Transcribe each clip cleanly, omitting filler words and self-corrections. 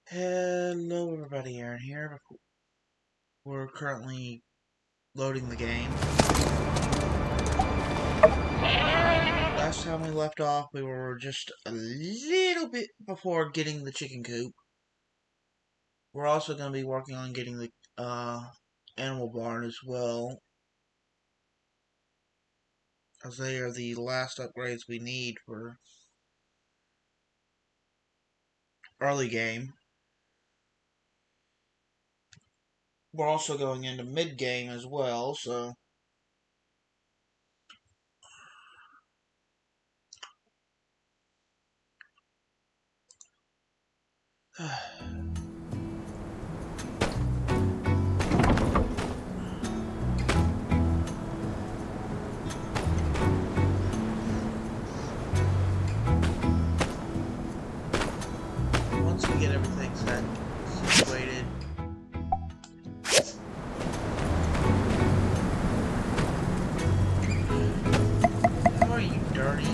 Hello everybody, Aaron here. We're currently loading the game. Last time we left off, we were just a little bit before getting the chicken coop. We're also going to be working on getting the animal barn as well, as they are the last upgrades we need for early game. We're also going into mid game as well, so once we get everything situated. How are you, dirty?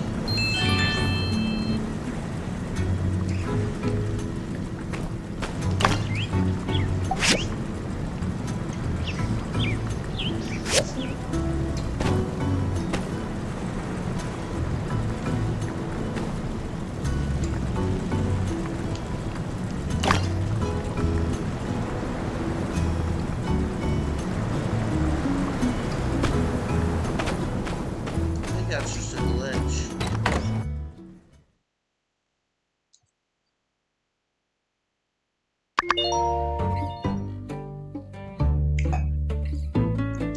That's just a glitch.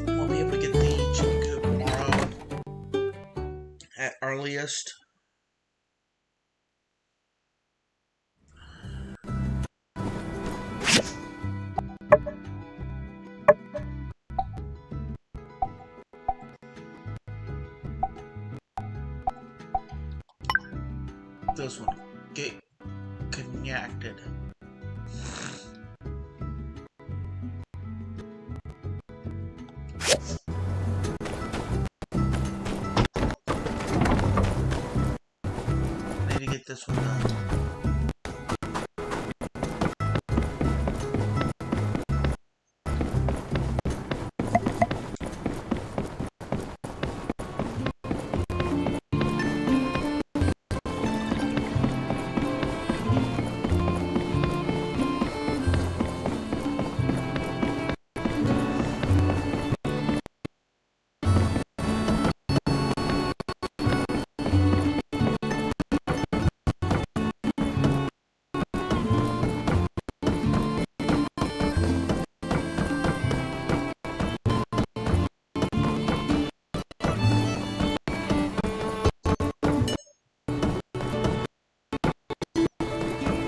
We'll be able to get the chicken coop tomorrow at earliest. This one, get connected. Need to get this one done.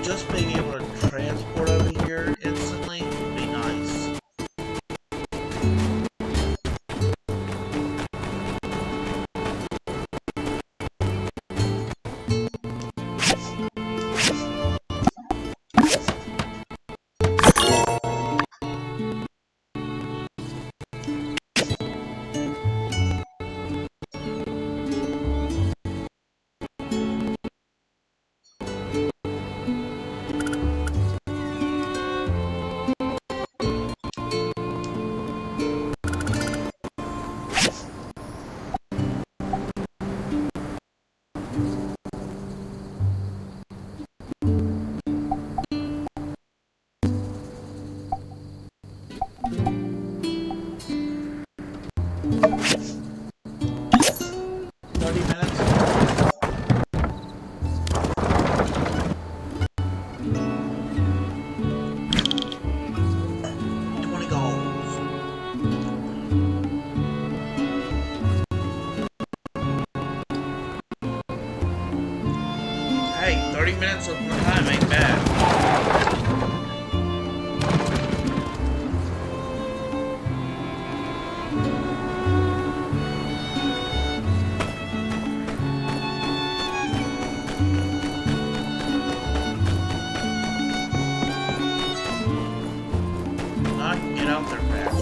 Just being able to transport over here instantly would be nice. Hey, 30 minutes of my time ain't bad. I can get out there fast.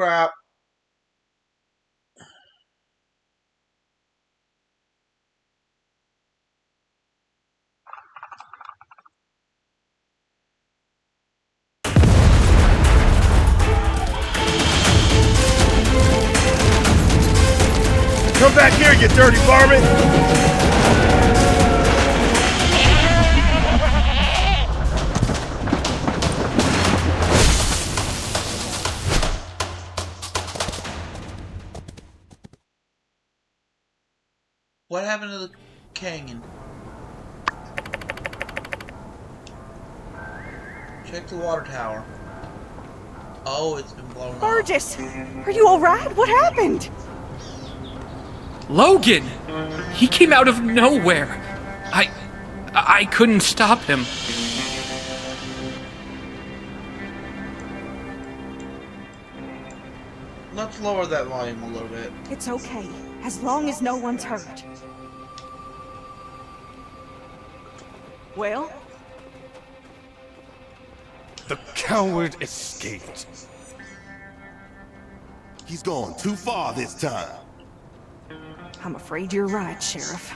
crap. Come back here, you dirty varmint! What happened to the canyon? Check the water tower. Oh, it's been blown up. Burgess! Are you alright? What happened? Logan! He came out of nowhere. I couldn't stop him. Let's lower that volume a little bit. It's okay, as long as no one's hurt. Well? The coward escaped. He's gone too far this time. I'm afraid you're right, Sheriff.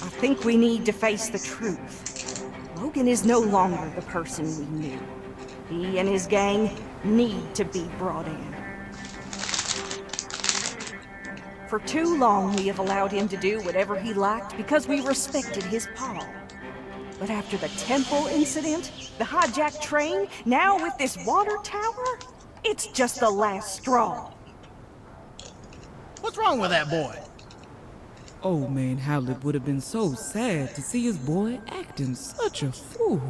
I think we need to face the truth. Logan is no longer the person we knew. He and his gang need to be brought in. For too long, we have allowed him to do whatever he liked because we respected his paw. But after the temple incident, the hijacked train, now with this water tower, it's just the last straw. What's wrong with that boy? Old man Howlett would have been so sad to see his boy acting such a fool.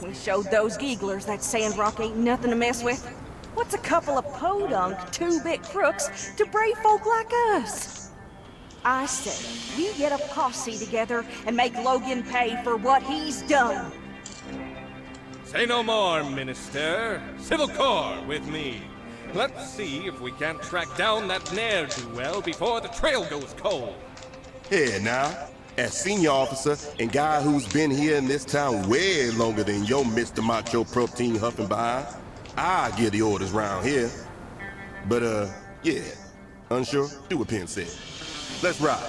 We showed those geeglers that Sandrock ain't nothing to mess with. What's a couple of podunk, two-bit crooks to brave folk like us? I say, we get a posse together and make Logan pay for what he's done. Say no more, Minister. Civil Corps with me. Let's see if we can't track down that ne'er-do-well before the trail goes cold. Here now, as senior officer and guy who's been here in this town way longer than your Mr. Macho Protein huffing behind, I give the orders round here. But, yeah, unsure? Do what Penn said. Let's ride.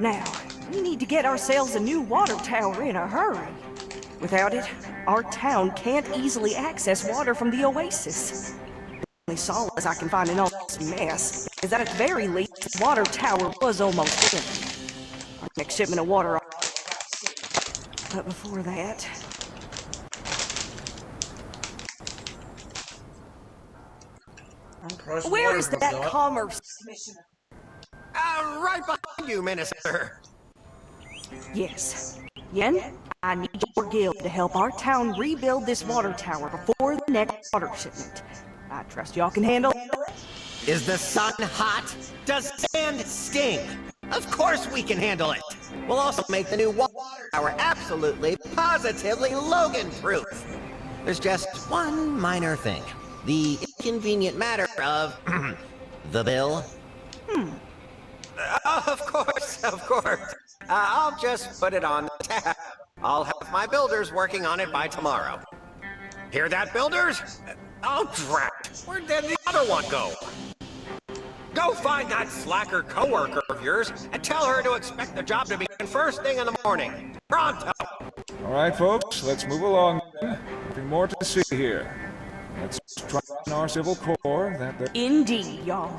Now, we need to get ourselves a new water tower in a hurry. Without it, our town can't easily access water from the oasis. The only solace I can find in all this mess is that at the very least, the water tower was almost empty. Our next shipment of water... But before that... Where is that commerce commissioner? Right behind you, Minister. Yes. Yen, I need your guild to help our town rebuild this water tower before the next water shipment. I trust y'all can handle it. Is the sun hot? Does sand sting? Of course we can handle it. We'll also make the new water tower absolutely, positively Logan-proof. There's just one minor thing. The inconvenient matter of the bill. Of course. I'll just put it on the tab. I'll have my builders working on it by tomorrow. Hear that, builders? Oh, drat. Where'd then the other one go? Go find that slacker coworker of yours and tell her to expect the job to begin first thing in the morning. Pronto! All right, folks, let's move along. Nothing more to see here. Let's try in our civil corps that... Indeed, y'all.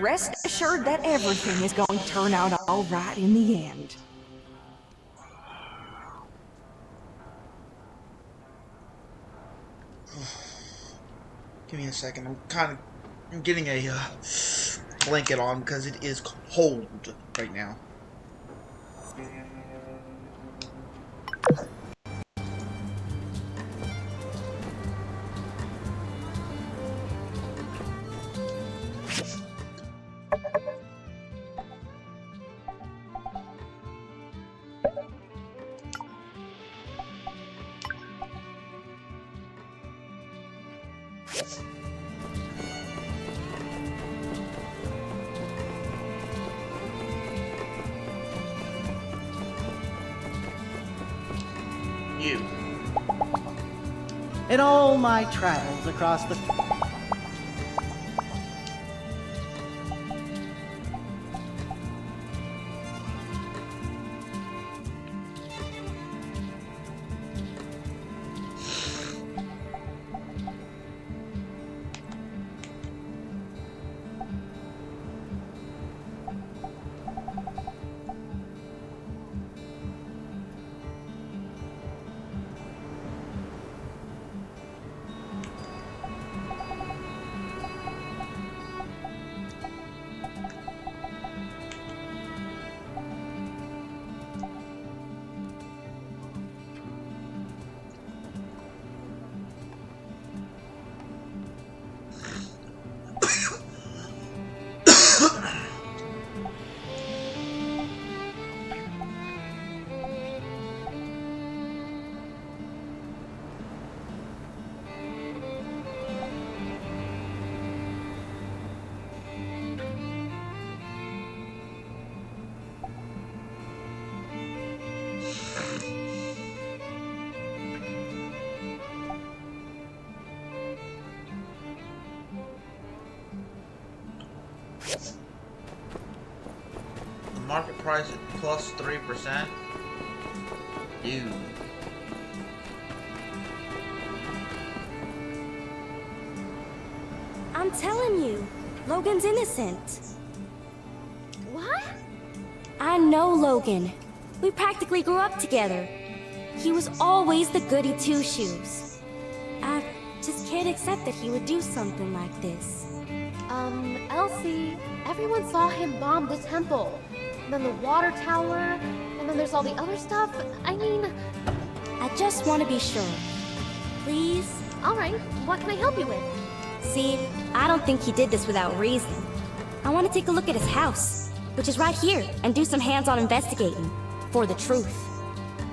Rest assured that everything is going to turn out all right in the end. Give me a second. I'm getting a blanket on because it is cold right now. You. In all my travels across the... The market price at plus 3%. Dude. I'm telling you, Logan's innocent. What? I know Logan. We practically grew up together. He was always the goody two-shoes. I just can't accept that he would do something like this. Elsie, everyone saw him bomb the temple. And then the water tower, and then there's all the other stuff. I mean... I just want to be sure. Please? Alright, what can I help you with? See, I don't think he did this without reason. I want to take a look at his house, which is right here, and do some hands-on investigating. For the truth.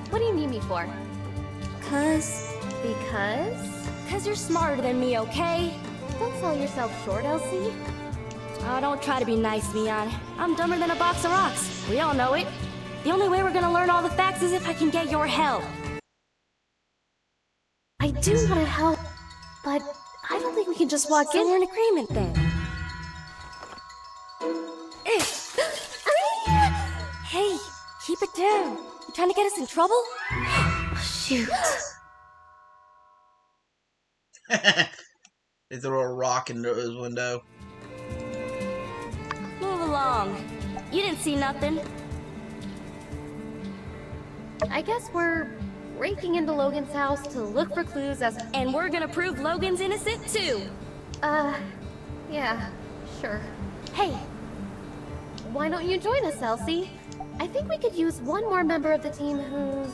What do you need me for? Because you're smarter than me, okay? Don't sell yourself short, Elsie. Oh, don't try to be nice, Leon. I'm dumber than a box of rocks. We all know it. The only way we're gonna learn all the facts is if I can get your help. I do want to help, but I don't think we can just walk So in. we're in agreement then. Hey, keep it down. You trying to get us in trouble? Shoot. They throw a rock into his window. Move along. You didn't see nothing. I guess we're breaking into Logan's house to look for clues as... And we're gonna prove Logan's innocent too. Yeah, sure. Hey, why don't you join us, Elsie? I think we could use one more member of the team who's...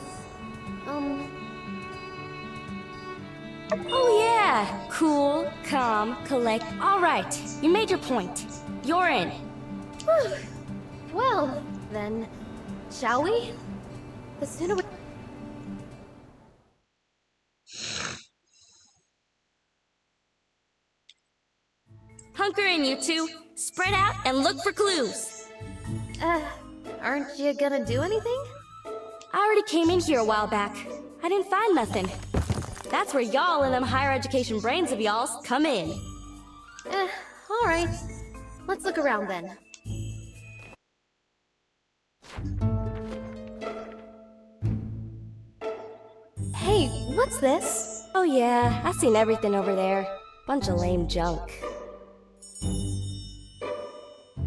Oh yeah! Cool, calm, collect. Alright, you made your point. You're in. Well, then, shall we? The sooner we... Hunker in, you two. Spread out and look for clues. Aren't you gonna do anything? I already came in here a while back. I didn't find nothing. That's where y'all and them higher education brains of y'all's come in. Alright. Let's look around then. Hey, what's this? Oh yeah, I've seen everything over there. Bunch of lame junk.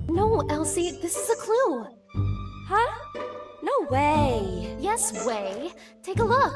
No, Elsie, this is a clue. Huh? No way. Yes, way. Take a look.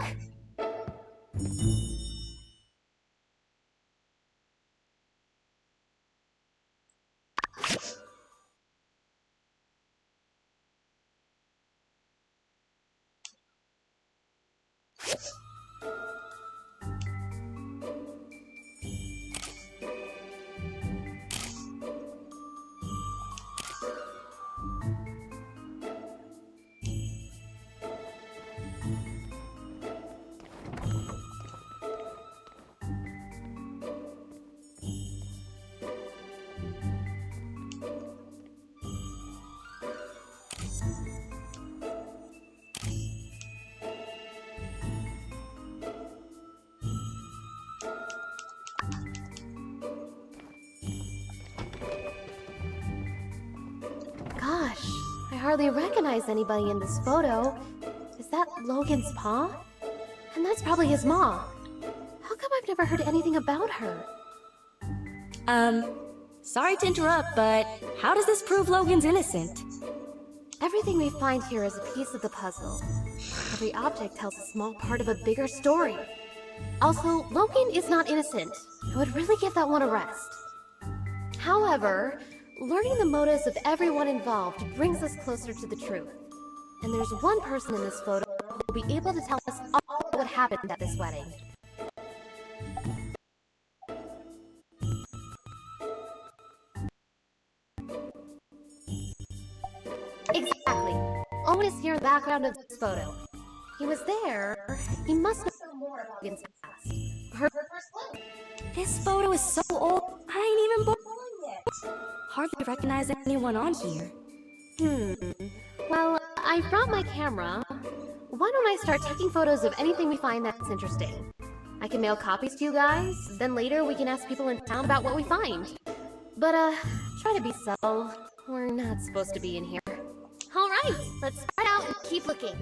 I hardly recognize anybody in this photo. Is that Logan's paw? And that's probably his ma. How come I've never heard anything about her? Sorry to interrupt, but how does this prove Logan's innocent? Everything we find here is a piece of the puzzle. Every object tells a small part of a bigger story. Also, Logan is not innocent. I would really give that one a rest. However, learning the motives of everyone involved brings us closer to the truth. And there's one person in this photo who will be able to tell us all what happened at this wedding. Exactly. Owen is here in the background of this photo. He was there. He must know more about Logan's past. Her first love. This photo is so old, I ain't even born yet. Hardly recognize anyone on here. Well, I brought my camera. Why don't I start taking photos of anything we find that's interesting? I can mail copies to you guys, then later we can ask people in town about what we find. But, try to be subtle. We're not supposed to be in here. Alright, let's spread out and keep looking.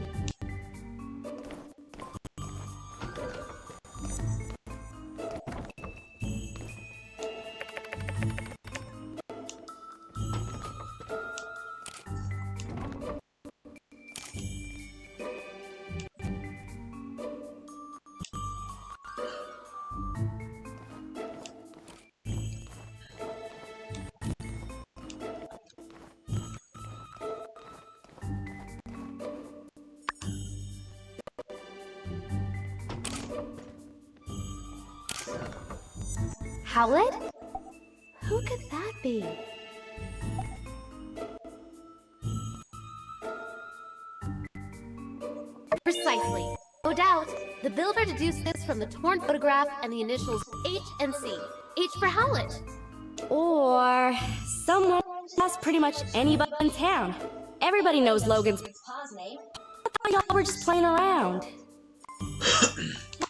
Howlett? Who could that be? Precisely. No doubt, the builder deduced this from the torn photograph and the initials H and C. H for Howlett. Or someone else, pretty much anybody in town. Everybody knows Logan's pa's name. I thought y'all were just playing around.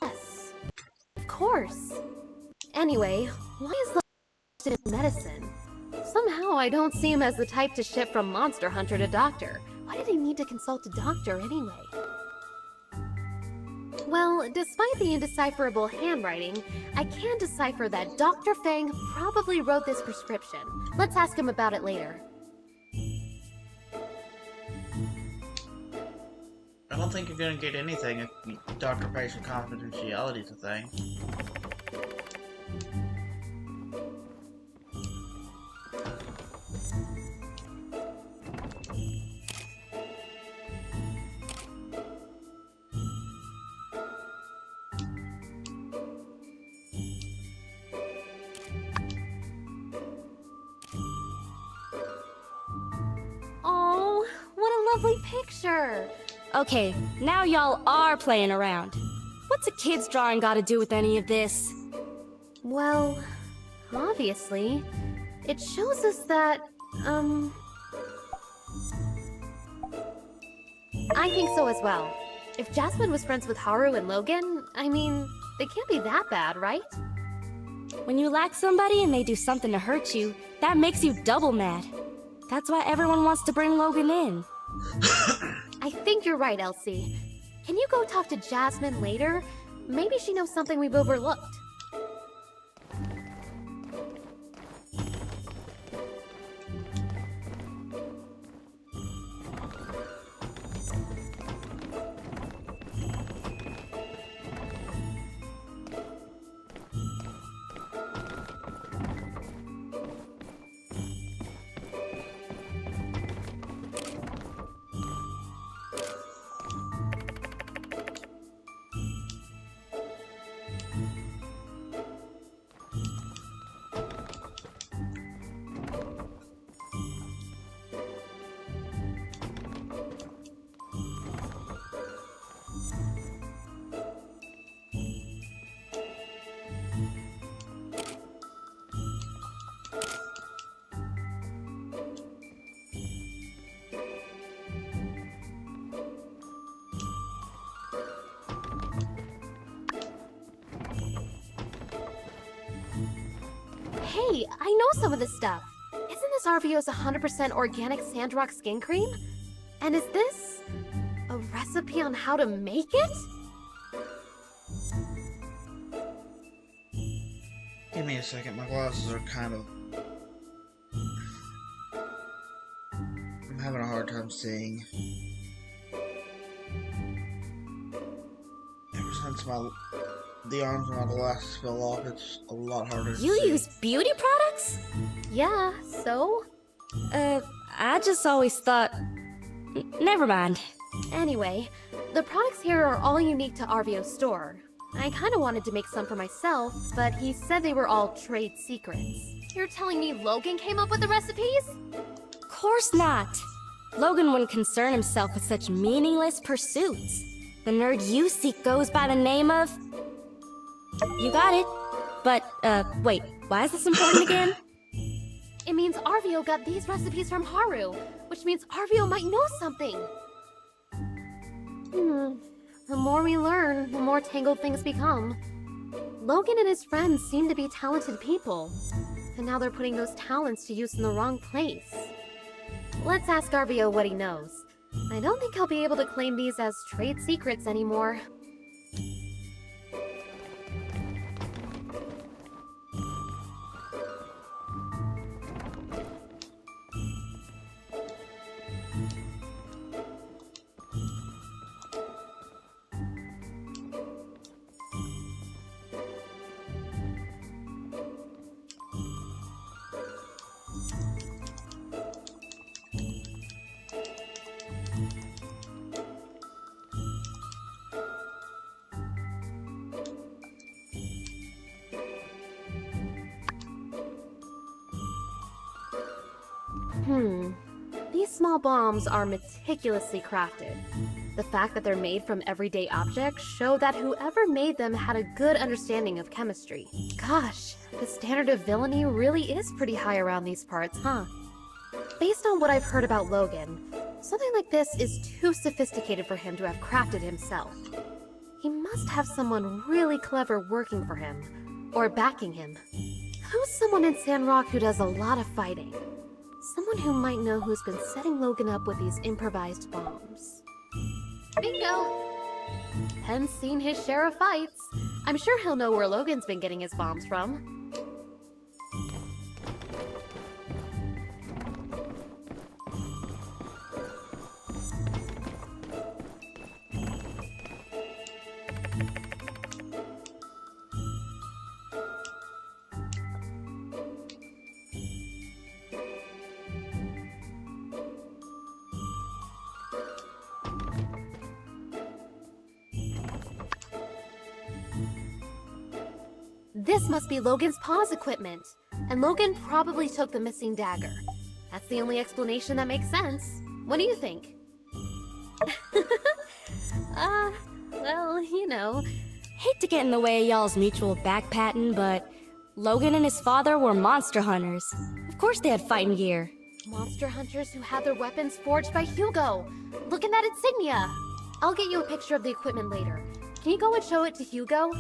Yes, of course. Anyway, why is Logan interested in medicine? Somehow I don't see him as the type to ship from Monster Hunter to Doctor. Why did he need to consult a doctor anyway? Well, despite the indecipherable handwriting, I can decipher that Dr. Fang probably wrote this prescription. Let's ask him about it later. I don't think you're gonna get anything if doctor-patient confidentiality is a thing. Oh, what a lovely picture! Okay, now y'all are playing around. What's a kid's drawing got to do with any of this? Well, obviously, it shows us that, I think so as well. If Jasmine was friends with Haru and Logan, I mean, they can't be that bad, right? When you like somebody and they do something to hurt you, that makes you double mad. That's why everyone wants to bring Logan in. I think you're right, Elsie. Can you go talk to Jasmine later? Maybe she knows something we've overlooked. Hey, I know some of this stuff. Isn't is Arvio's 100% organic Sandrock skin cream? And is this a recipe on how to make it? Give me a second, my glasses are kind of... I'm having a hard time seeing. Ever since the arms of my glasses fell off, it's a lot harder to see. You use beauty products? Yeah, so? I just always thought... Never mind. Anyway, the products here are all unique to Arvio's store. I kinda wanted to make some for myself, but he said they were all trade secrets. You're telling me Logan came up with the recipes? Of course not. Logan wouldn't concern himself with such meaningless pursuits. The nerd you seek goes by the name of... You got it. But, wait, why is this important again? It means Arvio got these recipes from Haru, which means Arvio might know something. The more we learn, the more tangled things become. Logan and his friends seem to be talented people, and now they're putting those talents to use in the wrong place. Let's ask Arvio what he knows. I don't think he'll be able to claim these as trade secrets anymore. These small bombs are meticulously crafted. The fact that they're made from everyday objects show that whoever made them had a good understanding of chemistry. Gosh, the standard of villainy really is pretty high around these parts, huh? Based on what I've heard about Logan, something like this is too sophisticated for him to have crafted himself. He must have someone really clever working for him, or backing him. Who's someone in Sandrock who does a lot of fighting? Someone who might know who's been setting Logan up with these improvised bombs. Bingo! Pen's seen his share of fights. I'm sure he'll know where Logan's been getting his bombs from. This must be Logan's pause equipment, and Logan probably took the missing dagger. That's the only explanation that makes sense. What do you think? Well, you know. Hate to get in the way of y'all's mutual backpatting, but Logan and his father were monster hunters. Of course they had fighting gear. Monster hunters who had their weapons forged by Hugo. Look at that insignia. I'll get you a picture of the equipment later. Can you go and show it to Hugo?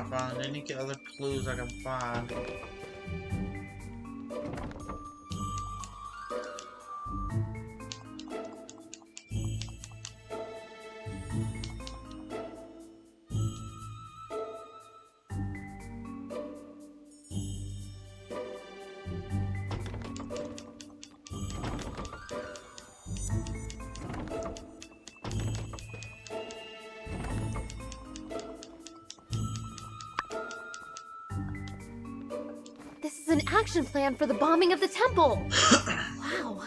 not finding any other clues I can find. This is an action plan for the bombing of the temple! Wow.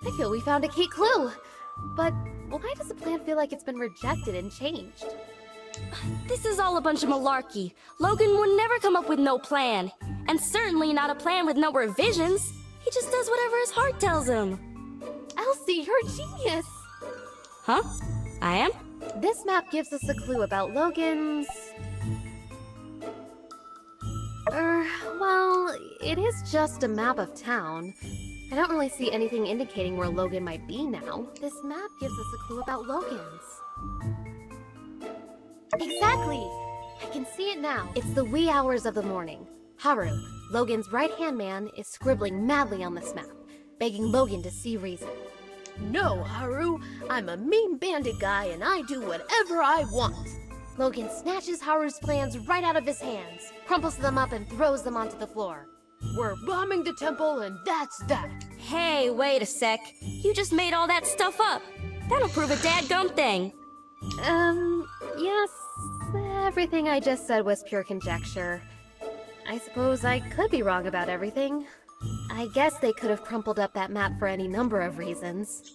I feel we found a key clue. But why does the plan feel like it's been rejected and changed? This is all a bunch of malarkey. Logan would never come up with no plan. And certainly not a plan with no revisions. He just does whatever his heart tells him. Elsie, you're a genius! Huh? I am? This map gives us a clue about Logan's... well, it is just a map of town. I don't really see anything indicating where Logan might be now. This map gives us a clue about Logan's. Exactly! I can see it now. It's the wee hours of the morning. Haru, Logan's right-hand man, is scribbling madly on this map, begging Logan to see reason. No, Haru, I'm a mean bandit guy and I do whatever I want. Logan snatches Haru's plans right out of his hands, crumples them up and throws them onto the floor. We're bombing the temple and that's that. Hey, wait a sec. You just made all that stuff up. That'll prove a dadgum thing. Yes, everything I just said was pure conjecture. I suppose I could be wrong about everything. I guess they could have crumpled up that map for any number of reasons.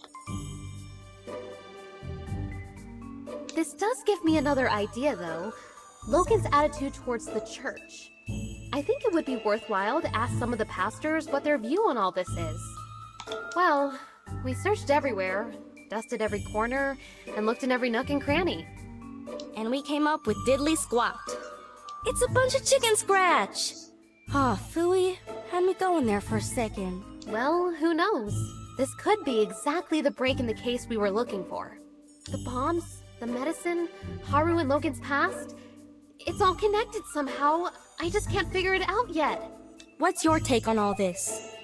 This does give me another idea, though. Logan's attitude towards the church. I think it would be worthwhile to ask some of the pastors what their view on all this is. Well, we searched everywhere, dusted every corner, and looked in every nook and cranny. And we came up with diddly squat. It's a bunch of chicken scratch! Ah, phooey, had me going there for a second. Well, who knows? This could be exactly the break in the case we were looking for. The bombs, the medicine, Haru and Logan's past. It's all connected somehow. I just can't figure it out yet. What's your take on all this?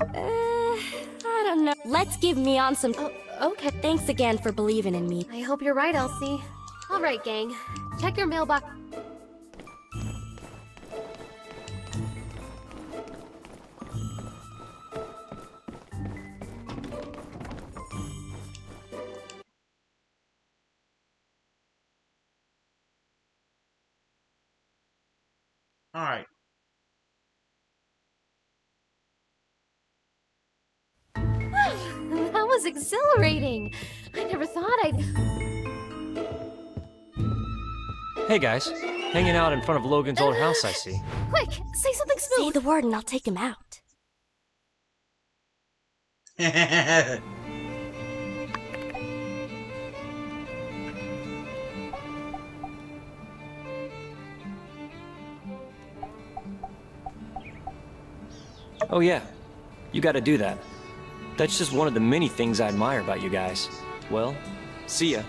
I don't know. Let's give Neon some... Okay. Thanks again for believing in me. I hope you're right, Elsie. All right, gang. Check your mailbox. Alright. That was exhilarating. I never thought I'd... Hey guys, hanging out in front of Logan's old house, I see. Quick, say something smooth. Say the word and I'll take him out. Oh yeah, you gotta do that. That's just one of the many things I admire about you guys. Well, see ya.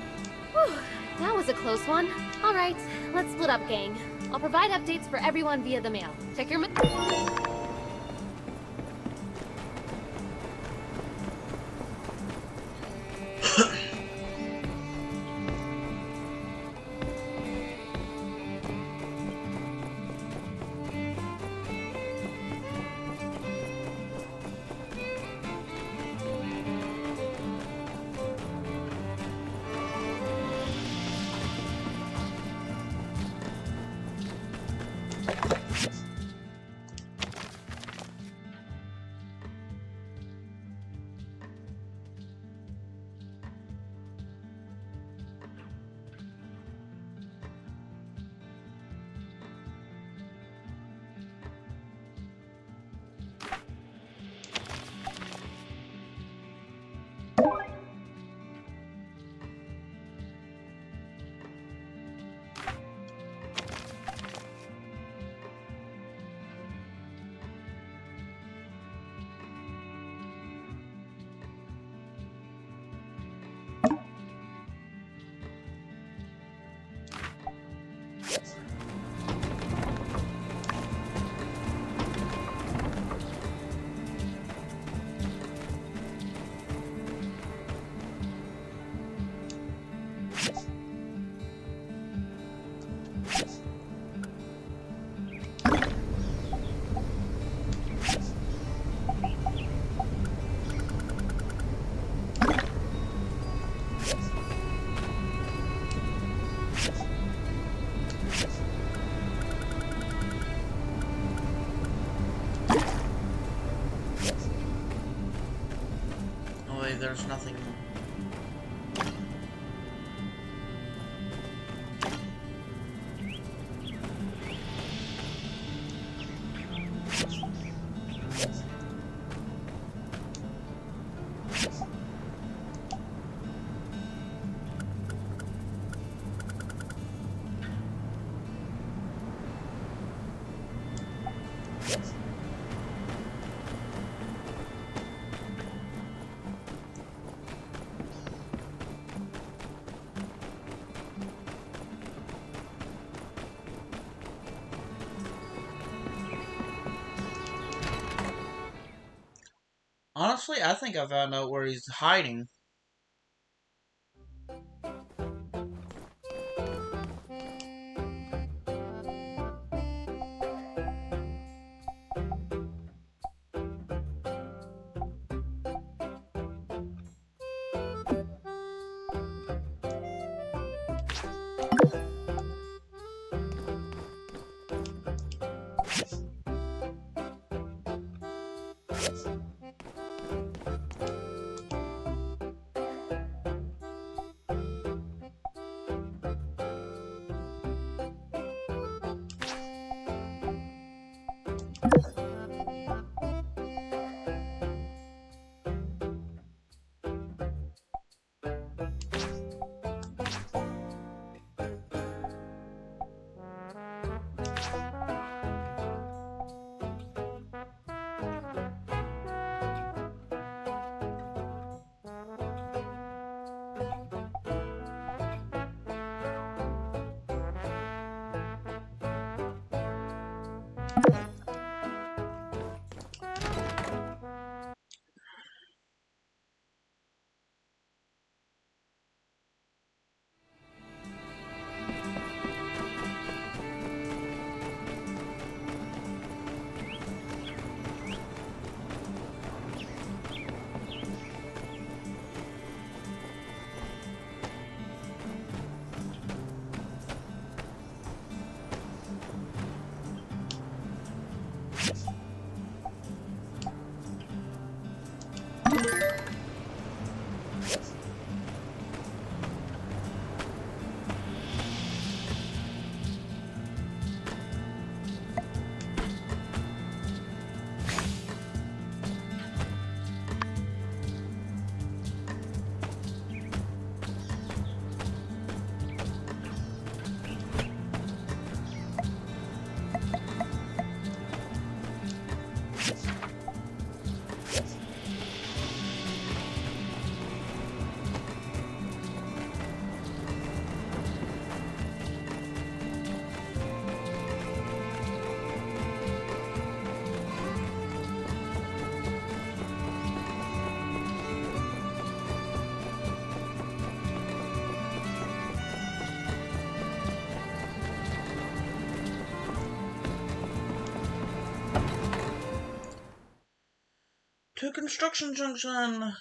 Whew, that was a close one. All right, let's split up, gang. I'll provide updates for everyone via the mail. Check your... Okay, there's nothing. Honestly, I think I found out where he's hiding. To construction junction.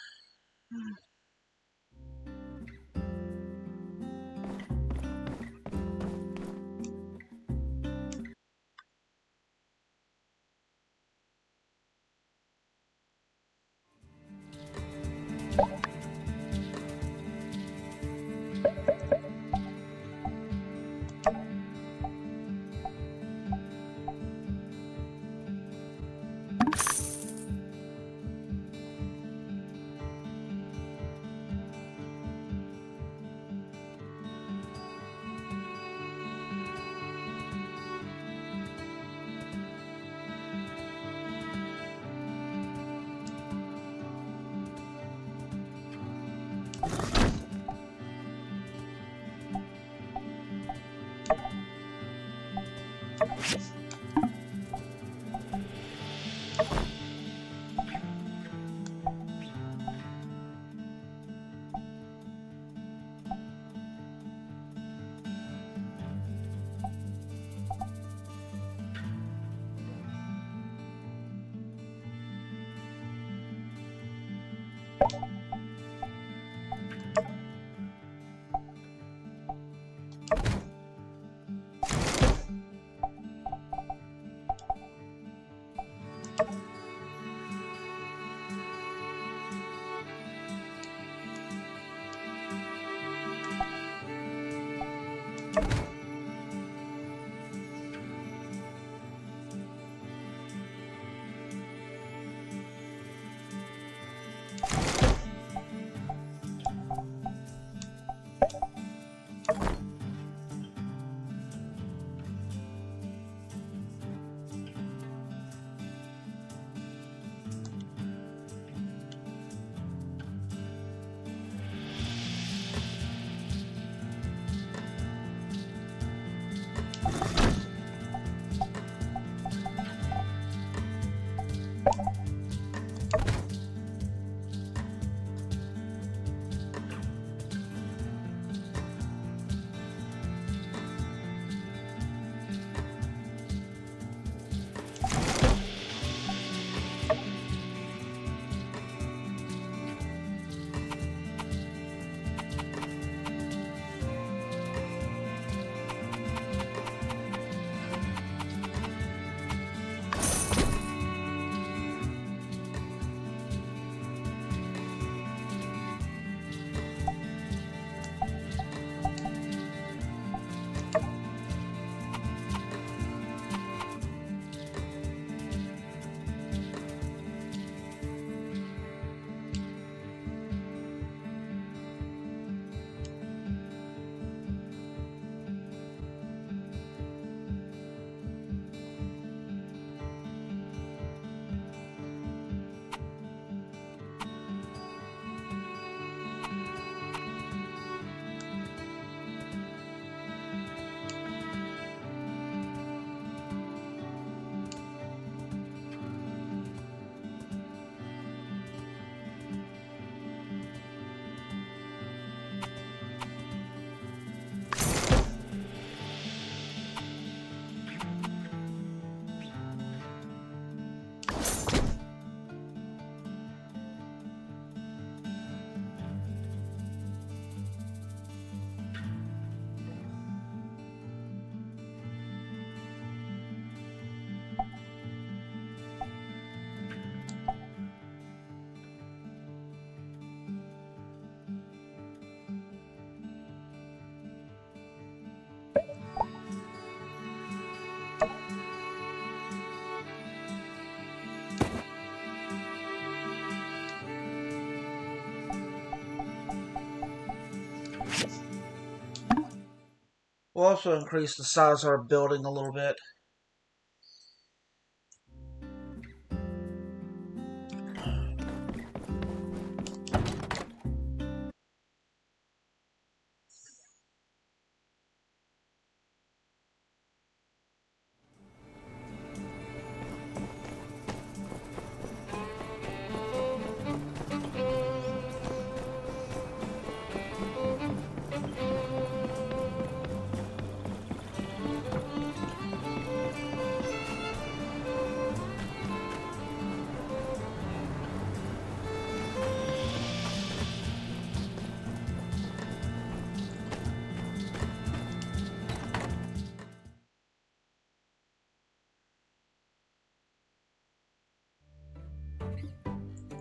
We'll also increase the size of our building a little bit.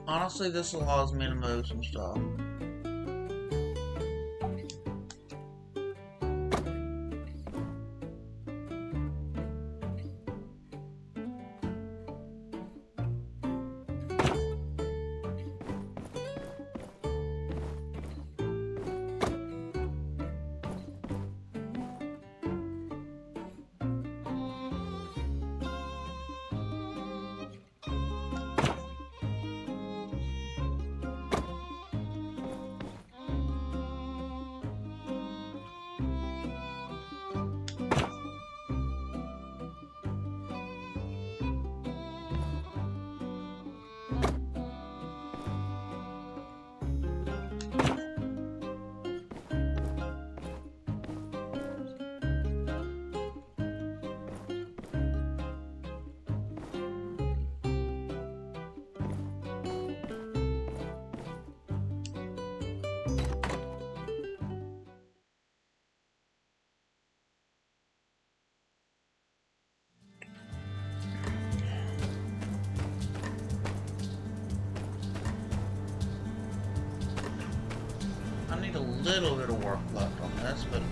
Honestly, this allows me to move some stuff. I need a little bit of work left on this, but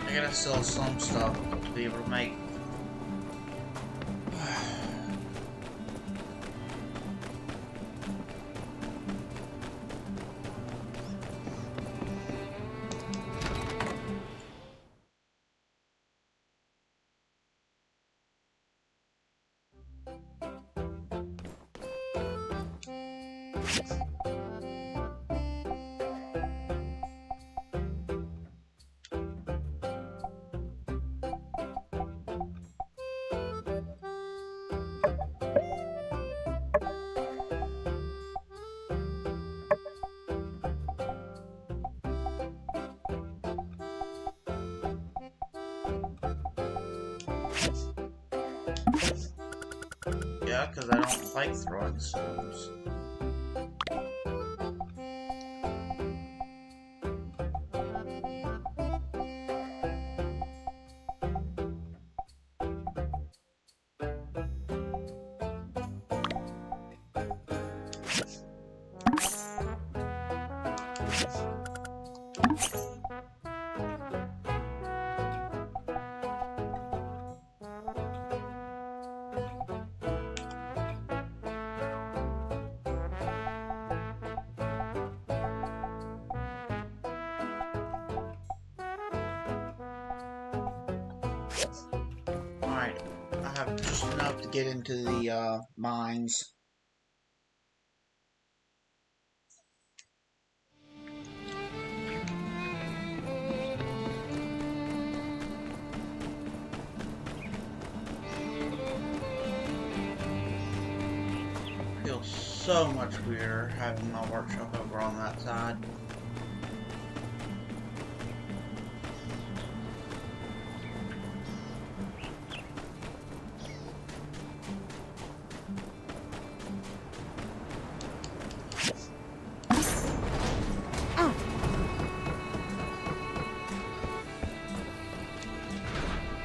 I gotta sell some stuff to be able to make. Yeah, because I don't like throwing stones. Alright, I have just enough to get into the mines. so much weirder having my workshop over on that side.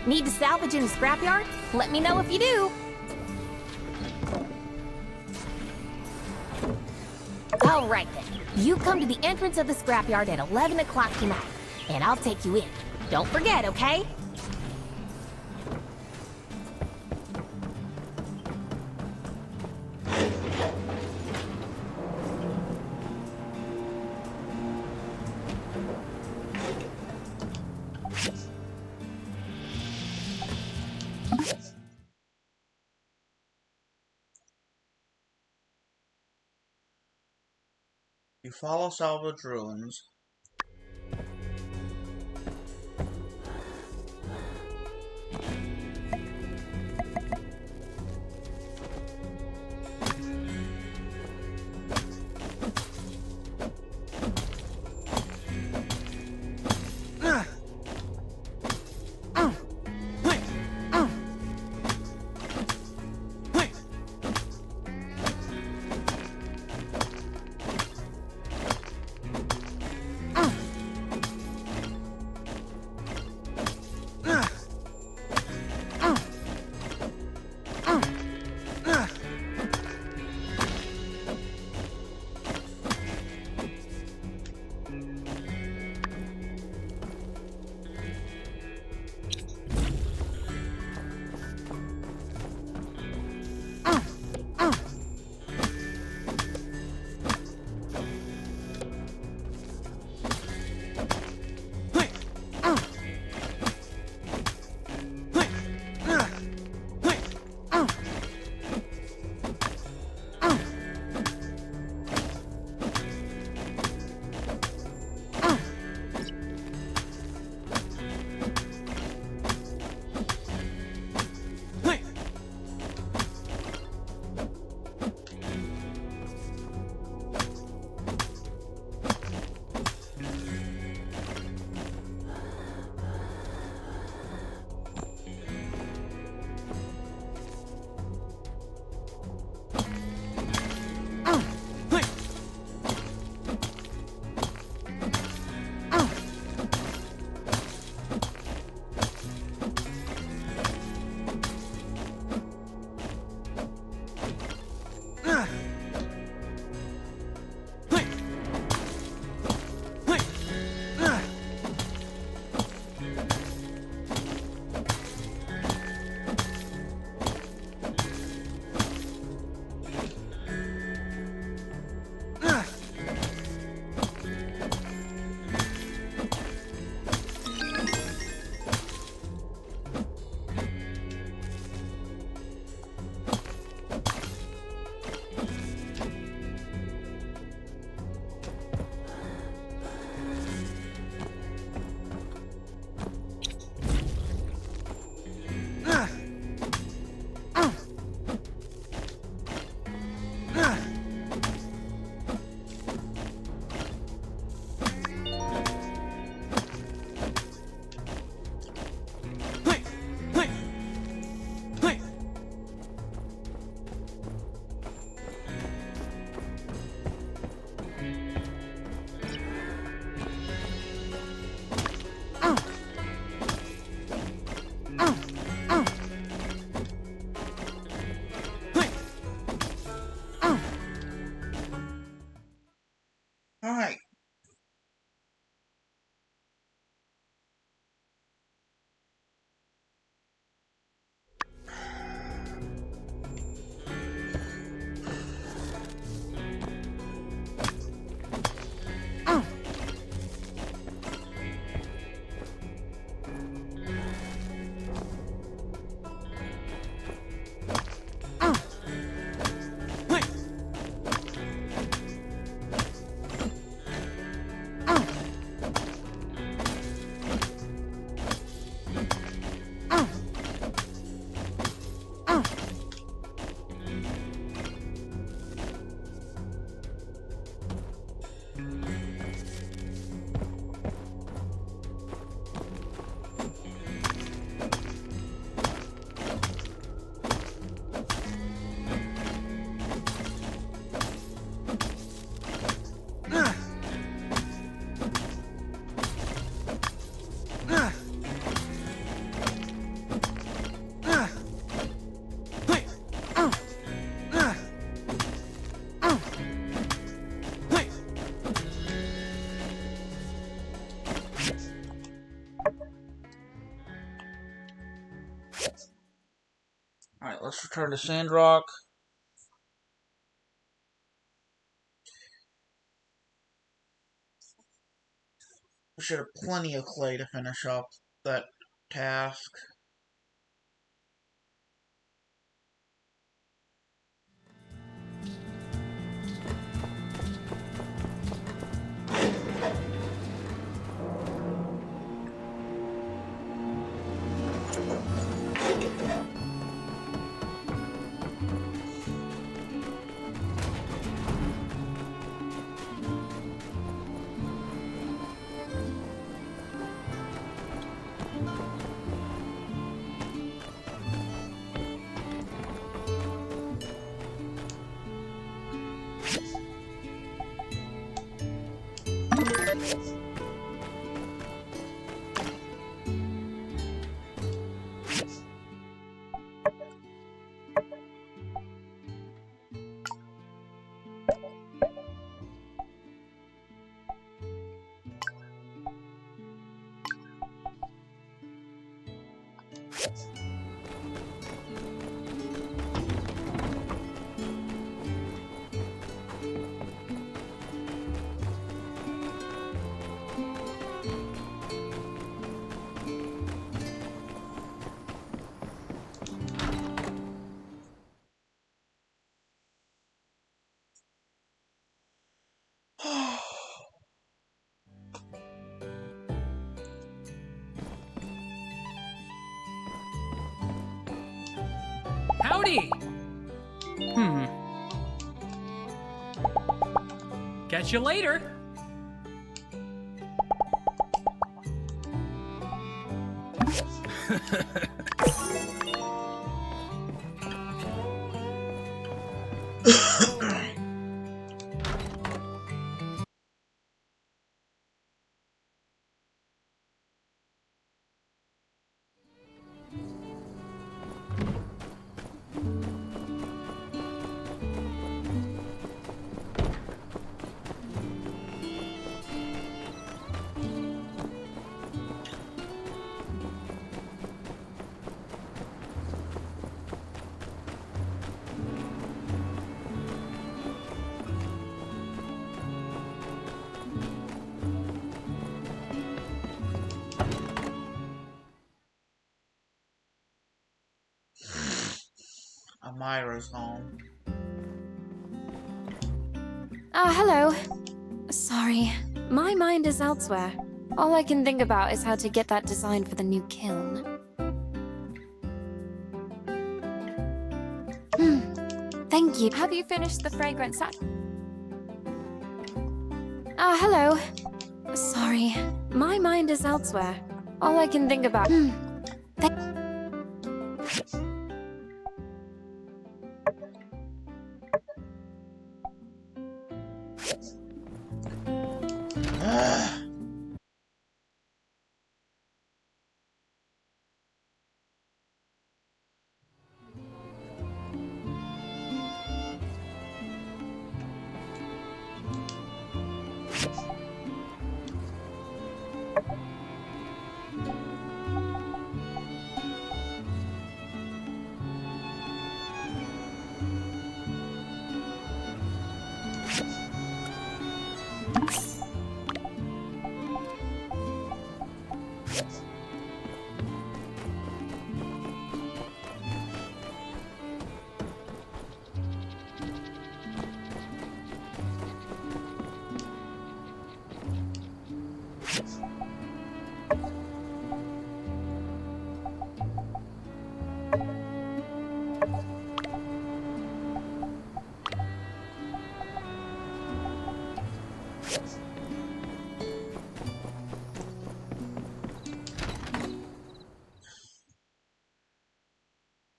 Need to salvage in the scrapyard? Let me know if you do. All right then. You come to the entrance of the scrapyard at 11 o'clock tonight, and I'll take you in. Don't forget, okay? You follow salvage ruins. let's return to Sandrock. We should have plenty of clay to finish up that task. Howdy! Catch you later. Amira's home. Hello. Sorry, my mind is elsewhere. All I can think about is how to get that design for the new kiln. Thank you. Have you finished the fragrant sack? Hello. Sorry, my mind is elsewhere. All I can think about.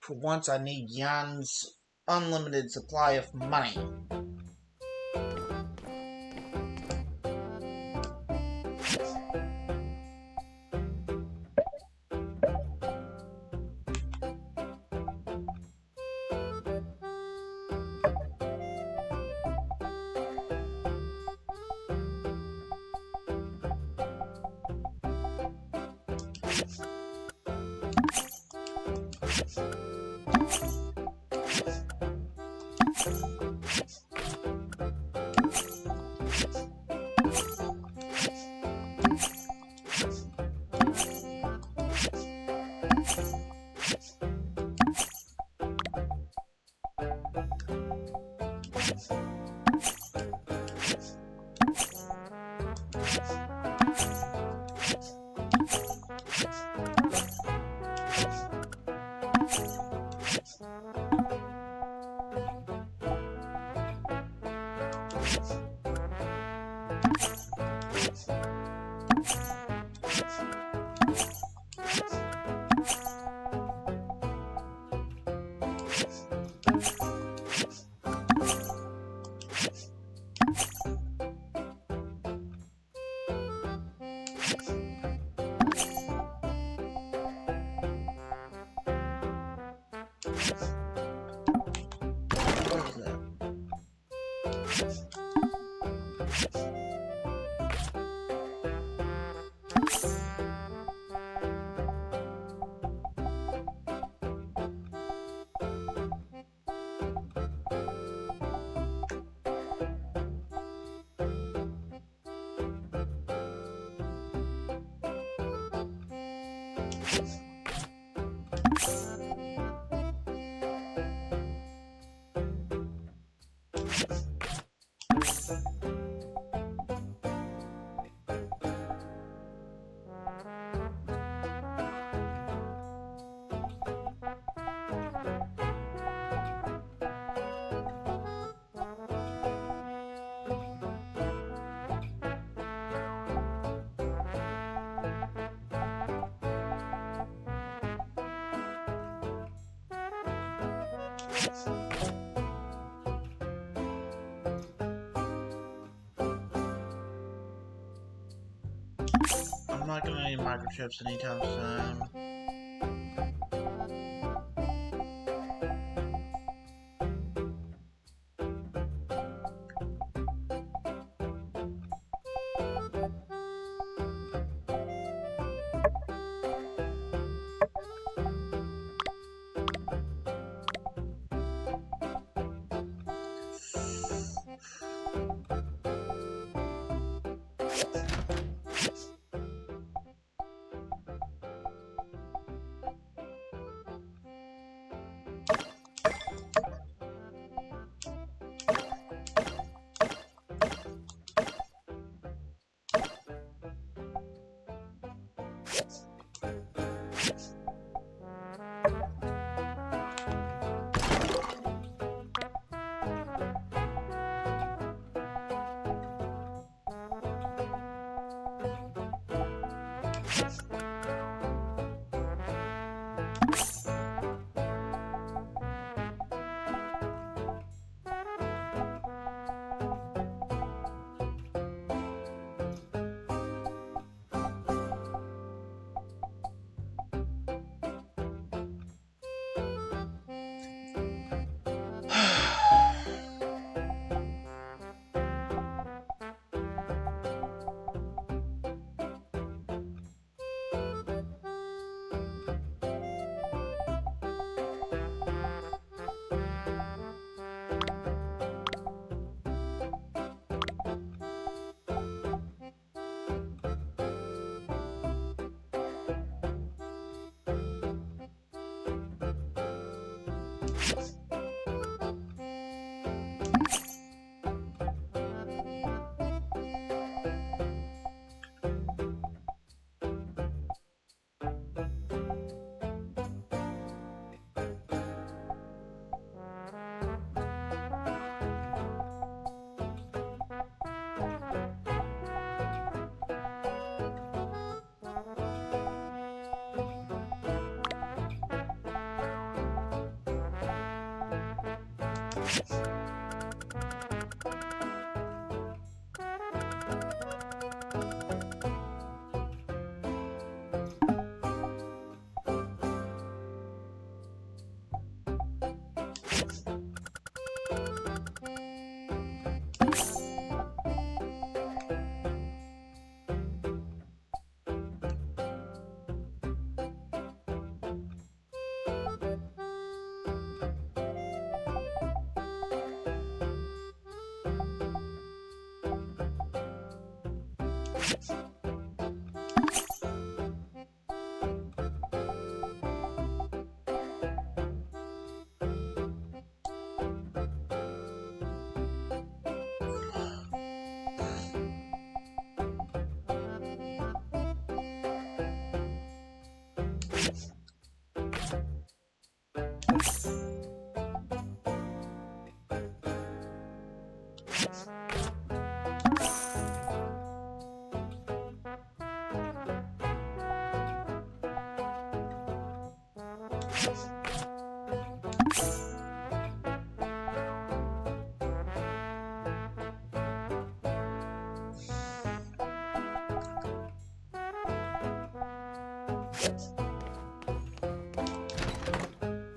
For once, I need Jan's unlimited supply of money. What is that? I'm not gonna need microchips anytime soon.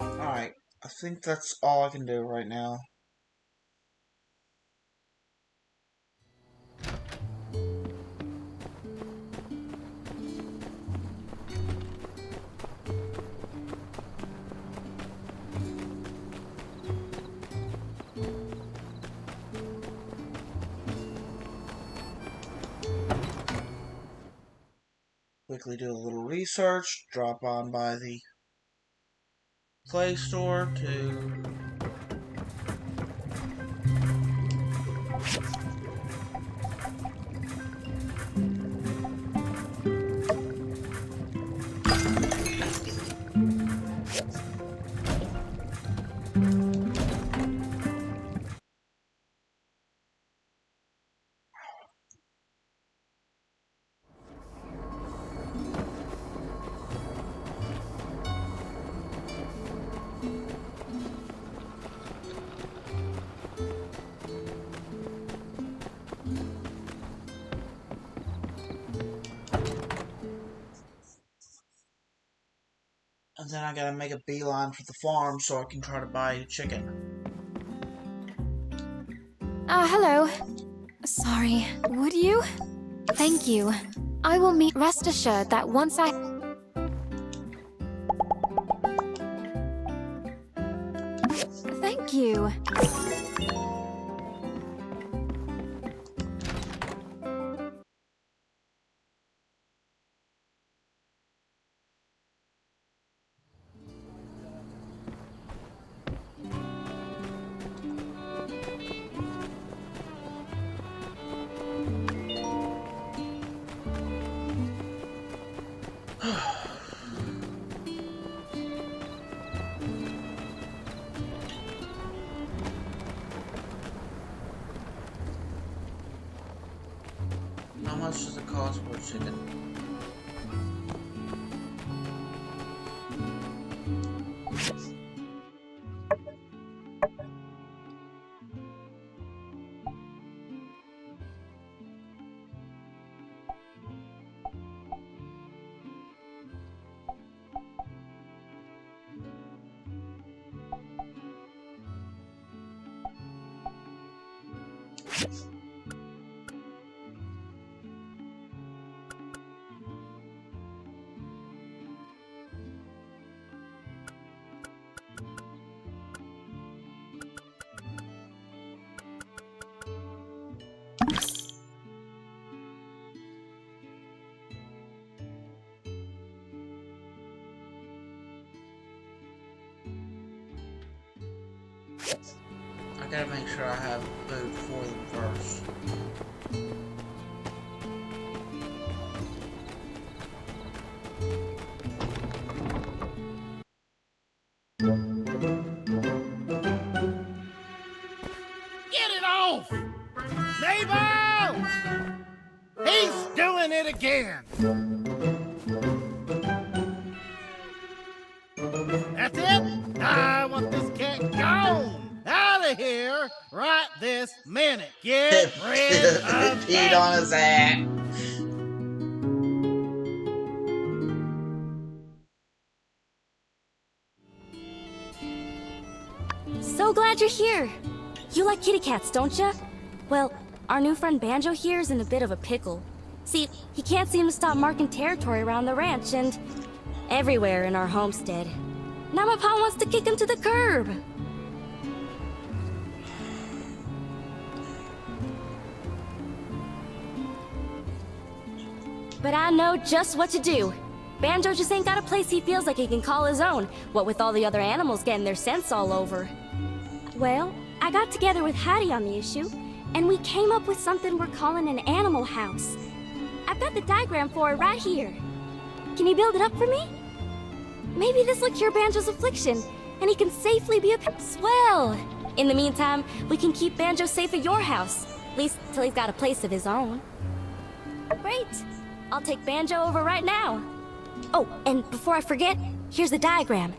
Alright, I think that's all I can do right now. Quickly do a little research, drop on by the Play Store to and then I gotta make a beeline for the farm so I can try to buy chicken. Hello. Sorry, would you? Thank you. I will meet. Rest assured that once I... Thank you. How much does it cost for a chicken? I gotta make sure I have food for them first. Get it off! Mabel! He's doing it again! That's it! I want this cat gone! Out of here right this minute! Get rid of Peed on his ass. So glad you're here. You like kitty cats, don't ya? Well, our new friend Banjo here is in a bit of a pickle. See, he can't seem to stop marking territory around the ranch and everywhere in our homestead. Now my pa wants to kick him to the curb. But I know just what to do. Banjo just ain't got a place he feels like he can call his own, what with all the other animals getting their scents all over. Well, I got together with Hattie on the issue, and we came up with something we're calling an animal house. I've got the diagram for it right here. Can you build it up for me? Maybe this'll cure Banjo's affliction, and he can safely be a swell. In the meantime, we can keep Banjo safe at your house, at least till he's got a place of his own. Great. I'll take Banjo over right now. Oh, and before I forget, Here's a diagram.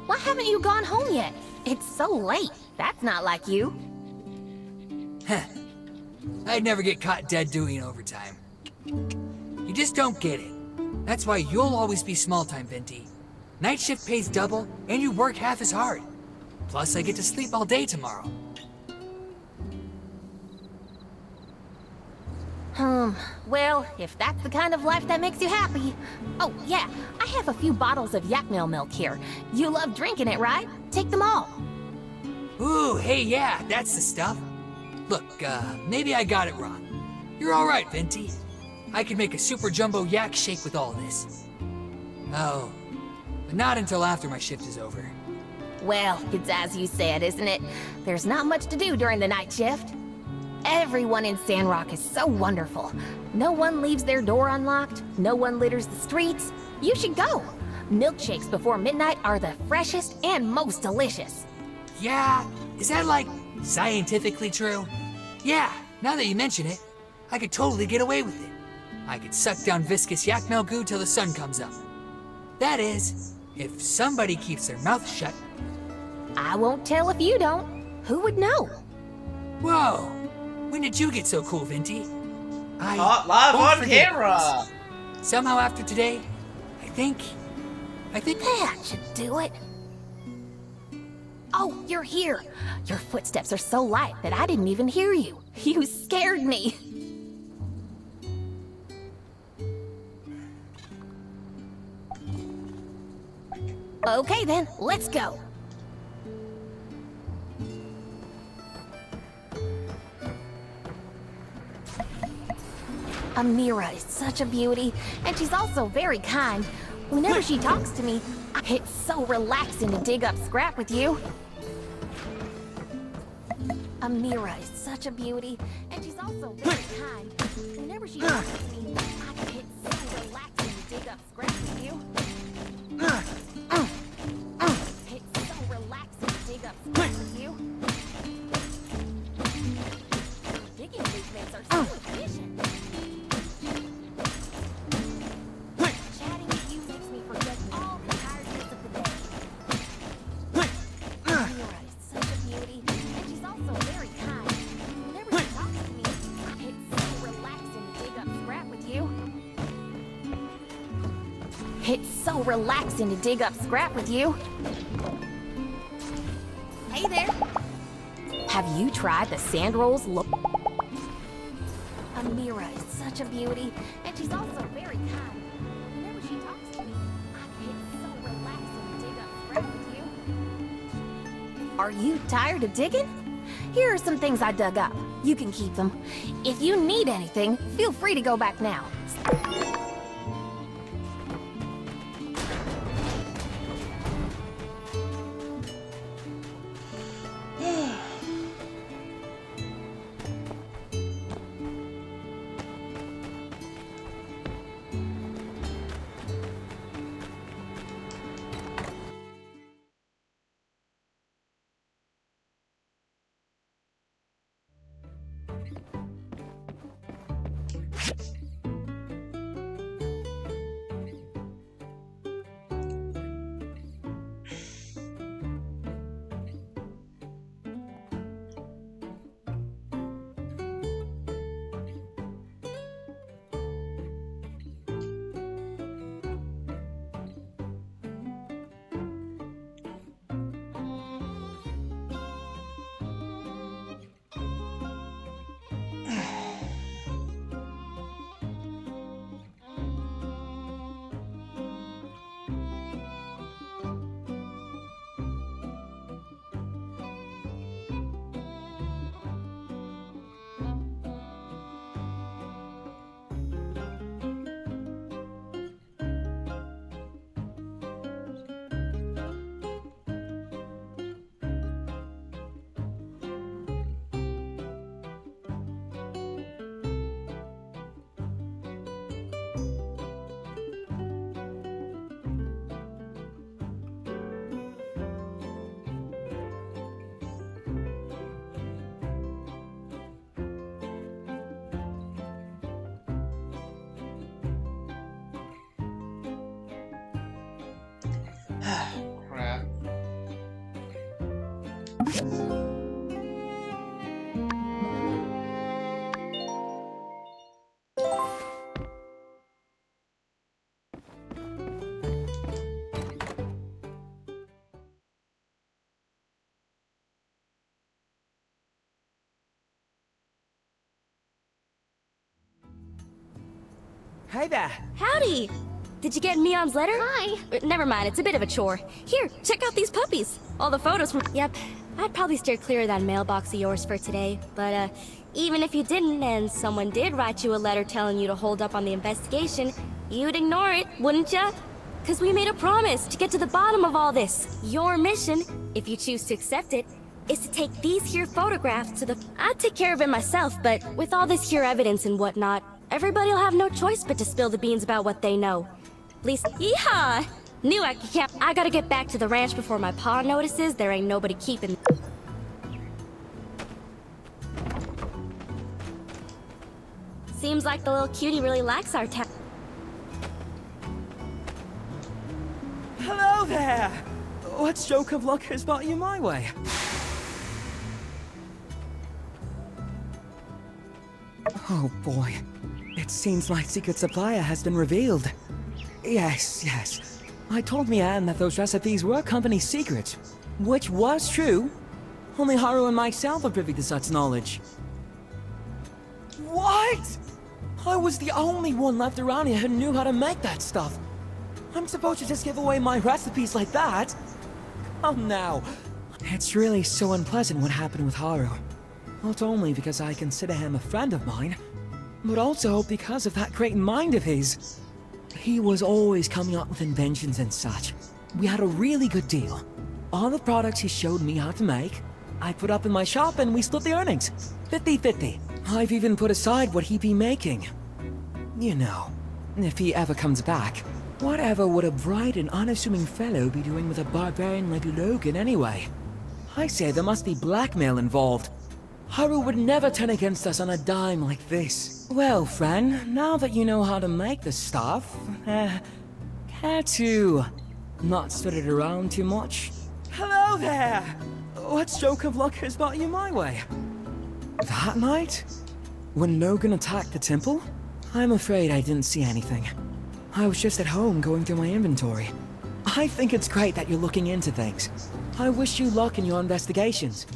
Why haven't you gone home yet? It's so late. That's not like you. I'd never get caught dead doing overtime. You just don't get it. That's why you'll always be small time, Venti. Night shift pays double, and you work half as hard. Plus, I get to sleep all day tomorrow. Well, if that's the kind of life that makes you happy. Oh, yeah, I have a few bottles of yak milk here. You love drinking it, right? Take them all. Ooh, hey, yeah, that's the stuff. Look, maybe I got it wrong. You're all right, Venti. I could make a super jumbo yak shake with all this. Oh, but not until after my shift is over. Well, it's as you said, isn't it? There's not much to do during the night shift. Everyone in Sandrock is so wonderful. No one leaves their door unlocked. No one litters the streets. You should go. Milkshakes before midnight are the freshest and most delicious. Yeah? Is that, like, scientifically true? Yeah, now that you mention it, I could totally get away with it. I could suck down viscous yak milk goo till the sun comes up. That is, if somebody keeps their mouth shut. I won't tell if you don't. Who would know? Whoa! When did you get so cool, Venti? Caught live on camera! Somehow after today, I think that should do it. Oh, you're here. Your footsteps are so light that I didn't even hear you. You scared me. Okay then, let's go. Amira is such a beauty, and she's also very kind. Whenever she talks to me, it's so relaxing to dig up scrap with you. Amira is such a beauty, and she's also very kind. Whenever she talks to me, it's so relaxing to dig up scrap with you. It's so relaxing to dig up scrap with you. relaxing to dig up scrap with you. Hey there. Have you tried the sand rolls? Amira is such a beauty, and she's also very kind. Whenever she talks to me, it's so relaxing to dig up scrap with you. Are you tired of digging? Here are some things I dug up. You can keep them. If you need anything, feel free to go back now. Crap. Hey there. Howdy! Did you get Mion's letter? Hi. Never mind, it's a bit of a chore. Here, check out these puppies. All the photos from... Yep, I'd probably steer clear of that mailbox of yours for today. But, even if you didn't and someone did write you a letter telling you to hold up on the investigation, you'd ignore it, wouldn't ya? 'Cause we made a promise to get to the bottom of all this. Your mission, if you choose to accept it, is to take these here photographs to the... I'd take care of it myself, but with all this here evidence and whatnot, everybody'll have no choice but to spill the beans about what they know. At least, yeehaw! Knew I could count. I gotta get back to the ranch before my pa notices there ain't nobody keeping... Seems like the little cutie really likes our town. Hello there! What stroke of luck has brought you my way? Oh boy. It seems my secret supplier has been revealed. Yes. I told Mian that those recipes were company secrets, which was true. Only Haru and myself are privy to such knowledge. What? I was the only one left around here who knew how to make that stuff. I'm supposed to just give away my recipes like that? Come now. It's really so unpleasant what happened with Haru. Not only because I consider him a friend of mine, but also because of that great mind of his. He was always coming up with inventions and such. We had a really good deal. All the products he showed me how to make, I put up in my shop and we split the earnings. 50-50. I've even put aside what he'd be making. You know, if he ever comes back, whatever would a bright and unassuming fellow be doing with a barbarian like Logan anyway? I say there must be blackmail involved. Haru would never turn against us on a dime like this. Well, friend, now that you know how to make the stuff, care to not spread it around too much? Hello there! What stroke of luck has brought you my way? That night? When Logan attacked the temple? I'm afraid I didn't see anything. I was just at home going through my inventory. I think it's great that you're looking into things. I wish you luck in your investigations.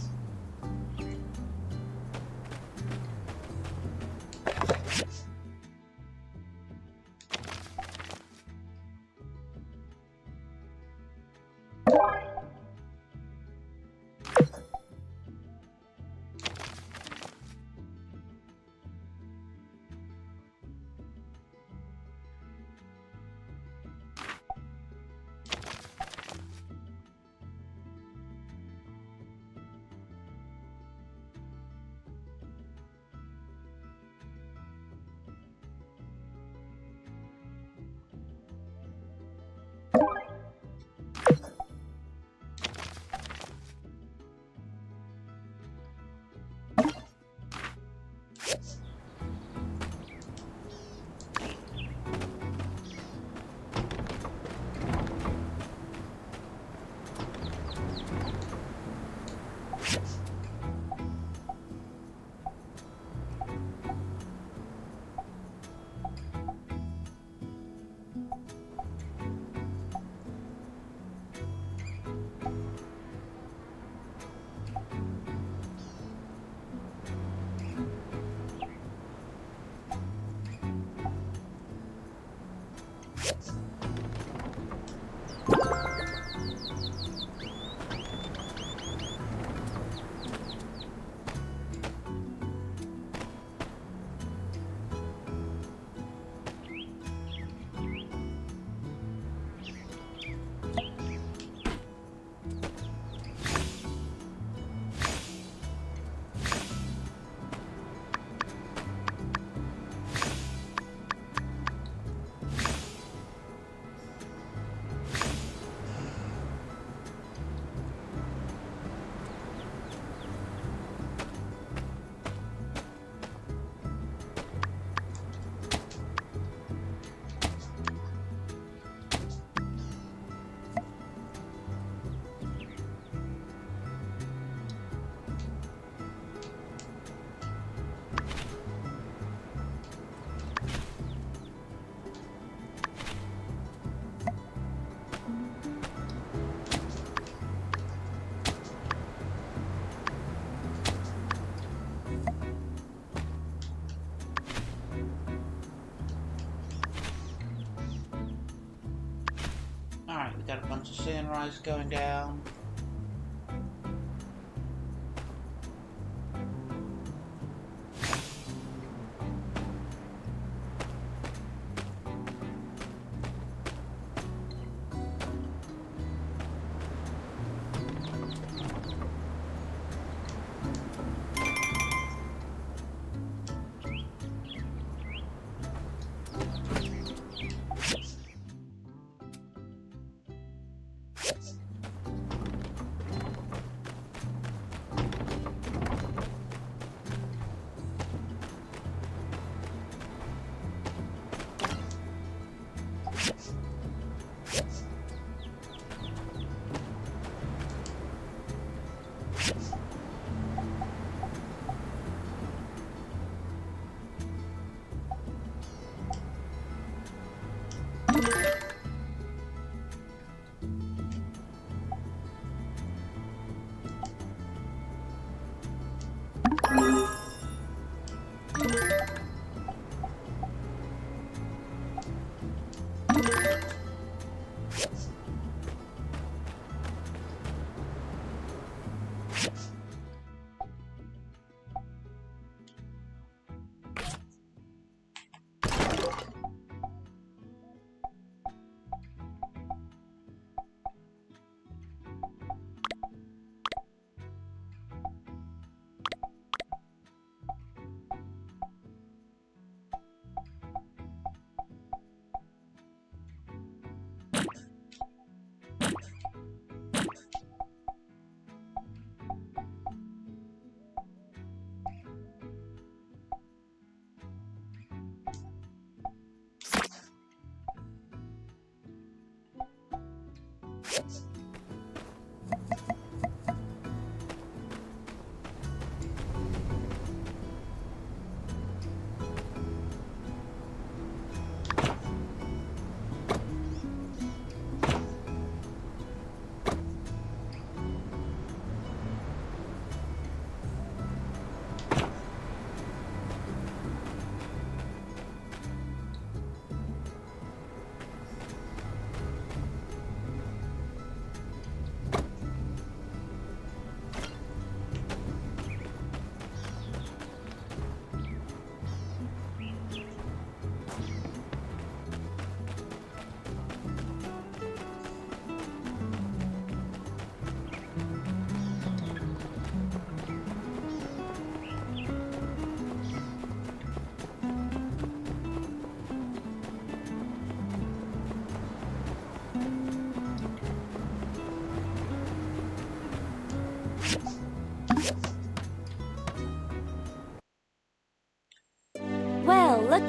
Alright, we got a bunch of sunrise going down.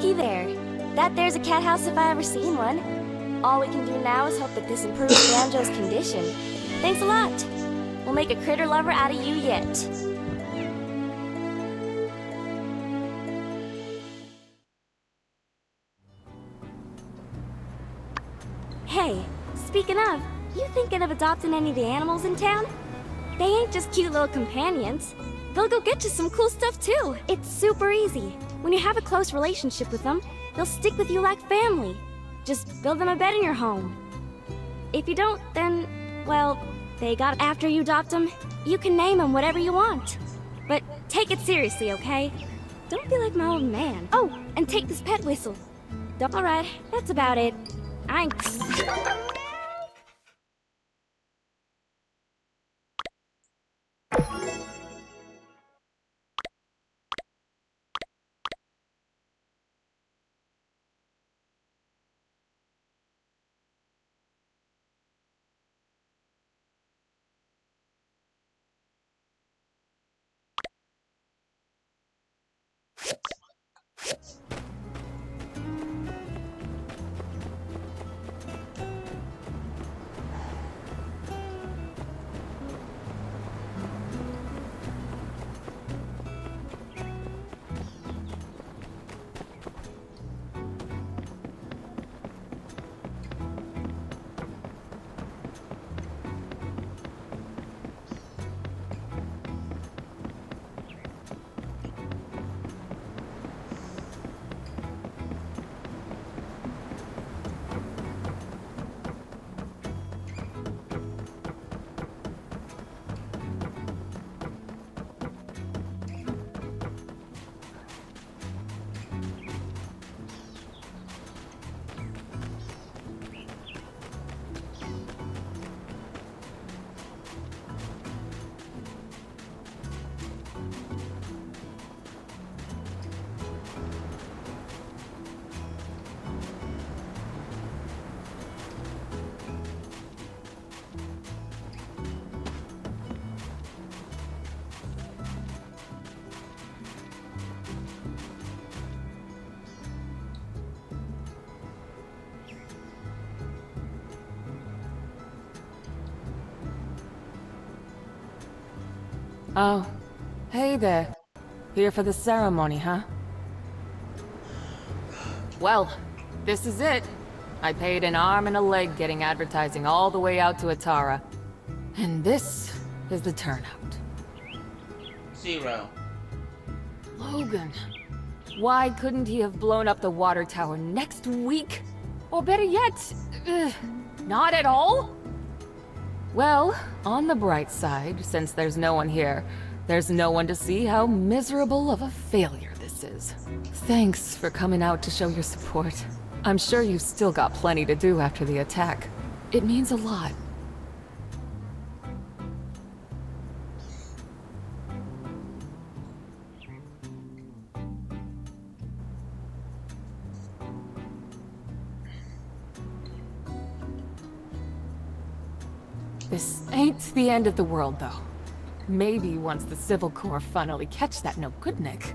looky there. That there's a cat house if I ever seen one. All we can do now is hope that this improves Banjo's condition. Thanks a lot. We'll make a critter lover out of you yet. Hey, speaking of, you thinking of adopting any of the animals in town? They ain't just cute little companions. They'll go get you some cool stuff too. It's super easy. When you have a close relationship with them, they'll stick with you like family. Just build them a bed in your home. If you don't, then, well, they got after you adopt them, you can name them whatever you want. But take it seriously, okay? Don't be like my old man. Oh, and take this pet whistle. Alright, that's about it. I ain't... Oh, hey there. Here for the ceremony, huh? Well, this is it. I paid an arm and a leg getting advertising all the way out to Atara. And this is the turnout. 0. Logan. Why couldn't he have blown up the water tower next week? Or better yet, not at all? Well, on the bright side, since there's no one here, there's no one to see how miserable of a failure this is. Thanks for coming out to show your support. I'm sure you've still got plenty to do after the attack. It means a lot. This ain't the end of the world, though. Maybe once the Civil Corps finally catch that no-good-Nick,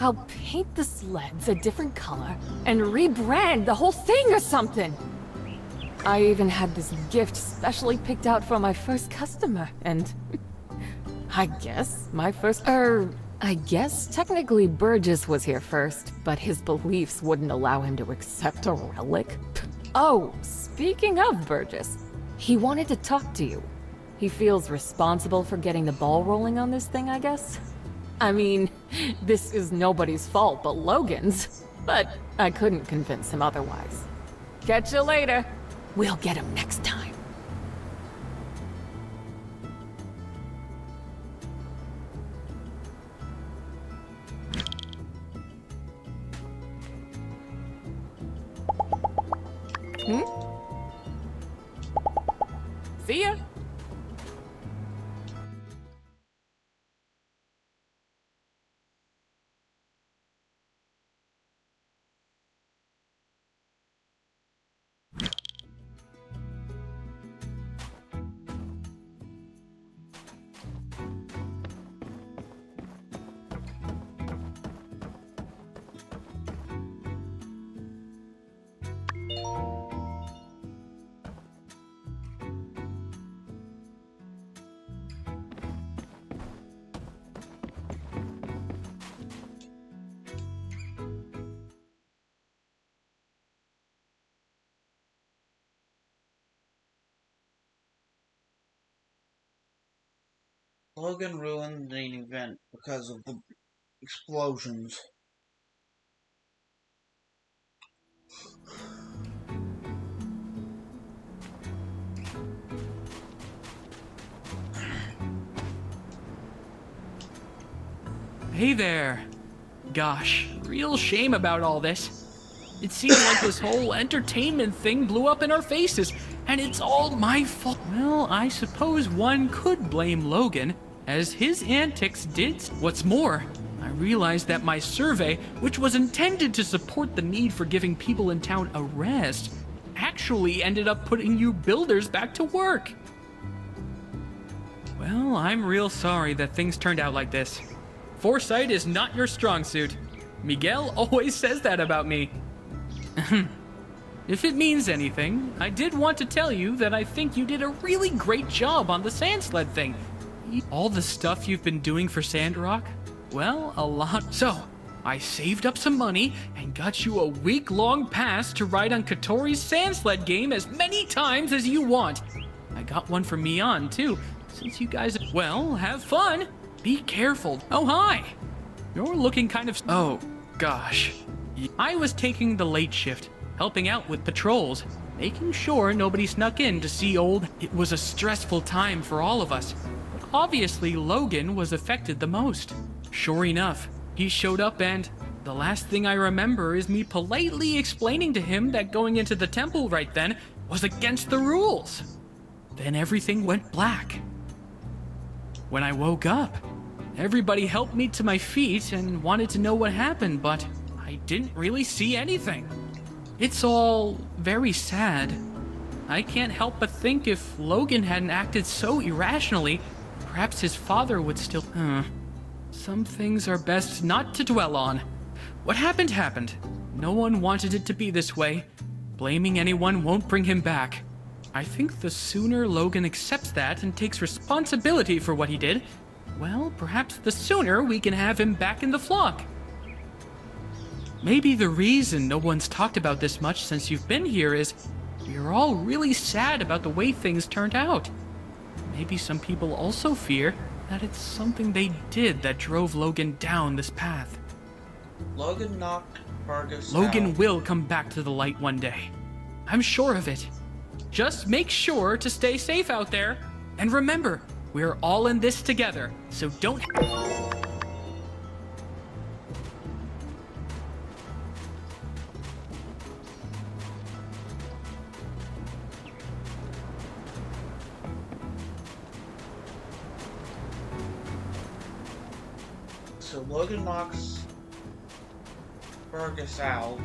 I'll paint the sleds a different color and rebrand the whole thing or something! I even had this gift specially picked out for my first customer, and... I guess technically Burgess was here first, but his beliefs wouldn't allow him to accept a relic. Oh, speaking of Burgess, he wanted to talk to you. He feels responsible for getting the ball rolling on this thing, I guess? I mean, this is nobody's fault but Logan's, but I couldn't convince him otherwise. Catch you later. We'll get him next time. See ya! Logan ruined the event because of the explosions. Hey there. Gosh, real shame about all this. It seems like this whole entertainment thing blew up in our faces, and it's all my fault. Well, I suppose one could blame Logan, as his antics did. What's more, I realized that my survey, which was intended to support the need for giving people in town a rest, actually ended up putting you builders back to work. Well, I'm real sorry that things turned out like this. Foresight is not your strong suit. Miguel always says that about me. If it means anything, I did want to tell you that I think you did a really great job on the sand sled thing. All the stuff you've been doing for Sandrock? Well, a lot. So, I saved up some money and got you a week-long pass to ride on Katori's sand sled game as many times as you want. I got one for Mian, too, since you guys... Well, have fun. Be careful. Oh, hi. You're looking kind of... Oh, gosh. I was taking the late shift, helping out with patrols, making sure nobody snuck in to see old... It was a stressful time for all of us, but obviously Logan was affected the most. Sure enough, he showed up and the last thing I remember is me politely explaining to him that going into the temple right then was against the rules. Then everything went black. When I woke up, everybody helped me to my feet and wanted to know what happened, but I didn't really see anything. It's all very sad. I can't help but think if Logan hadn't acted so irrationally, perhaps his father would still... Some things are best not to dwell on. What happened happened. No one wanted it to be this way. Blaming anyone won't bring him back. I think the sooner Logan accepts that and takes responsibility for what he did, well, perhaps the sooner we can have him back in the flock. Maybe the reason no one's talked about this much since you've been here is we're all really sad about the way things turned out. Maybe some people also fear that it's something they did that drove Logan down this path. Logan knocked Vargas Logan out. will come back to the light one day. I'm sure of it. Just make sure to stay safe out there. And remember, we're all in this together, so don't... So Logan knocks Vargas out.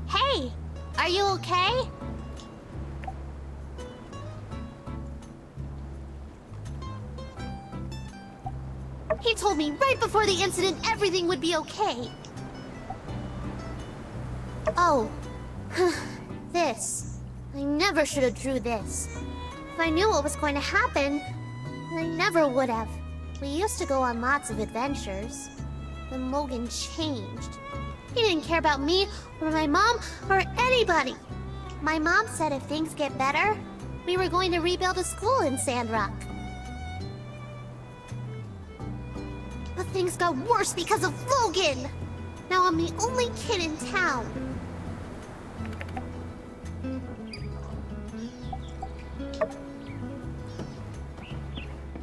Hey, are you okay? He told me right before the incident everything would be okay. Oh, This. I never should have drew this. If I knew what was going to happen, I never would have. We used to go on lots of adventures. Then Logan changed. He didn't care about me, or my mom, or anybody. My mom said if things get better, we were going to rebuild a school in Sandrock. But things got worse because of Logan! Now I'm the only kid in town.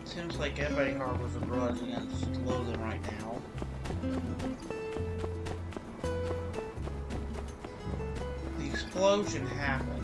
Seems like everybody harbors a grudge against Logan right now. The explosion happened.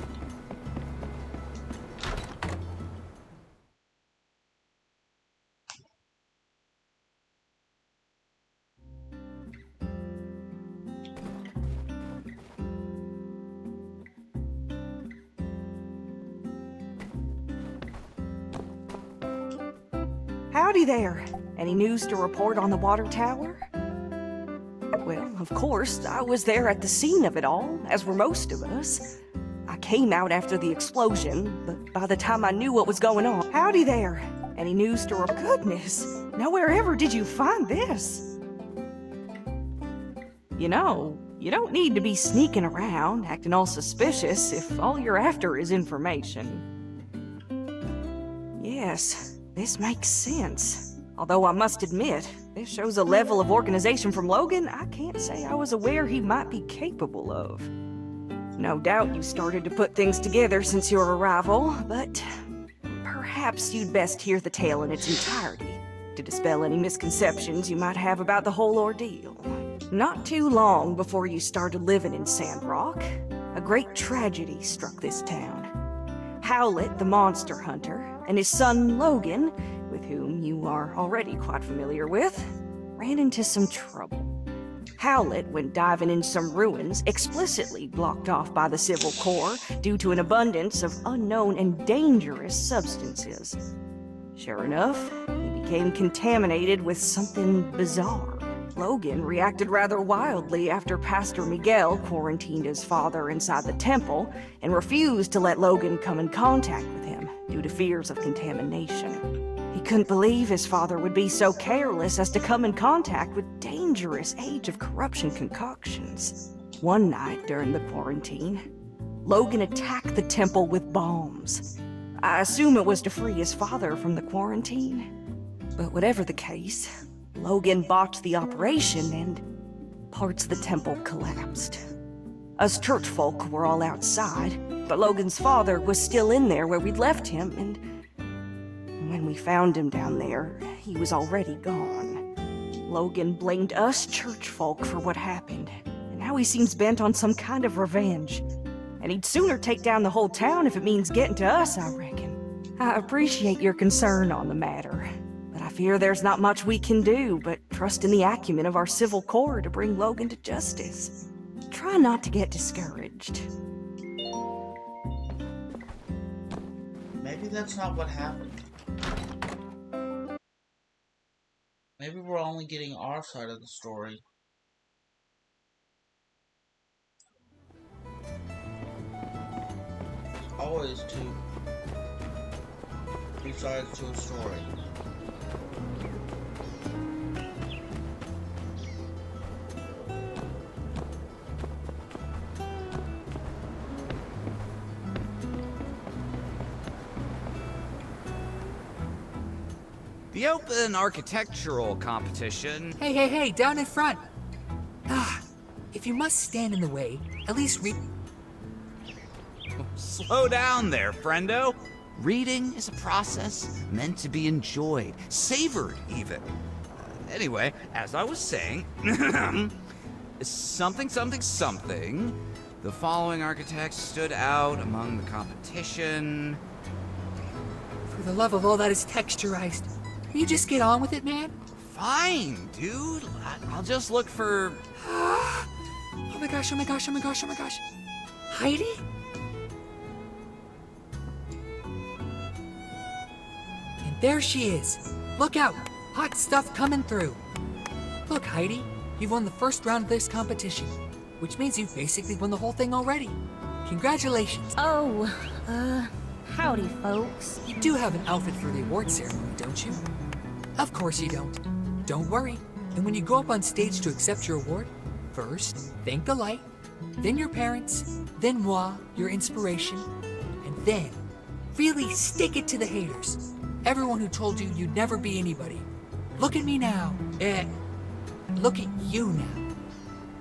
Howdy there. Any news to report on the water tower? Well, of course, I was there at the scene of it all, as were most of us. I came out after the explosion, but by the time I knew what was going on... Howdy there. Any news to report? Goodness, nowhere ever did you find this. You know, you don't need to be sneaking around, acting all suspicious if all you're after is information. Yes, this makes sense. Although I must admit, this shows a level of organization from Logan I can't say I was aware he might be capable of. No doubt you started to put things together since your arrival, but perhaps you'd best hear the tale in its entirety to dispel any misconceptions you might have about the whole ordeal. Not too long before you started living in Sandrock, a great tragedy struck this town. Howlett, the monster hunter, and his son Logan, with whom you are already quite familiar with, ran into some trouble. Howlett went diving in some ruins explicitly blocked off by the Civil Corps due to an abundance of unknown and dangerous substances. Sure enough, he became contaminated with something bizarre. Logan reacted rather wildly after Pastor Miguel quarantined his father inside the temple and refused to let Logan come in contact with him due to fears of contamination. He couldn't believe his father would be so careless as to come in contact with dangerous Age of Corruption concoctions. One night during the quarantine, Logan attacked the temple with bombs. I assume it was to free his father from the quarantine. But whatever the case, Logan botched the operation and parts of the temple collapsed. Us church folk were all outside, but Logan's father was still in there where we'd left him, and when we found him down there, he was already gone. Logan blamed us church folk for what happened, and now he seems bent on some kind of revenge. And he'd sooner take down the whole town if it means getting to us, I reckon. I appreciate your concern on the matter, but I fear there's not much we can do but trust in the acumen of our Civil Corps to bring Logan to justice. Try not to get discouraged. Maybe that's not what happened. Maybe we're only getting our side of the story. Always two sides to a story. The open architectural competition. Hey, down in front. If you must stand in the way, at least read. Slow down there, friendo. Reading is a process meant to be enjoyed, savored even. Anyway, as I was saying, something. The following architects stood out among the competition. For the love of all that is texturized, will you just get on with it, man? Fine, dude. I'll just look for... Oh my gosh. Heidi? And there she is. Look out. Hot stuff coming through. Look, Heidi. You've won the first round of this competition. which means you've basically won the whole thing already. Congratulations. Oh, howdy, folks. You do have an outfit for the award ceremony, don't you? Of course you don't. Don't worry. And when you go up on stage to accept your award, first, thank the light, then your parents, then moi, your inspiration, and then really stick it to the haters. Everyone who told you you'd never be anybody. Look at me now. Look at you now.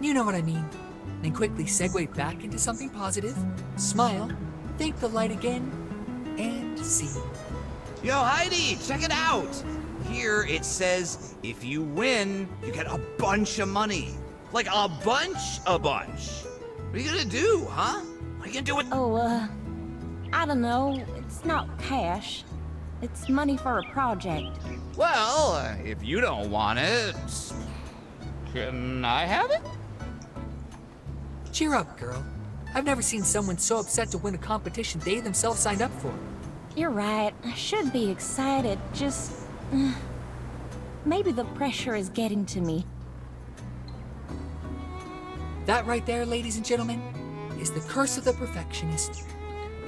You know what I mean. Then quickly segue back into something positive, smile, thank the light again, and see. Yo, Heidi, check it out! Here it says, if you win, you get a bunch of money. Like a bunch? What are you gonna do, huh? What are you gonna do with— Oh, I don't know. It's not cash. It's money for a project. Well, if you don't want it, can I have it? Cheer up, girl. I've never seen someone so upset to win a competition they themselves signed up for. You're right. I should be excited. Just... maybe the pressure is getting to me. That right there, ladies and gentlemen, is the curse of the perfectionist.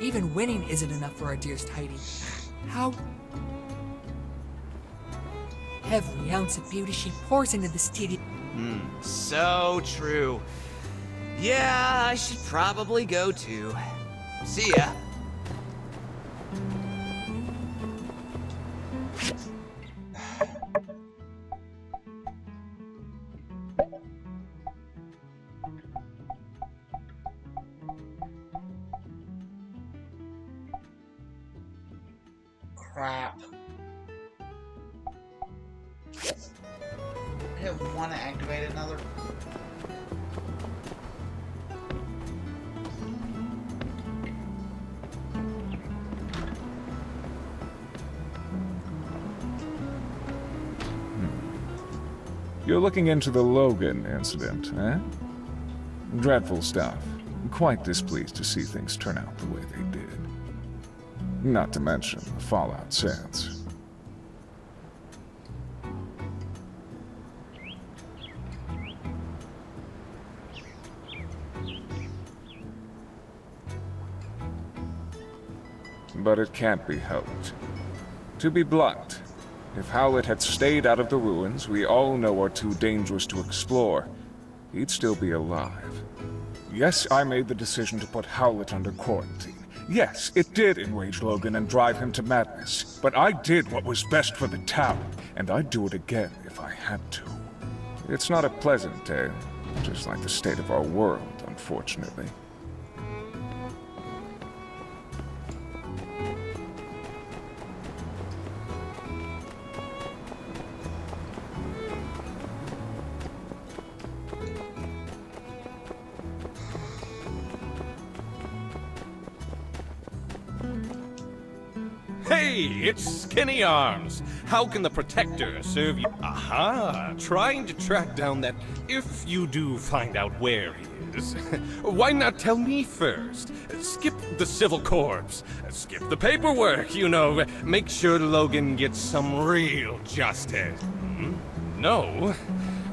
Even winning isn't enough for our dearest Heidi. How every ounce of beauty she pours into this tedious... So true. Yeah, I should probably go too. See ya. Crap. I didn't want to activate another. You're looking into the Logan incident, eh? Dreadful stuff. Quite displeased to see things turn out the way they did. Not to mention the fallout since. But it can't be helped. To be blunt, if Howlett had stayed out of the ruins we all know are too dangerous to explore, he'd still be alive. Yes, I made the decision to put Howlett under quarantine. Yes, it did enrage Logan and drive him to madness. But I did what was best for the town, and I'd do it again if I had to. It's not a pleasant tale, just like the state of our world, unfortunately. Hey, it's Skinny Arms. How can the Protector serve you? Aha, trying to track down that if you do find out where he is. Why not tell me first? Skip the civil corps. Skip the paperwork, you know. Make sure Logan gets some real justice. No,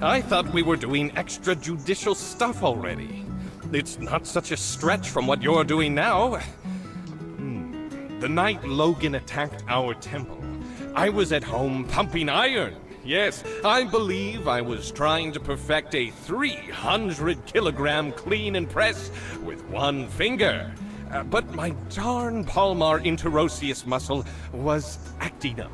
I thought we were doing extrajudicial stuff already. It's not such a stretch from what you're doing now. The night Logan attacked our temple, I was at home pumping iron. Yes, I believe I was trying to perfect a 300-kilogram clean and press with one finger. But my darn palmar interosseous muscle was acting up.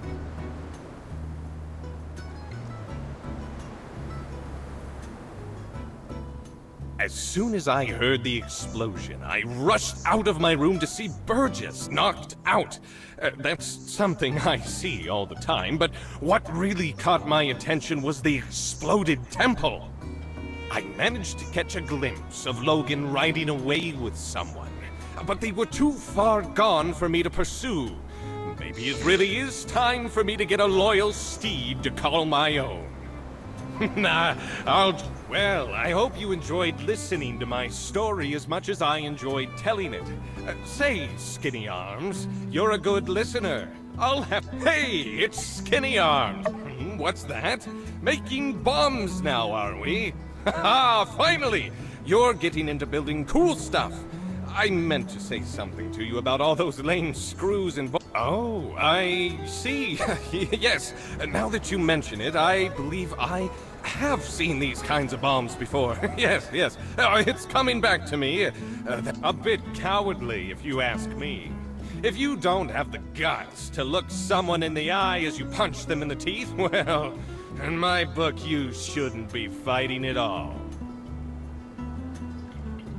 As soon as I heard the explosion, I rushed out of my room to see Burgess knocked out. That's something I see all the time, but what really caught my attention was the exploded temple. I managed to catch a glimpse of Logan riding away with someone, but they were too far gone for me to pursue. Maybe it really is time for me to get a loyal steed to call my own. Well, I hope you enjoyed listening to my story as much as I enjoyed telling it. Say, Skinny Arms, you're a good listener. Hey, it's Skinny Arms. What's that? Making bombs now, are we? Ha! Finally! You're getting into building cool stuff. I meant to say something to you about all those lame screws and oh, I see. Yes, now that you mention it, I believe I have seen these kinds of bombs before. Yes. It's coming back to me. A bit cowardly, if you ask me. If you don't have the guts to look someone in the eye as you punch them in the teeth, well, in my book, you shouldn't be fighting at all.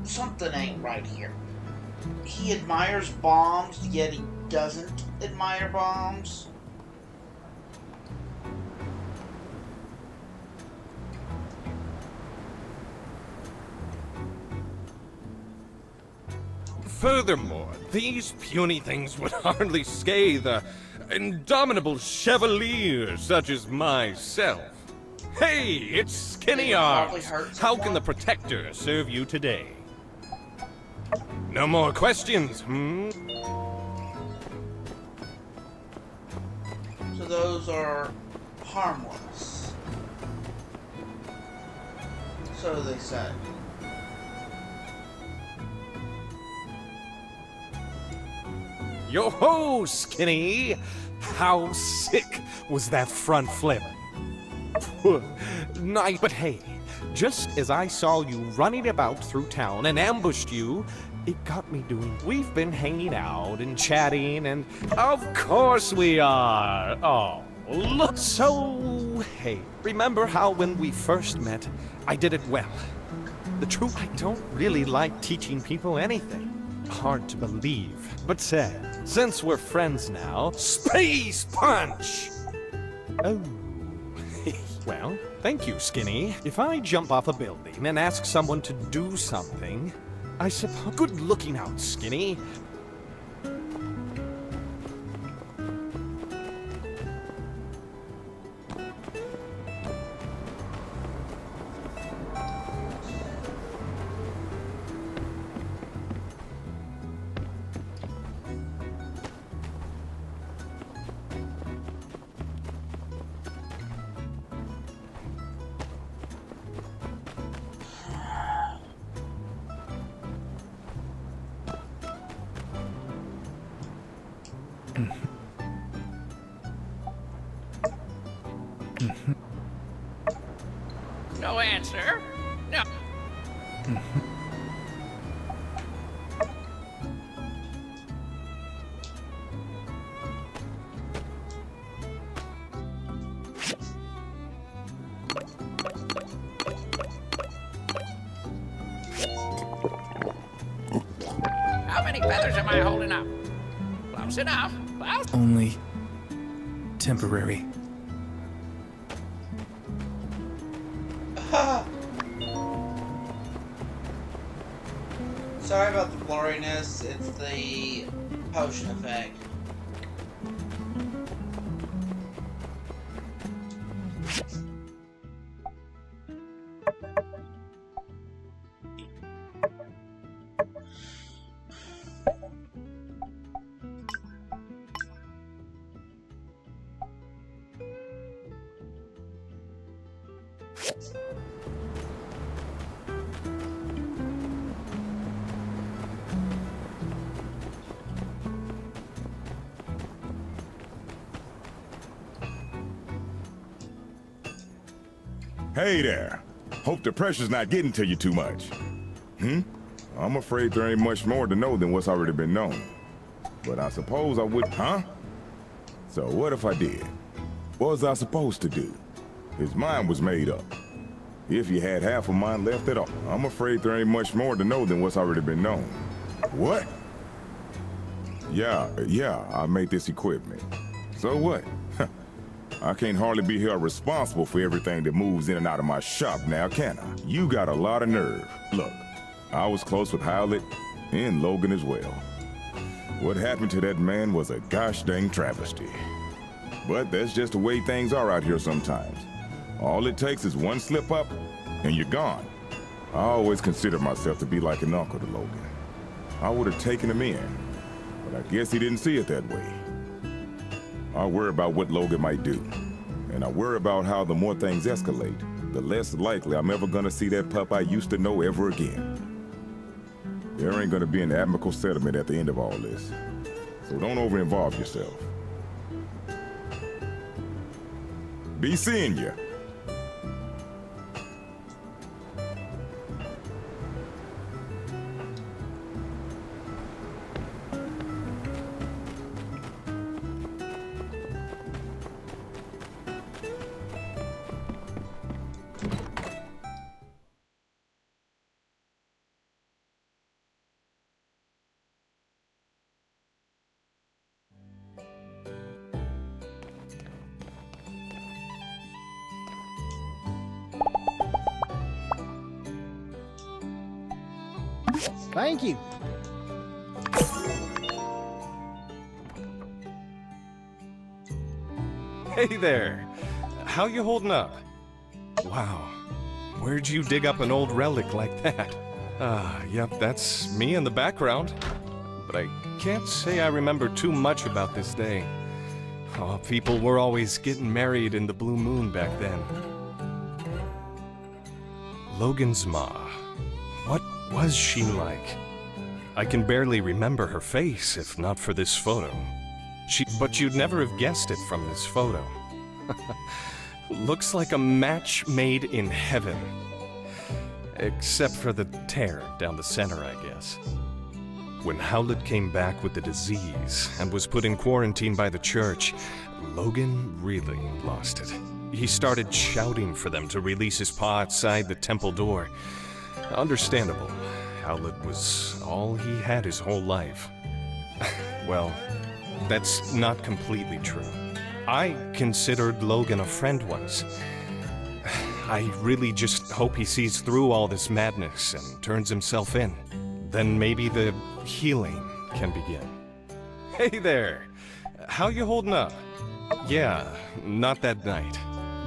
Something ain't right here. He admires bombs, yet he doesn't admire bombs. Furthermore, these puny things would hardly scathe a indomitable chevalier such as myself. Hey, it's Skinny Arms. How can the Protector serve you today? No more questions, So those are harmless. So they said. Yo-ho, Skinny! How sick was that front flip? Nice, but hey, just as I saw you running about through town and ambushed you, it got me doing. We've been hanging out and chatting, and of course we are. Oh, look. So, hey, remember how when we first met, I did it well? The truth, I don't really like teaching people anything. Hard to believe. But say, since we're friends now, Space Punch! Oh. Well, thank you, Skinny. If I jump off a building and ask someone to do something, I suppose... Good looking out, Skinny. No answer. No. How many feathers am I holding up? Close enough. Close. Only temporary. Sorry about the blurriness, it's the potion effect. Hey there. Hope the pressure's not getting to you too much. I'm afraid there ain't much more to know than what's already been known. But I suppose I would, So what if I did? What was I supposed to do? His mind was made up. If you had half of mine left at all, I'm afraid there ain't much more to know than what's already been known. What? Yeah, I made this equipment. So what? I can't hardly be held responsible for everything that moves in and out of my shop now, can I? You got a lot of nerve. Look, I was close with Howlett and Logan as well. What happened to that man was a gosh dang travesty. But that's just the way things are out here sometimes. All it takes is one slip up, and you're gone. I always considered myself to be like an uncle to Logan. I would have taken him in, but I guess he didn't see it that way. I worry about what Logan might do, and I worry about how the more things escalate, the less likely I'm ever gonna see that pup I used to know ever again. There ain't gonna be an amicable settlement at the end of all this, so don't over-involve yourself. Be seeing ya. Thank you. Hey there. How you holding up? Wow. Where'd you dig up an old relic like that? Yep, that's me in the background. But I can't say I remember too much about this day. Oh, people were always getting married in the blue moon back then. Logan's ma. What was she like? I can barely remember her face if not for this photo. But you'd never have guessed it from this photo. Looks like a match made in heaven. Except for the tear down the center, I guess. When Howlett came back with the disease and was put in quarantine by the church, Logan really lost it. He started shouting for them to release his paw outside the temple door. Understandable. Howlett was all he had his whole life. Well, that's not completely true. I considered Logan a friend once. I really just hope he sees through all this madness and turns himself in. Then maybe the healing can begin. Hey there! How you holding up? Yeah, not that night.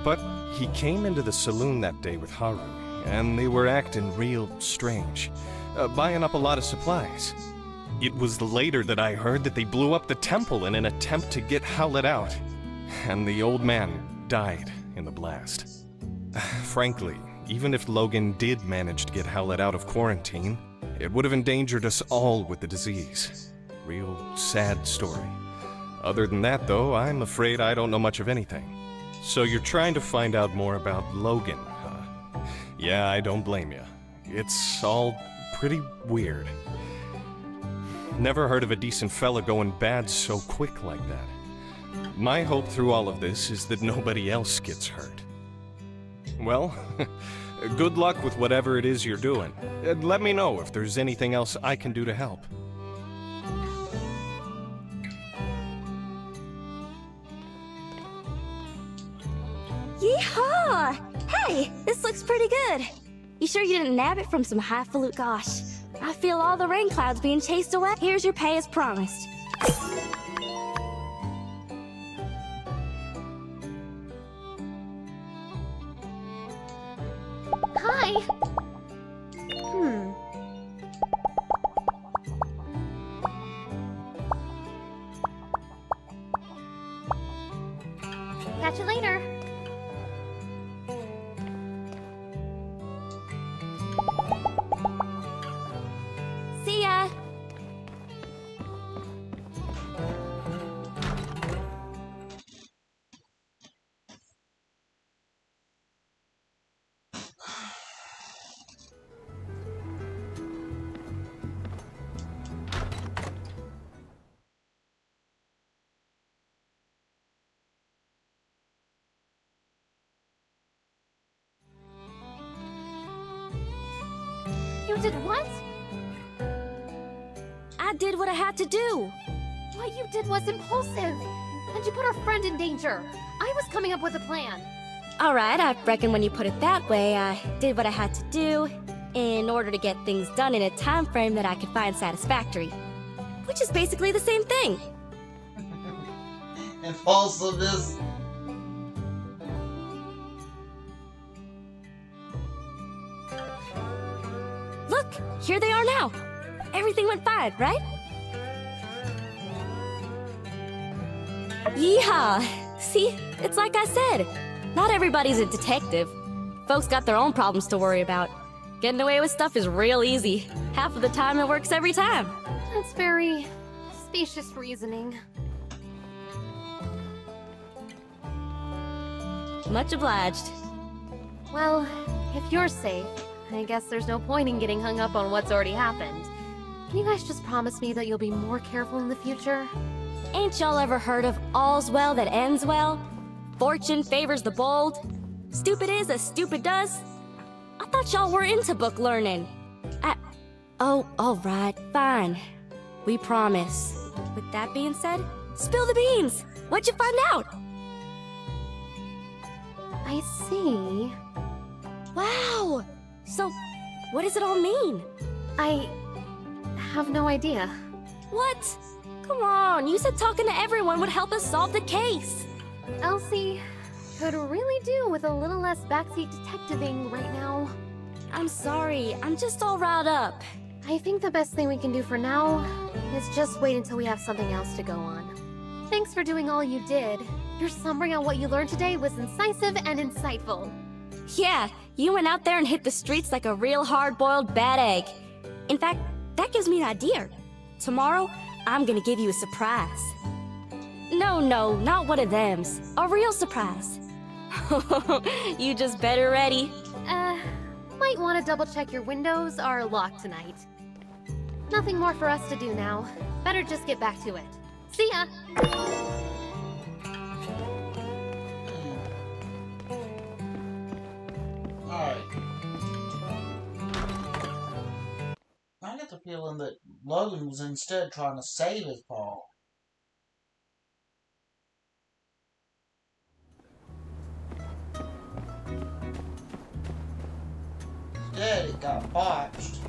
But he came into the saloon that day with Haru, and they were acting real strange, buying up a lot of supplies. It was later that I heard that they blew up the temple in an attempt to get Howlett out, and the old man died in the blast. Frankly, even if Logan did manage to get Howlett out of quarantine, it would have endangered us all with the disease. Real sad story. Other than that, though, I'm afraid I don't know much of anything. So you're trying to find out more about Logan, huh? Yeah, I don't blame you. It's all pretty weird. Never heard of a decent fella going bad so quick like that. My hope through all of this is that nobody else gets hurt. Well, good luck with whatever it is you're doing. Let me know if there's anything else I can do to help. Yeehaw! Hey, this looks pretty good. You sure you didn't nab it from some highfalutin? Gosh, I feel all the rain clouds being chased away. Here's your pay as promised. Hi. Catch you later. See ya! You did what? I did what I had to do. What you did was impulsive. And you put our friend in danger. I was coming up with a plan. Alright, I reckon when you put it that way, I did what I had to do in order to get things done in a time frame that I could find satisfactory. Which is basically the same thing. Impulsiveness. Look, here they are now. Everything went fine, right? Yeehaw! See, it's like I said. Not everybody's a detective. Folks got their own problems to worry about. Getting away with stuff is real easy. Half of the time it works every time. That's very specious reasoning. Much obliged. Well, if you're safe, I guess there's no point in getting hung up on what's already happened. Can you guys just promise me that you'll be more careful in the future? Ain't y'all ever heard of all's well that ends well? Fortune favors the bold. Stupid is as stupid does. I thought y'all were into book learning. Oh, alright, fine. We promise. With that being said, spill the beans! What'd you find out? I see. Wow! So, what does it all mean? I have no idea. What? Come on, you said talking to everyone would help us solve the case. Elsie could really do with a little less backseat detectiving right now. I'm sorry, I'm just all riled up. I think the best thing we can do for now is just wait until we have something else to go on. Thanks for doing all you did. Your summary on what you learned today was incisive and insightful. Yeah, you went out there and hit the streets like a real hard-boiled bad egg. In fact, that gives me an idea. Tomorrow, I'm gonna give you a surprise. No, not one of thems. A real surprise. You just better ready. Might want to double check your windows are locked tonight. Nothing more for us to do now. Better just get back to it. See ya! Alright. I get the feeling that Logan was instead trying to save his paw. Instead, it got botched.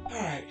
Alright.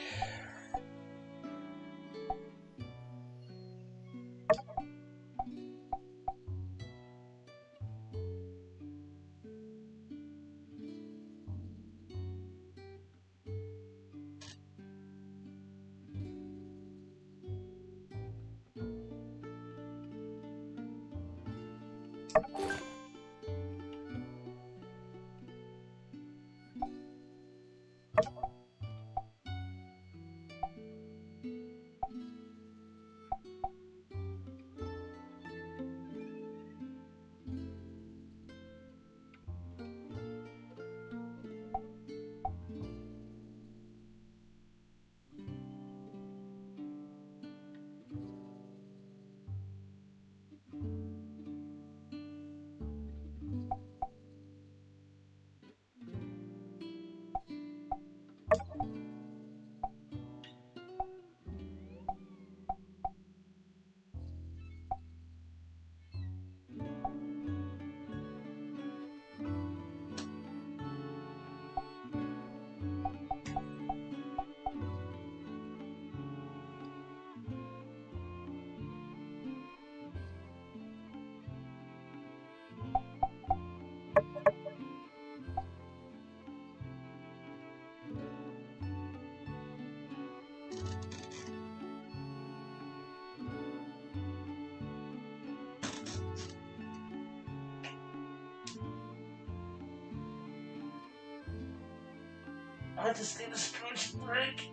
I just need a stretch break.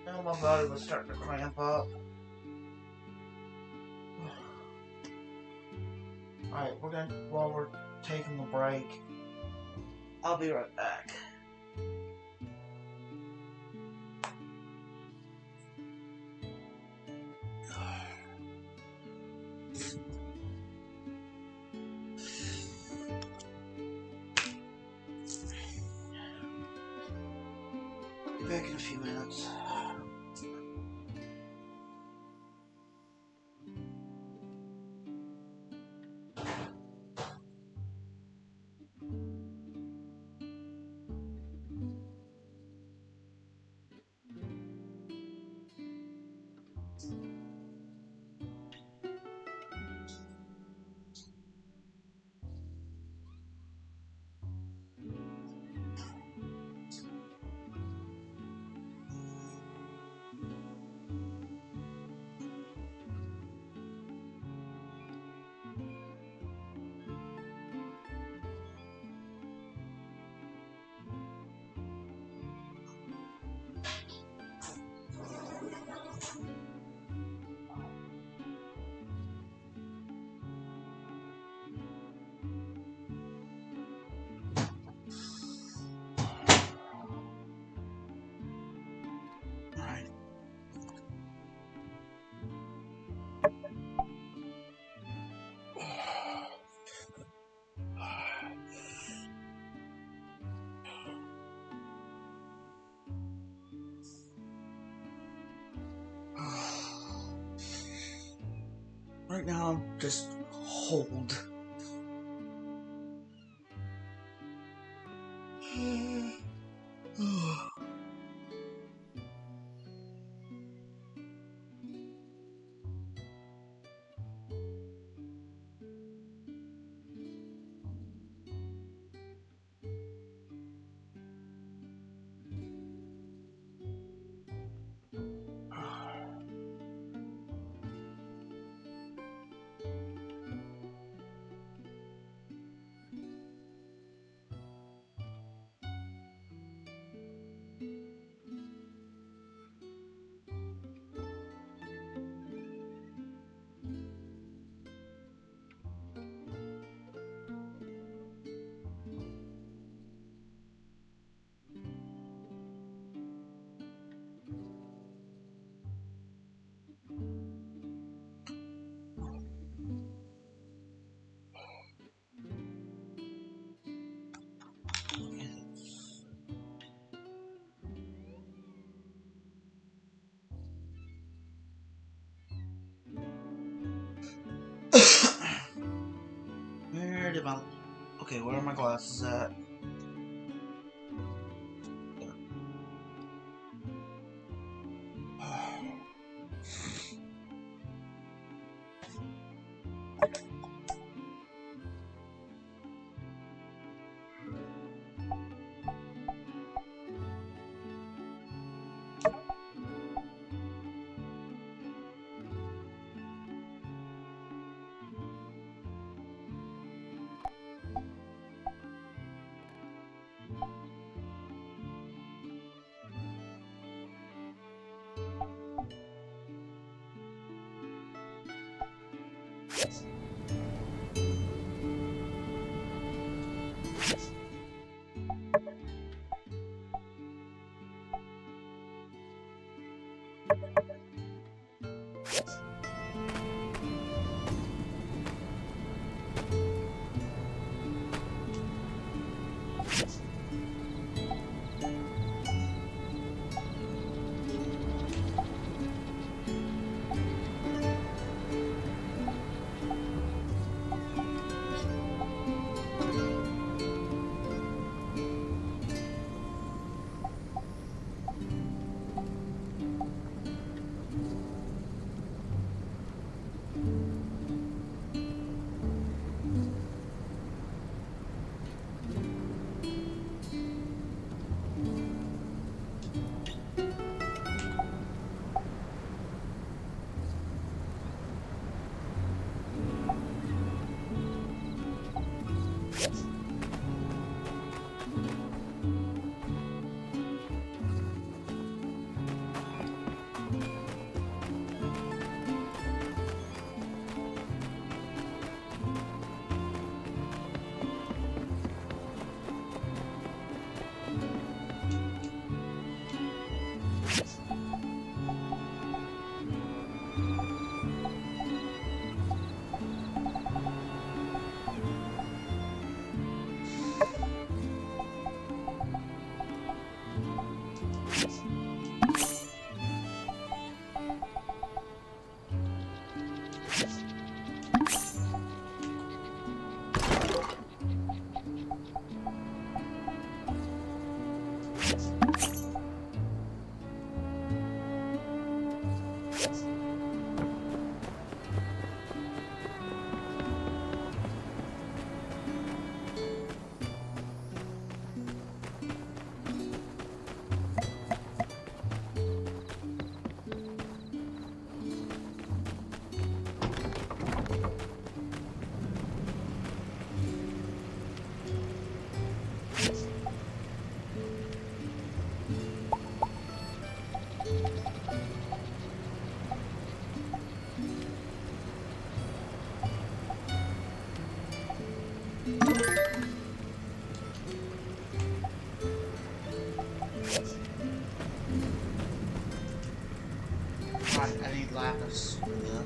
Now my body was starting to cramp up. Alright, while we're taking a break, I'll be right back. Back in a few minutes. Right now, I'm just hold. Where did my... Okay, where are my glasses at? I need lapis for this.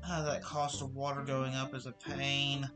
That cost of water going up is a pain.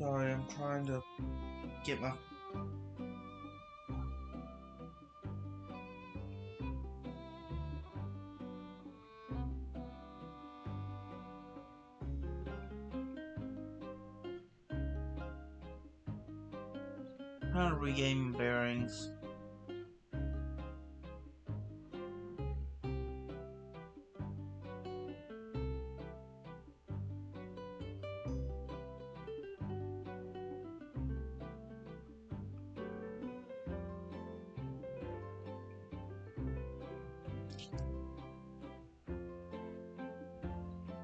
Sorry, I'm trying to get my... trying to regain my bearings.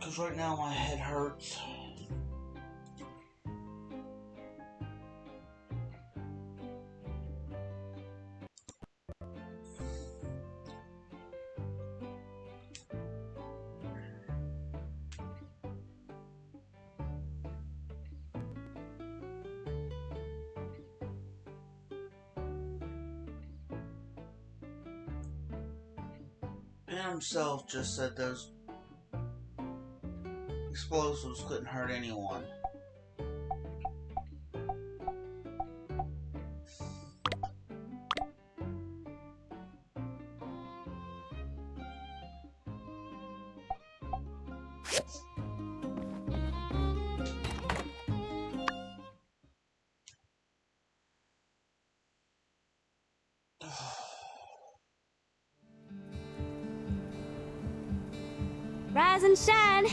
Because right now my head hurts. Ben himself just said those explosives couldn't hurt anyone. Rise and shine.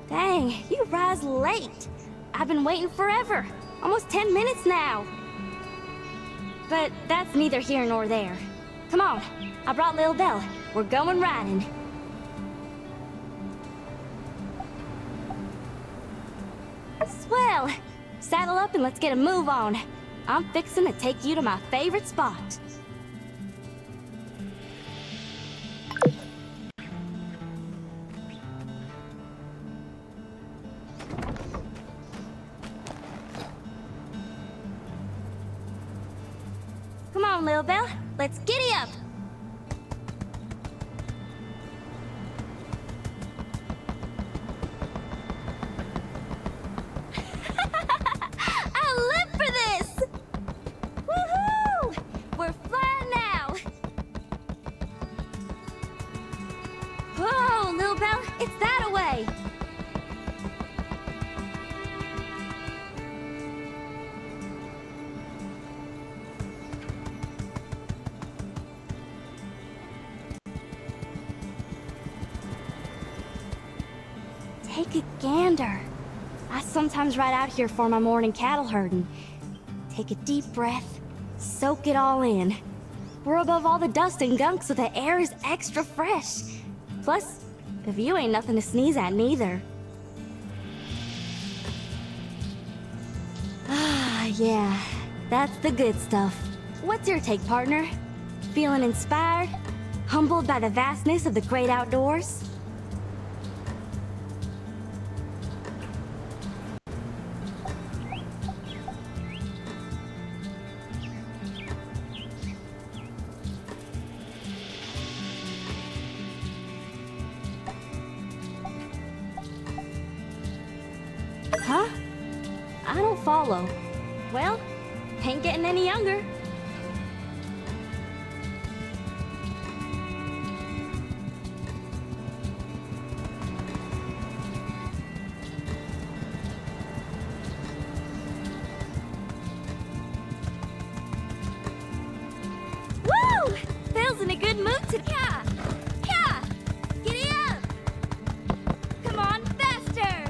Dang, you rise late. I've been waiting forever. Almost 10 minutes now. But that's neither here nor there. Come on, I brought Lil Belle. We're going riding. Swell! Saddle up and let's get a move on. I'm fixing to take you to my favorite spot. Come on, Lil Belle. Let's giddy up! I live for this! Woohoo! We're flying now! Whoa, Lil Belle, it's that away! Take a gander. I sometimes ride out here for my morning cattle herding. Take a deep breath, soak it all in. We're above all the dust and gunk, so the air is extra fresh. Plus, the view ain't nothing to sneeze at neither. Ah, yeah, that's the good stuff. What's your take, partner? Feeling inspired? Humbled by the vastness of the great outdoors? Huh? I don't follow. Well, ain't getting any younger. Woo! Phil's in a good mood today. Yeah! Yeah! Giddy up! Come on, faster!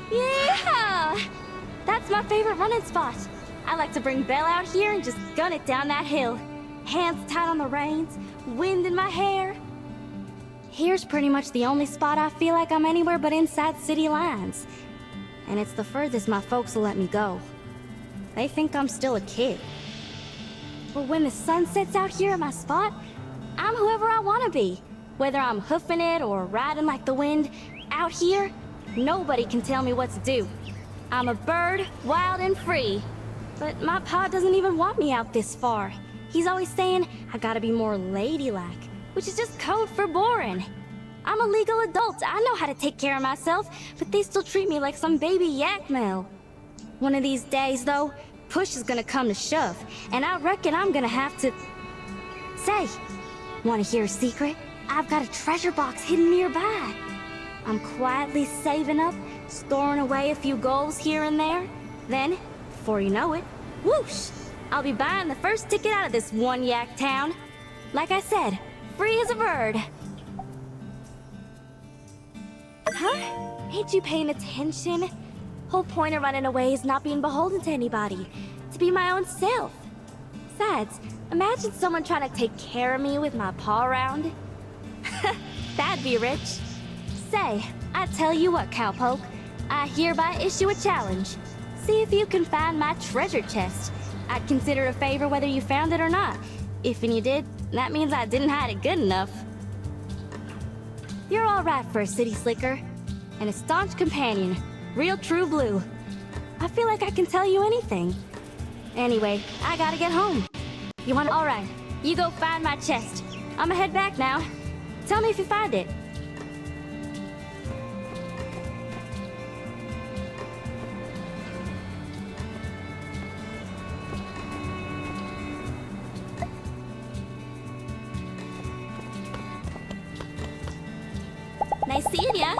Yeah! That's my favorite running spot. I like to bring Belle out here and just gun it down that hill. Hands tight on the reins, wind in my hair. Here's pretty much the only spot I feel like I'm anywhere but inside city lines. And it's the furthest my folks will let me go. They think I'm still a kid. But when the sun sets out here at my spot, I'm whoever I want to be. Whether I'm hoofing it or riding like the wind, out here, nobody can tell me what to do. I'm a bird, wild and free. But my pa doesn't even want me out this far. He's always saying I gotta be more ladylike, which is just code for boring. I'm a legal adult, I know how to take care of myself, but they still treat me like some baby yak male. One of these days, though, push is gonna come to shove, and I reckon I'm gonna have to... Say, wanna hear a secret? I've got a treasure box hidden nearby. I'm quietly saving up, storing away a few goals here and there. Then, before you know it, whoosh! I'll be buying the first ticket out of this one yak town. Like I said, free as a bird. Huh? Ain't you paying attention? Whole point of running away is not being beholden to anybody. To be my own self. Besides, imagine someone trying to take care of me with my paw around. That'd be rich. Say, I tell you what, cowpoke. I hereby issue a challenge. See if you can find my treasure chest. I'd consider it a favor whether you found it or not. If you did, that means I didn't hide it good enough. You're all right for a city slicker. And a staunch companion. Real true blue. I feel like I can tell you anything. Anyway, I gotta get home. You want... Alright, you go find my chest. I'ma head back now. Tell me if you find it. Nice seeing ya.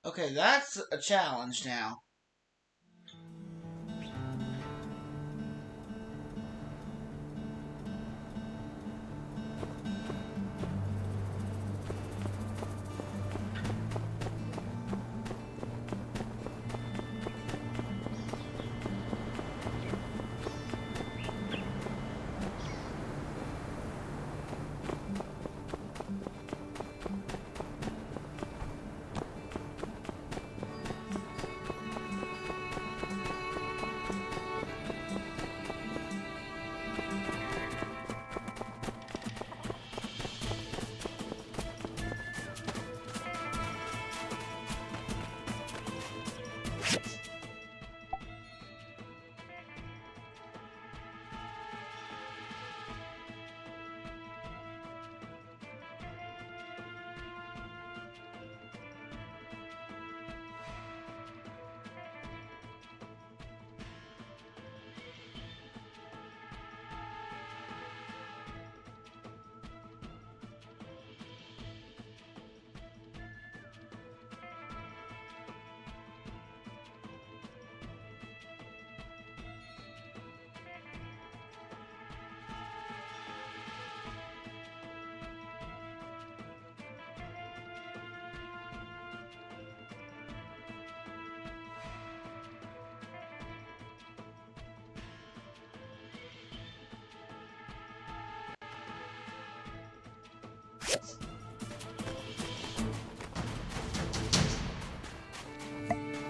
Okay, that's a challenge now.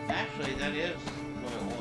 Actually, that is what it was.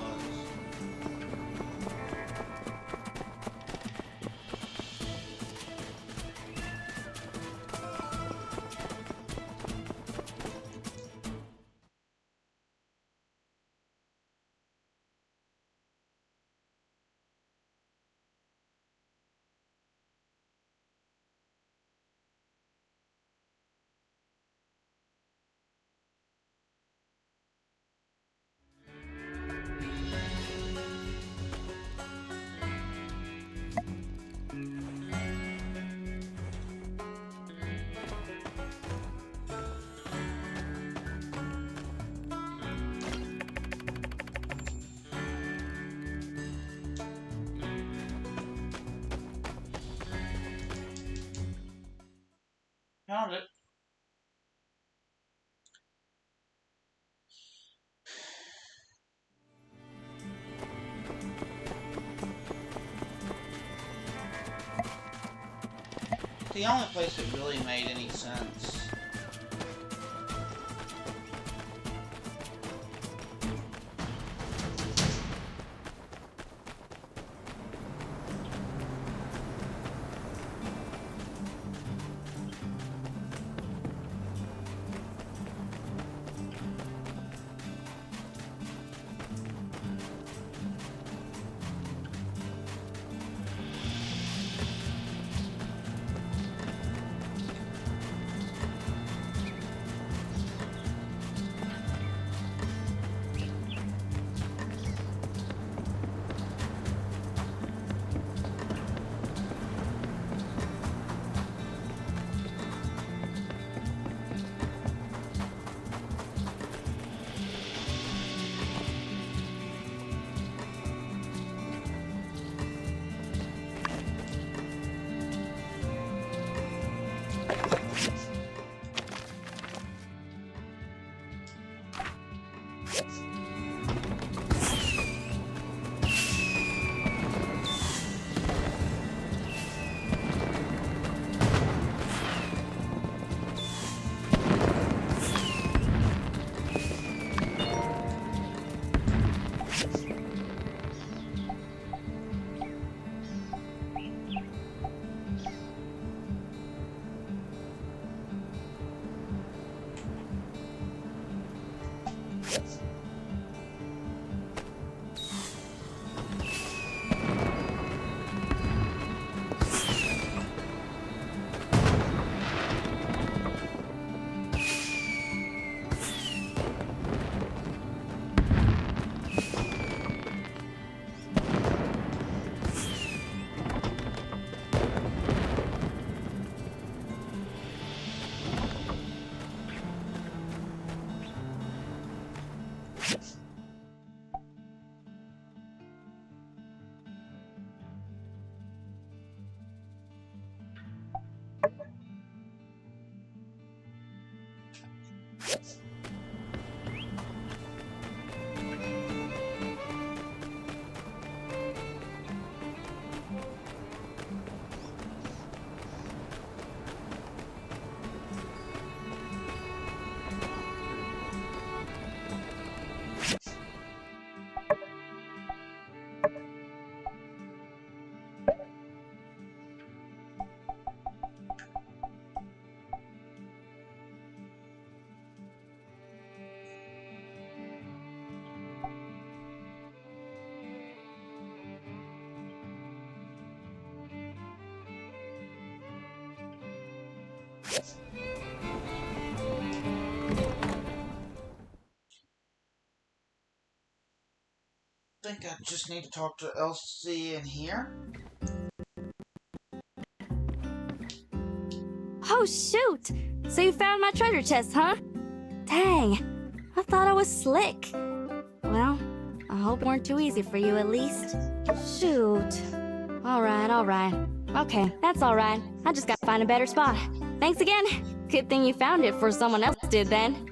Found it. The only place that really made any sense. I think I just need to talk to Elsie in here. Oh, shoot! So you found my treasure chest, huh? Dang, I thought I was slick. Well, I hope it weren't too easy for you at least. Shoot. Alright. Okay, that's alright. I just gotta find a better spot. Thanks again. Good thing you found it before someone else did then.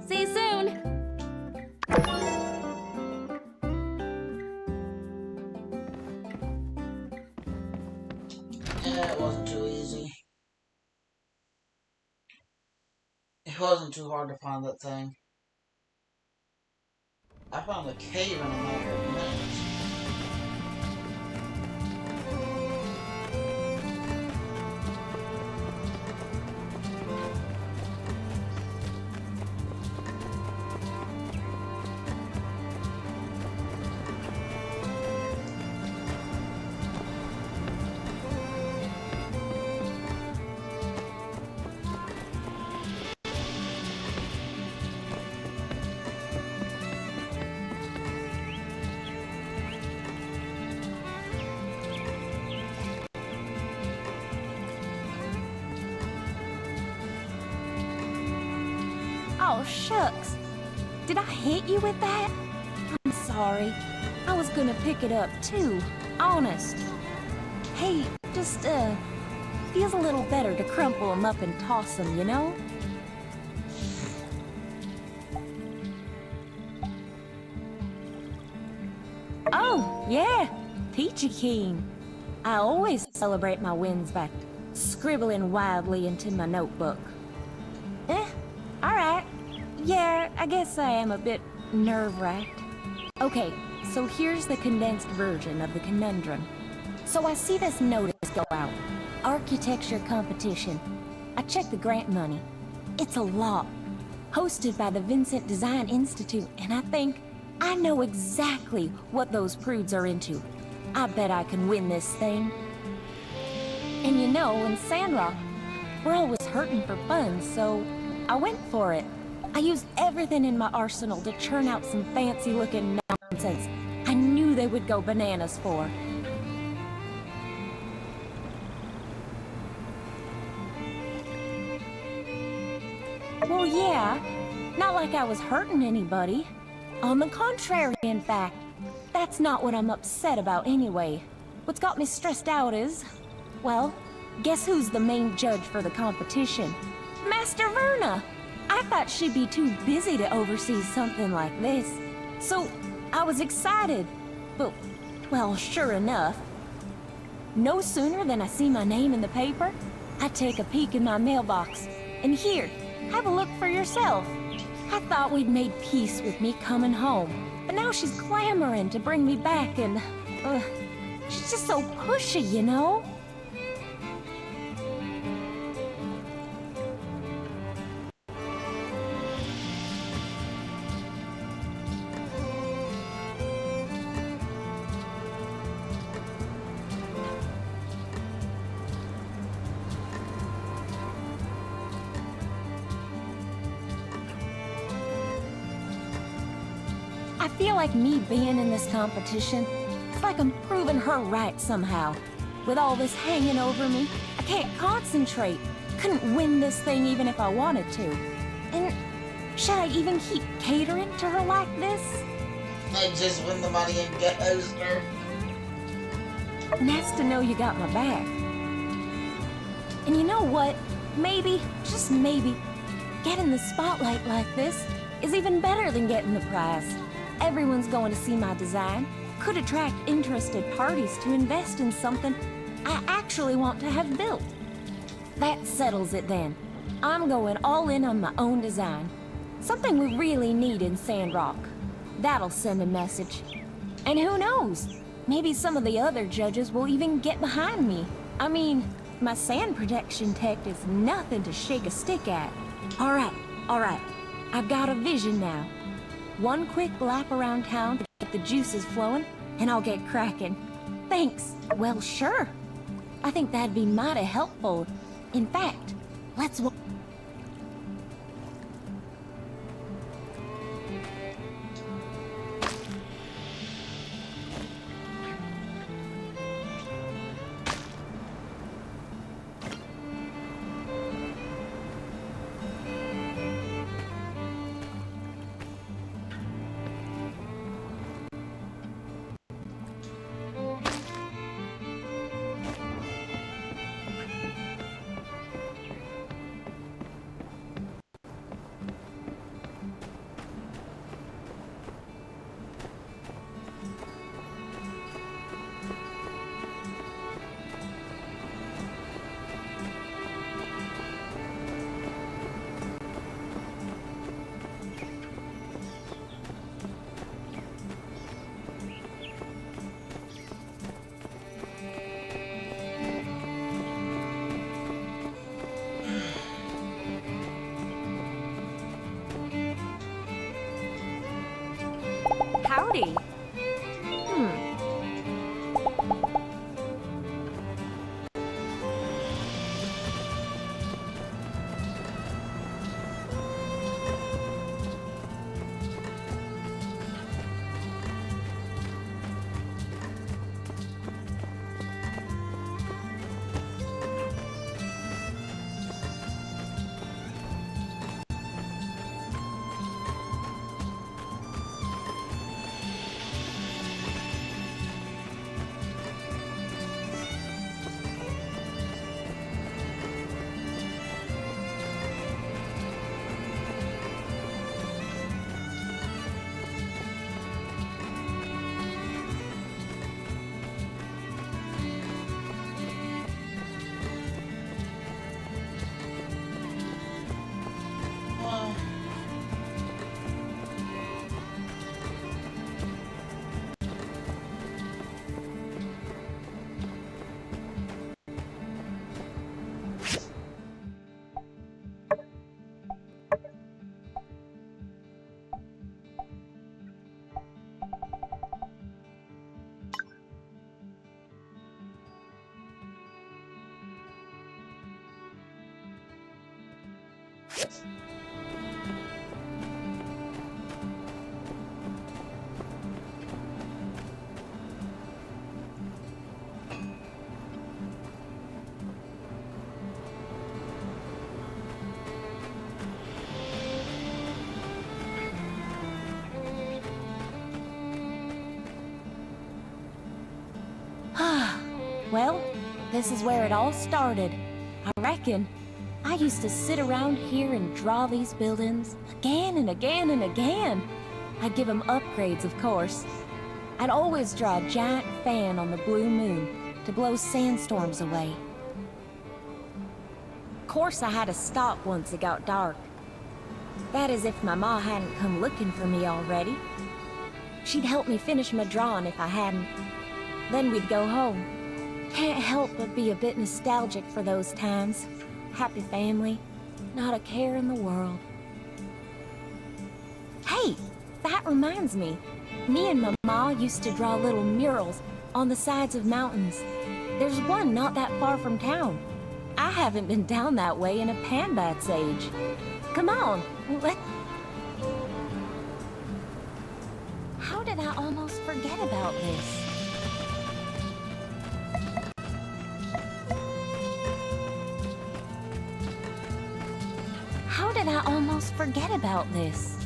See you soon! Yeah, it wasn't too easy. wasn't too hard to find that thing. I found the cave in a matter of minutes. Oh, shucks. Did I hit you with that? I'm sorry. I was gonna pick it up too. Honest. Hey, just, feels a little better to crumple them up and toss them, you know? Oh, yeah. Peachy Keen. I always celebrate my wins by scribbling wildly into my notebook. Alright. Yeah, I guess I am a bit nerve-wracked. Okay, so here's the condensed version of the conundrum. So I see this notice go out. Architecture competition. I checked the grant money. It's a lot. Hosted by the Vincent Design Institute, and I think I know exactly what those prudes are into. I bet I can win this thing. And you know, in Sandrock, we're always hurting for funds, so I went for it. I used everything in my arsenal to churn out some fancy-looking nonsense I knew they would go bananas for. Well, yeah, not like I was hurting anybody. On the contrary, in fact. That's not what I'm upset about anyway. What's got me stressed out is, well, guess who's the main judge for the competition? Master Verna! I thought she'd be too busy to oversee something like this. So, I was excited. But, well, sure enough, no sooner than I see my name in the paper, I take a peek in my mailbox. And here, have a look for yourself. I thought we'd made peace with me coming home. But now she's clamoring to bring me back and, she's just so pushy, you know? I feel like me being in this competition, it's like I'm proving her right somehow. With all this hanging over me, I can't concentrate. Couldn't win this thing even if I wanted to. And should I even keep catering to her like this? I just win the money and get her. Nice to know you got my back. And you know what? Maybe, just maybe, getting the spotlight like this is even better than getting the prize. Everyone's going to see my design. Could attract interested parties to invest in something I actually want to have built. That settles it then. I'm going all in on my own design. Something we really need in Sandrock. That'll send a message. And who knows? Maybe some of the other judges will even get behind me. I mean, my sand protection tech is nothing to shake a stick at. All right. I've got a vision now. One quick lap around town to get the juices flowing, and I'll get cracking. Thanks. Well, sure. I think that'd be mighty helpful. In fact, let's walk. Well, this is where it all started. I reckon. I used to sit around here and draw these buildings again and again and again. I'd give them upgrades, of course. I'd always draw a giant fan on the blue moon to blow sandstorms away. Of course, I had to stop once it got dark. That is if my ma hadn't come looking for me already. She'd help me finish my drawing if I hadn't. Then we'd go home. Can't help but be a bit nostalgic for those times. Happy family, not a care in the world. Hey, that reminds me. Me and my ma used to draw little murals on the sides of mountains. There's one not that far from town. I haven't been down that way in a Panbat's age. Come on, How did I almost forget about this? How did I almost forget about this?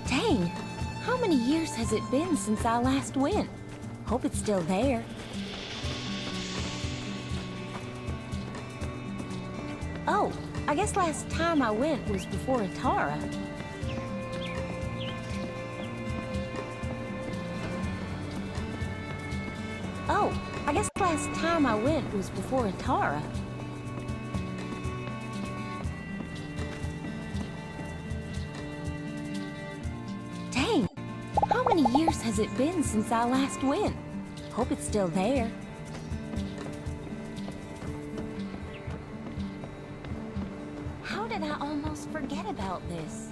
Dang, how many years has it been since I last went? Hope it's still there. Oh, I guess last time I went was before Atara. Oh, I guess last time I went was before Atara. Dang, how many years has it been since I last went? Hope it's still there. How did I almost forget about this?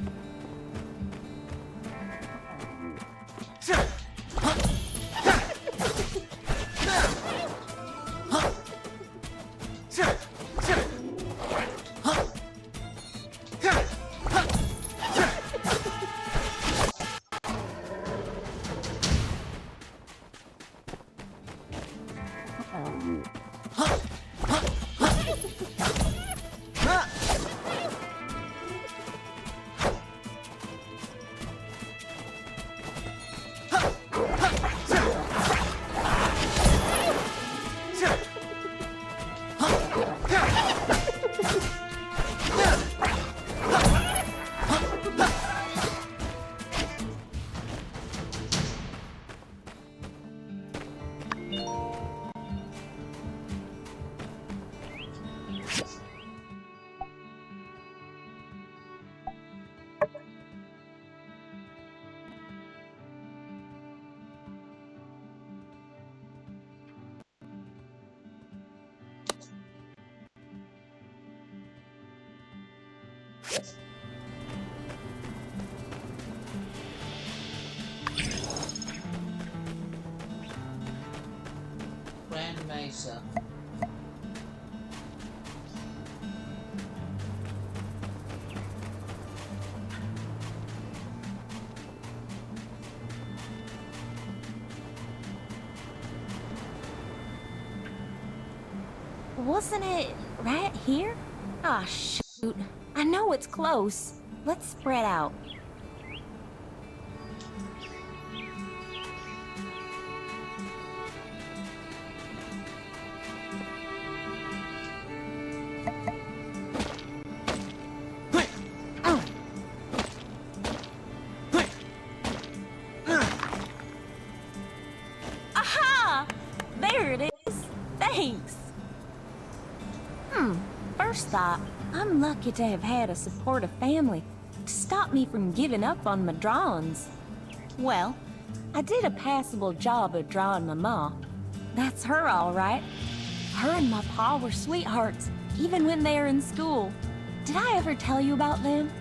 Grand Mesa. Wasn't it right here? Ah, shoot. I know it's close. Let's spread out. Aha! There it is. Thanks. First thought, I'm lucky to have had a supportive family to stop me from giving up on my drawings. Well, I did a passable job of drawing my ma. That's her, all right. Her and my pa were sweethearts, even when they were in school. Did I ever tell you about them?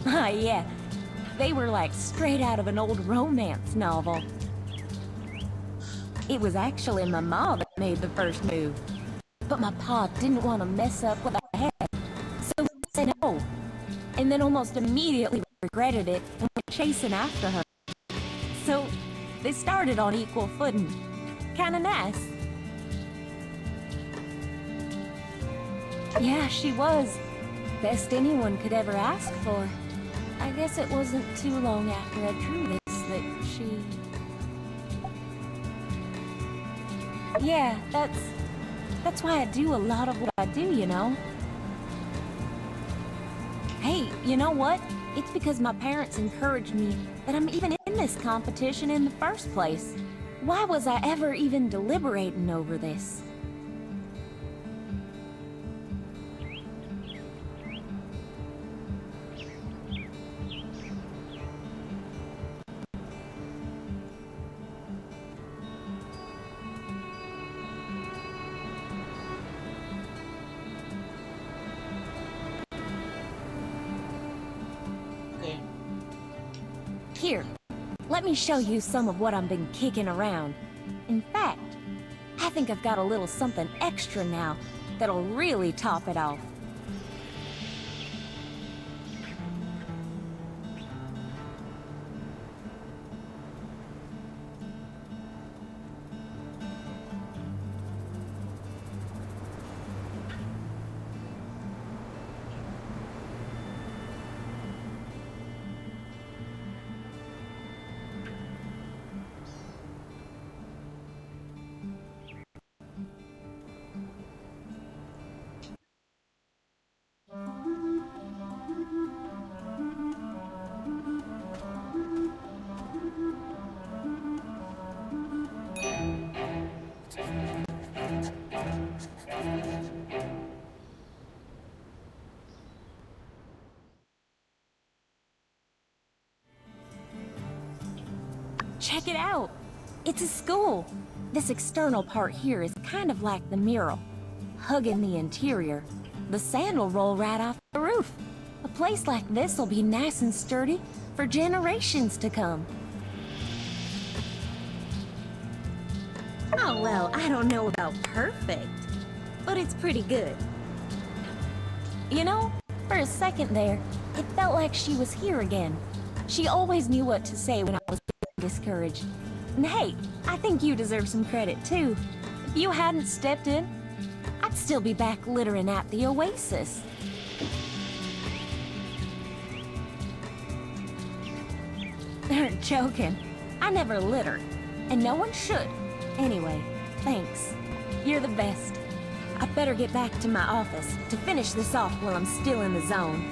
Ah, yeah. They were like straight out of an old romance novel. It was actually my mom that made the first move. But my pa didn't want to mess up what I had, so he said no. And then almost immediately regretted it and went chasing after her. So they started on equal footing. Kinda nice. Yeah, she was. Best anyone could ever ask for. I guess it wasn't too long after I drew this that she... Yeah, that's why I do a lot of what I do, you know? Hey, you know what? It's because my parents encouraged me that I'm even in this competition in the first place. Why was I ever even deliberating over this? Here, let me show you some of what I've been kicking around. In fact, I think I've got a little something extra now that'll really top it off. Check it out! It's a school! This external part here is kind of like the mural, hugging the interior. The sand will roll right off the roof. A place like this will be nice and sturdy for generations to come. Oh well, I don't know about perfect, but it's pretty good. You know, for a second there, it felt like she was here again. She always knew what to say when I was discouraged. And hey, I think you deserve some credit too. If you hadn't stepped in, I'd still be back littering at the oasis. Aren't joking. I never litter, and no one should. Anyway, thanks. You're the best. I better get back to my office to finish this off while I'm still in the zone.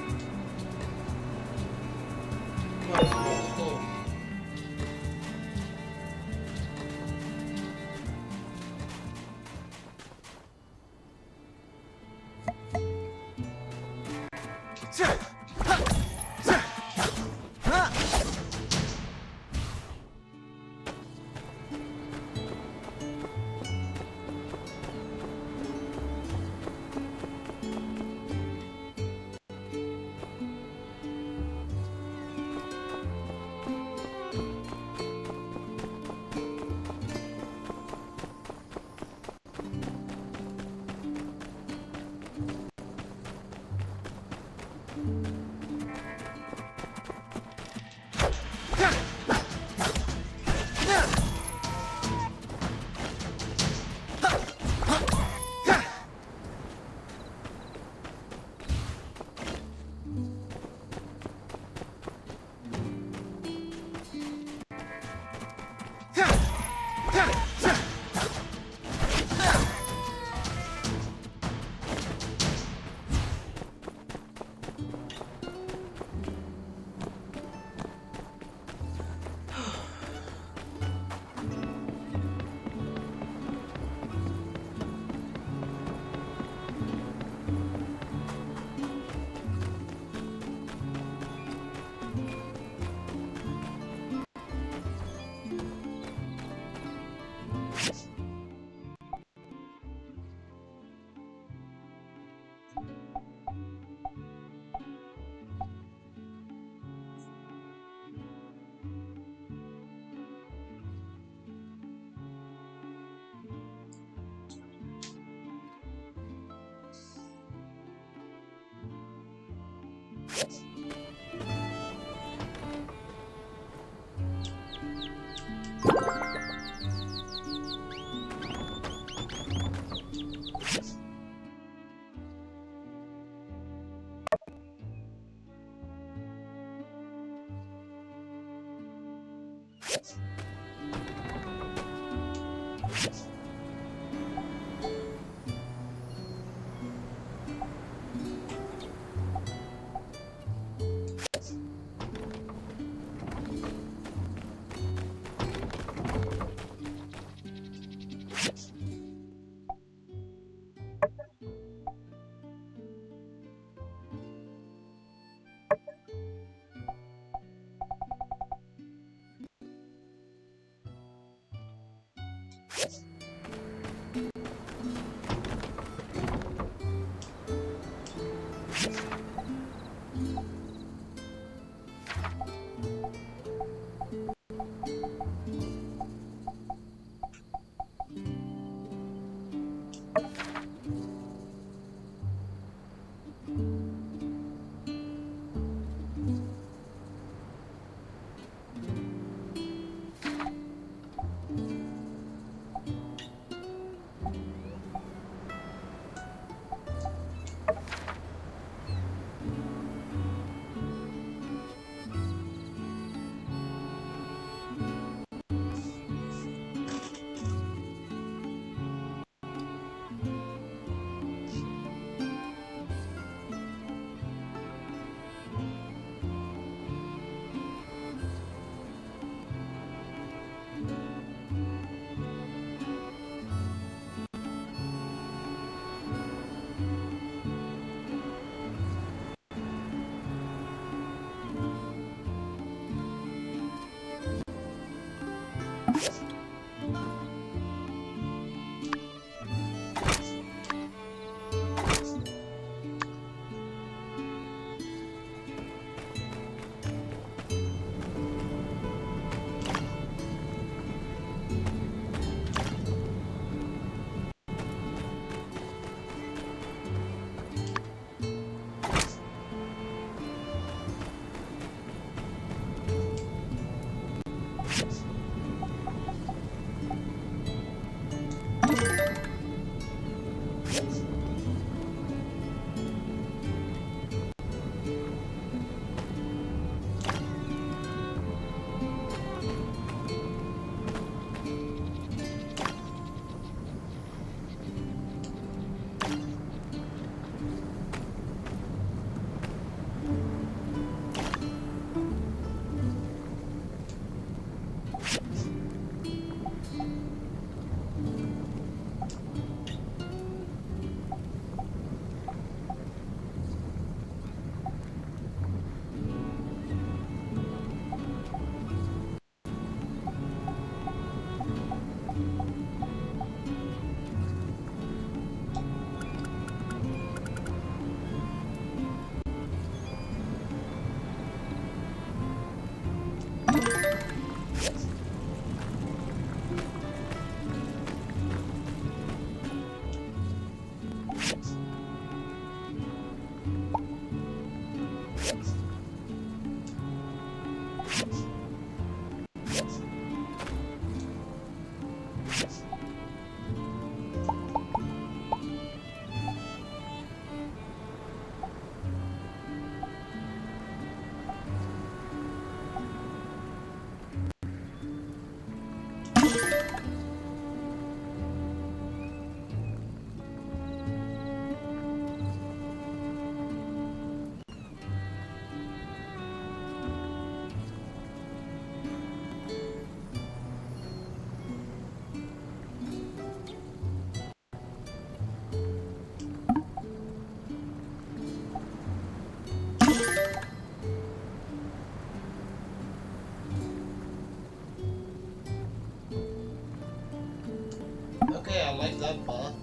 Okay, I like that part.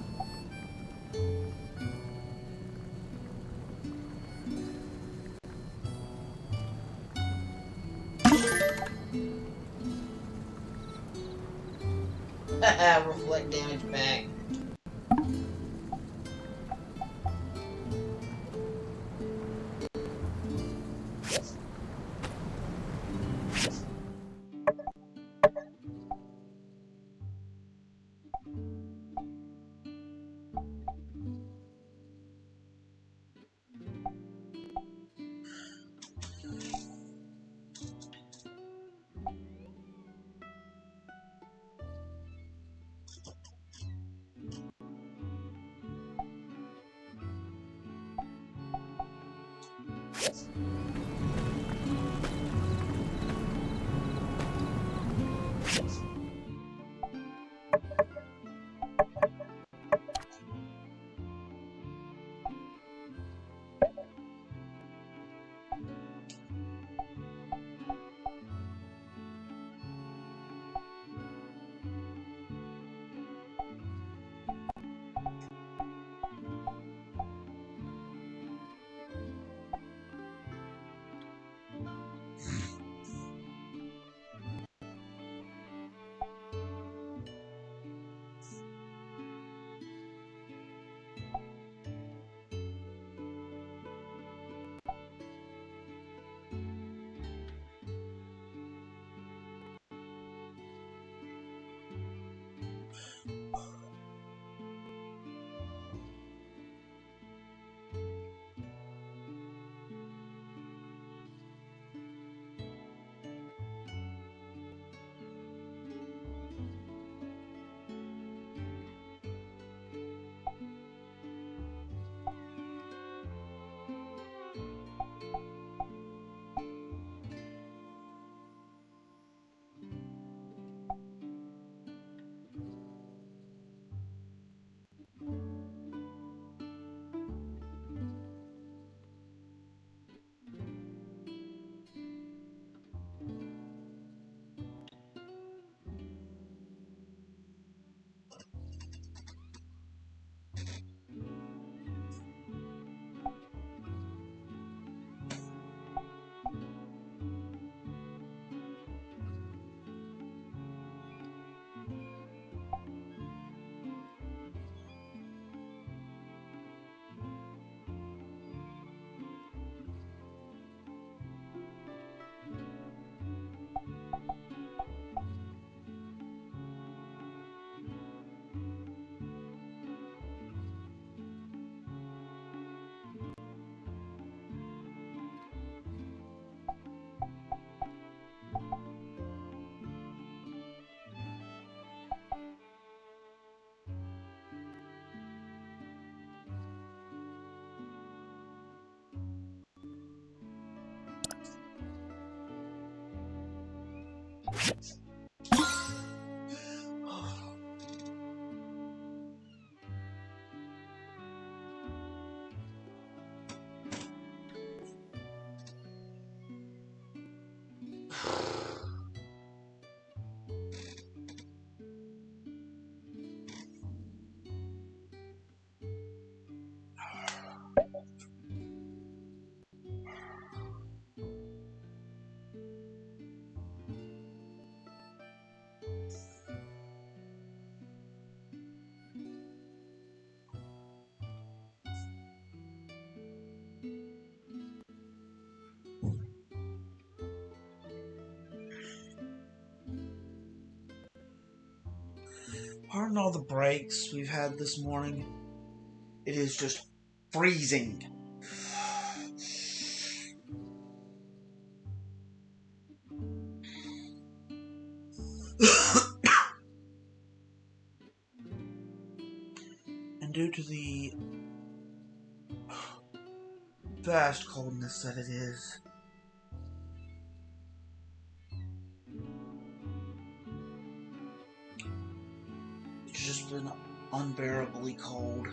Reflect damage back. Pardon all the breaks we've had this morning. It is just freezing. And due to the vast coldness that it is, it's just been unbearably cold.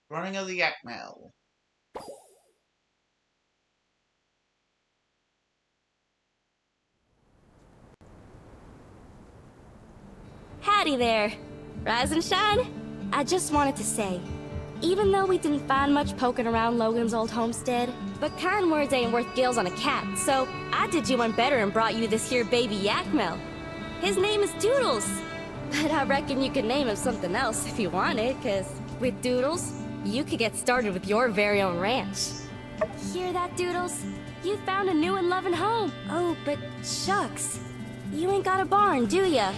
Running of the Yakmel. Howdy there. Rise and shine. I just wanted to say, even though we didn't find much poking around Logan's old homestead, but kind words ain't worth gills on a cat, so I did you one better and brought you this here baby Yakmel. His name is Doodles, but I reckon you could name him something else if you wanted, cause with Doodles, you could get started with your very own ranch. Hear that, Doodles? You found a new and loving home. Oh, but shucks. You ain't got a barn, do ya?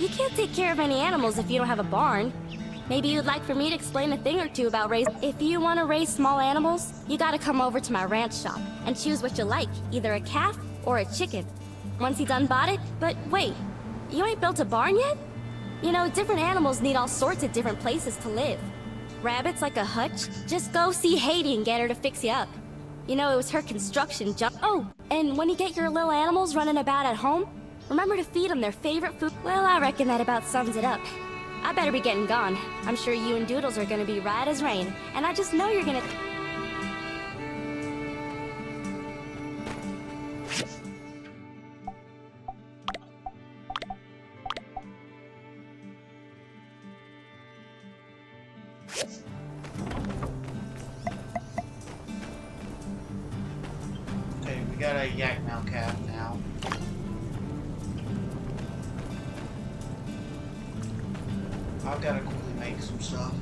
You can't take care of any animals if you don't have a barn. Maybe you'd like for me to explain a thing or two about raising. If you want to raise small animals, you gotta come over to my ranch shop and choose what you like, either a calf or a chicken. Once you done bought it, but wait, you ain't built a barn yet? You know, different animals need all sorts of different places to live. Rabbits like a hutch? Just go see Haiti and get her to fix you up. You know, it was her construction job. Oh, and when you get your little animals running about at home, remember to feed them their favorite food. Well, I reckon that about sums it up. I better be getting gone. I'm sure you and Doodles are gonna be right as rain, and I just know you're gonna... Okay, we got a Yakmel calf now. I've gotta quickly make some stuff.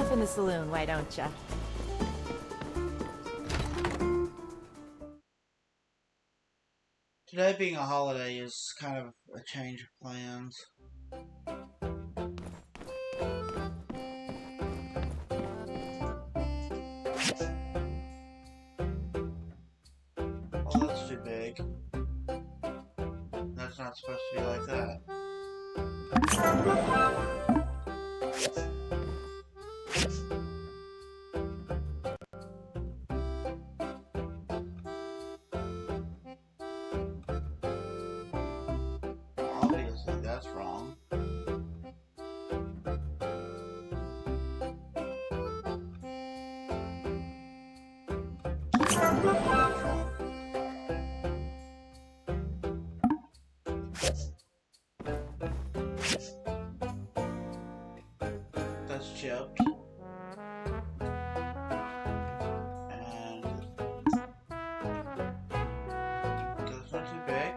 off in the saloon, why don't ya? Today being a holiday is kind of a change of plans. Oh, that's too big. That's not supposed to be like that. Obviously, that's wrong. That's chipped. And that's not too big.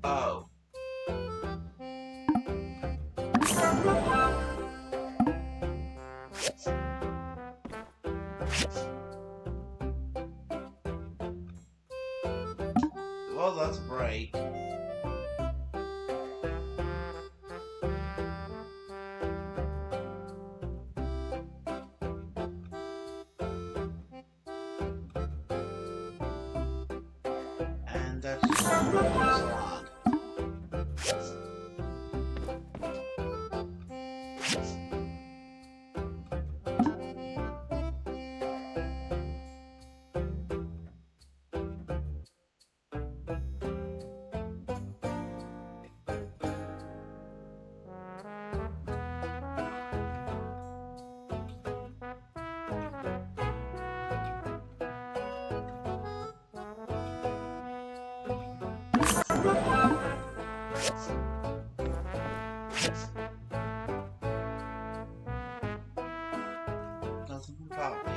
Oh. Well, that's great. And that's salon. Nothing about you.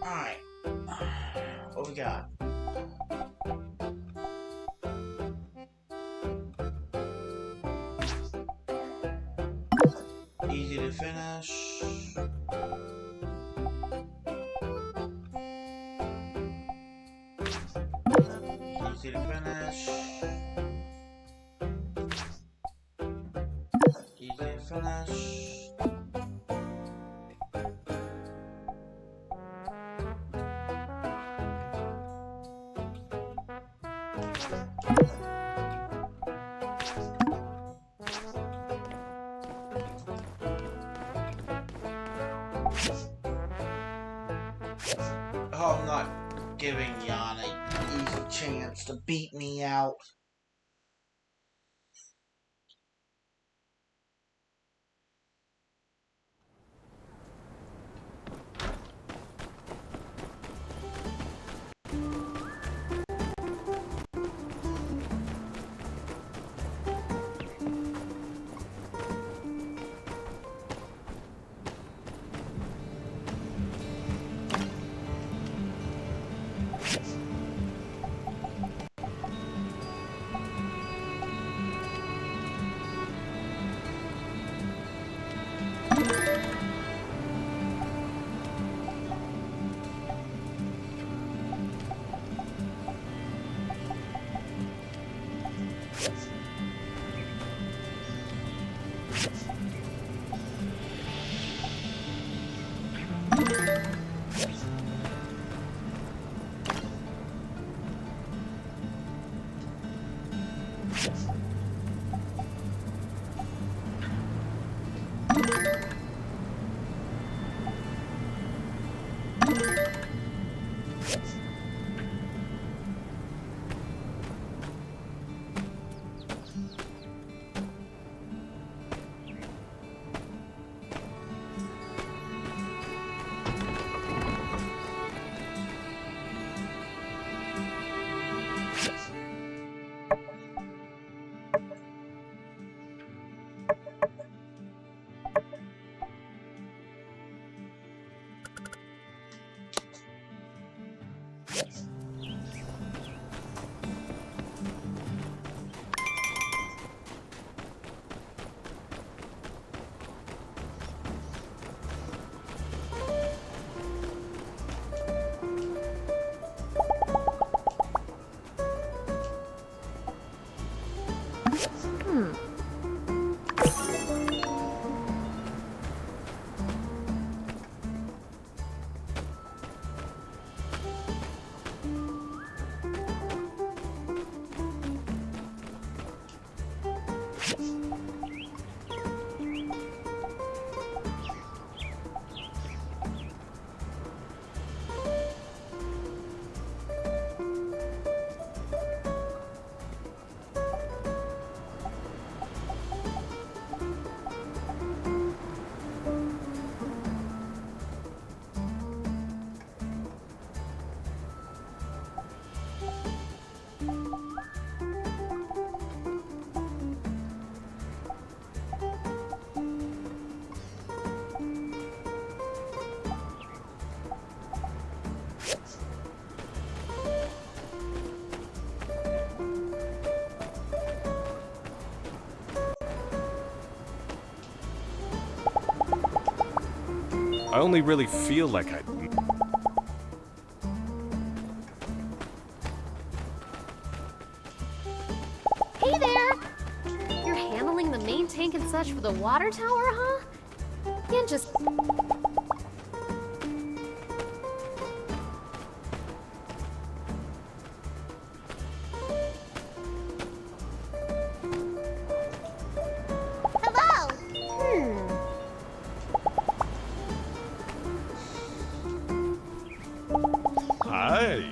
Alright. What we got? Easy to finish. Easy to finish. Easy to finish. Oh, I'm not giving Jan an easy chance to beat me out. I only really feel like I... Hey there! You're handling the main tank and such for the water tower, huh? Can't just... Hello! Hi.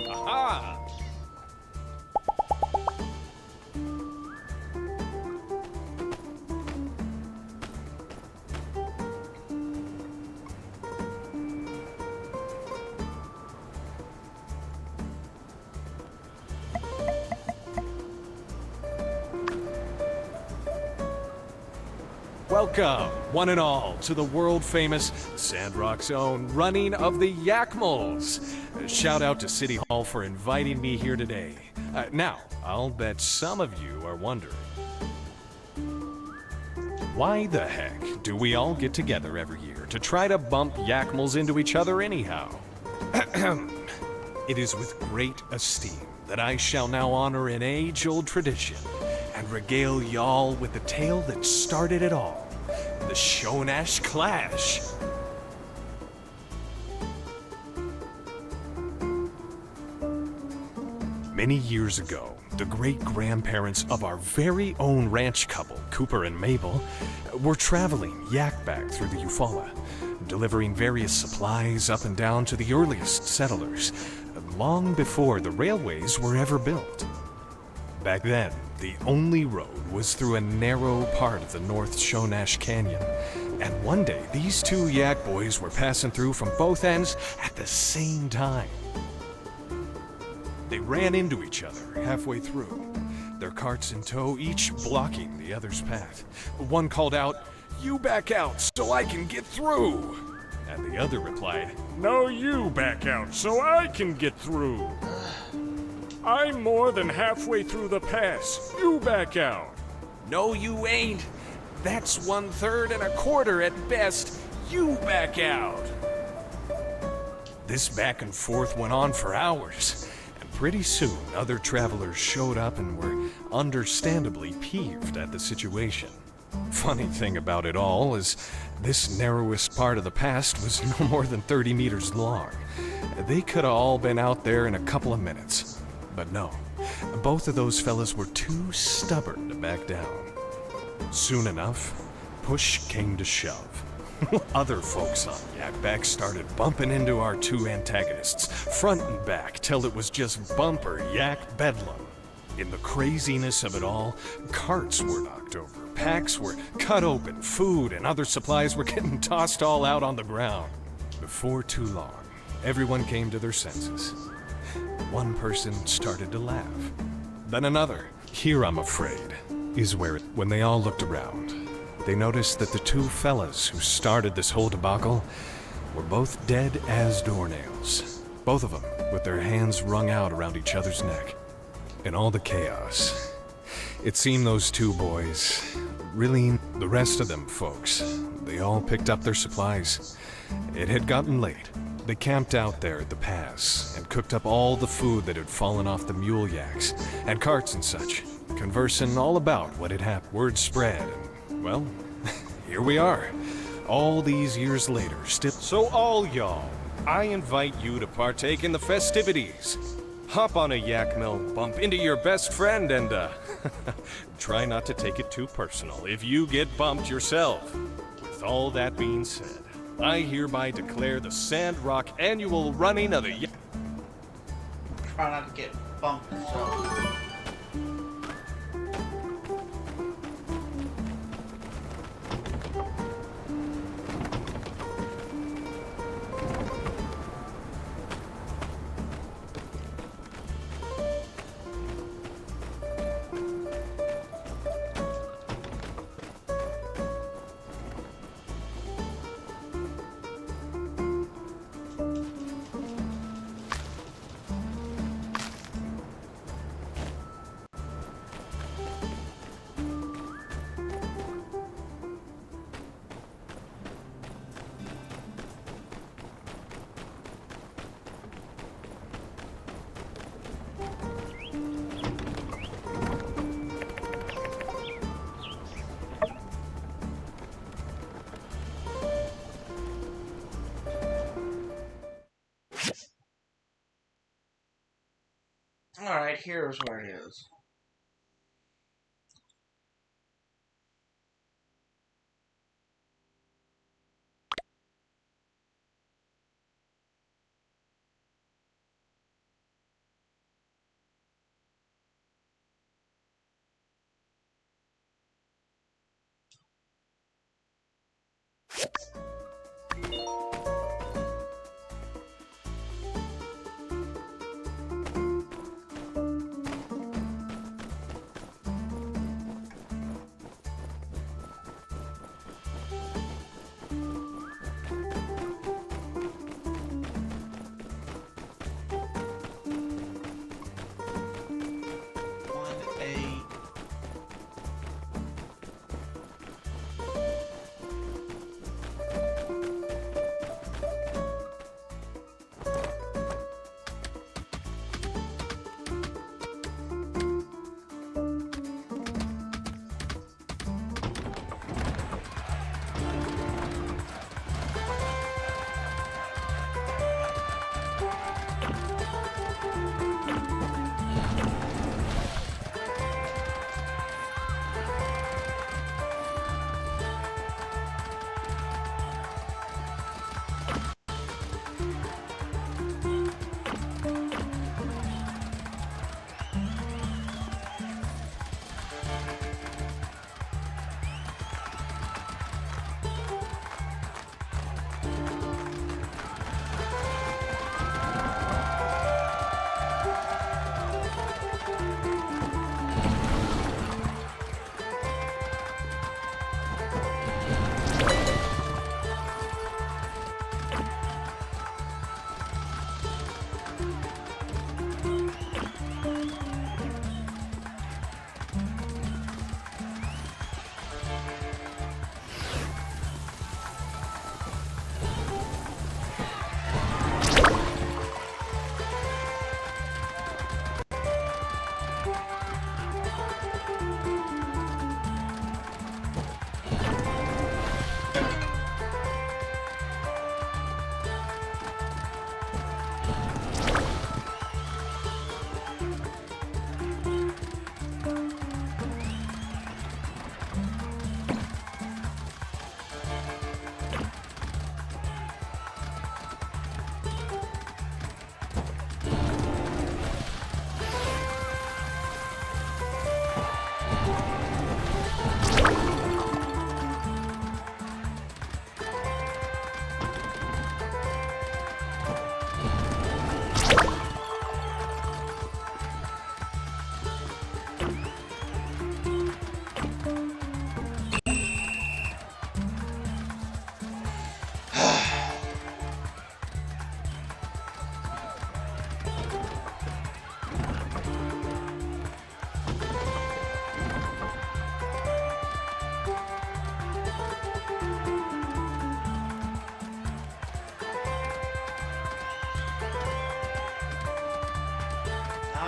Aha! Welcome, one and all, to the world-famous Sandrock's own running of the Yakmals. Shout out to City Hall for inviting me here today. Now, I'll bet some of you are wondering, why the heck do we all get together every year to try to bump Yakmals into each other anyhow? It is with great esteem that I shall now honor an age-old tradition and regale y'all with the tale that started it all, the Shonash Clash. Many years ago, the great-grandparents of our very own ranch couple, Cooper and Mabel, were traveling yak-back through the Eufaula, delivering various supplies up and down to the earliest settlers, long before the railways were ever built. Back then, the only road was through a narrow part of the North Shonash Canyon, and one day these two yak boys were passing through from both ends at the same time. They ran into each other halfway through, their carts in tow, each blocking the other's path. One called out, "You back out so I can get through!" And the other replied, "No, you back out so I can get through. I'm more than halfway through the pass. You back out." "No, you ain't. That's 1/3 and 1/4 at best. You back out." This back and forth went on for hours. Pretty soon, other travelers showed up and were understandably peeved at the situation. Funny thing about it all is this narrowest part of the pass was no more than 30 meters long. They could have all been out there in a couple of minutes. But no, both of those fellas were too stubborn to back down. Soon enough, push came to shove. Other folks on Yakback started bumping into our two antagonists, front and back, till it was just bumper yak bedlam. In the craziness of it all, carts were knocked over, packs were cut open, food and other supplies were getting tossed all out on the ground. Before too long, everyone came to their senses. One person started to laugh, then another. Here, I'm afraid, is where when they all looked around, they noticed that the two fellas who started this whole debacle were both dead as doornails. Both of them with their hands wrung out around each other's neck. In all the chaos, it seemed those two boys, really the rest of them folks, they all picked up their supplies. It had gotten late. They camped out there at the pass and cooked up all the food that had fallen off the mule yaks and carts and such, conversing all about what had happened. Word spread. Well, here we are, all these years later, still. So all y'all, I invite you to partake in the festivities. Hop on a yak mill, bump into your best friend, and try not to take it too personal if you get bumped yourself. With all that being said, I hereby declare the Sandrock annual running of the Try not to get bumped yourself. here is where it is.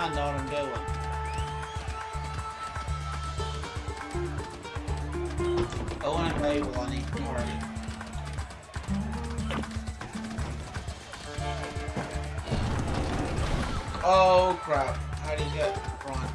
I know what I'm doing. Oh, and I'm able, I need to target. Oh crap. How do you get front?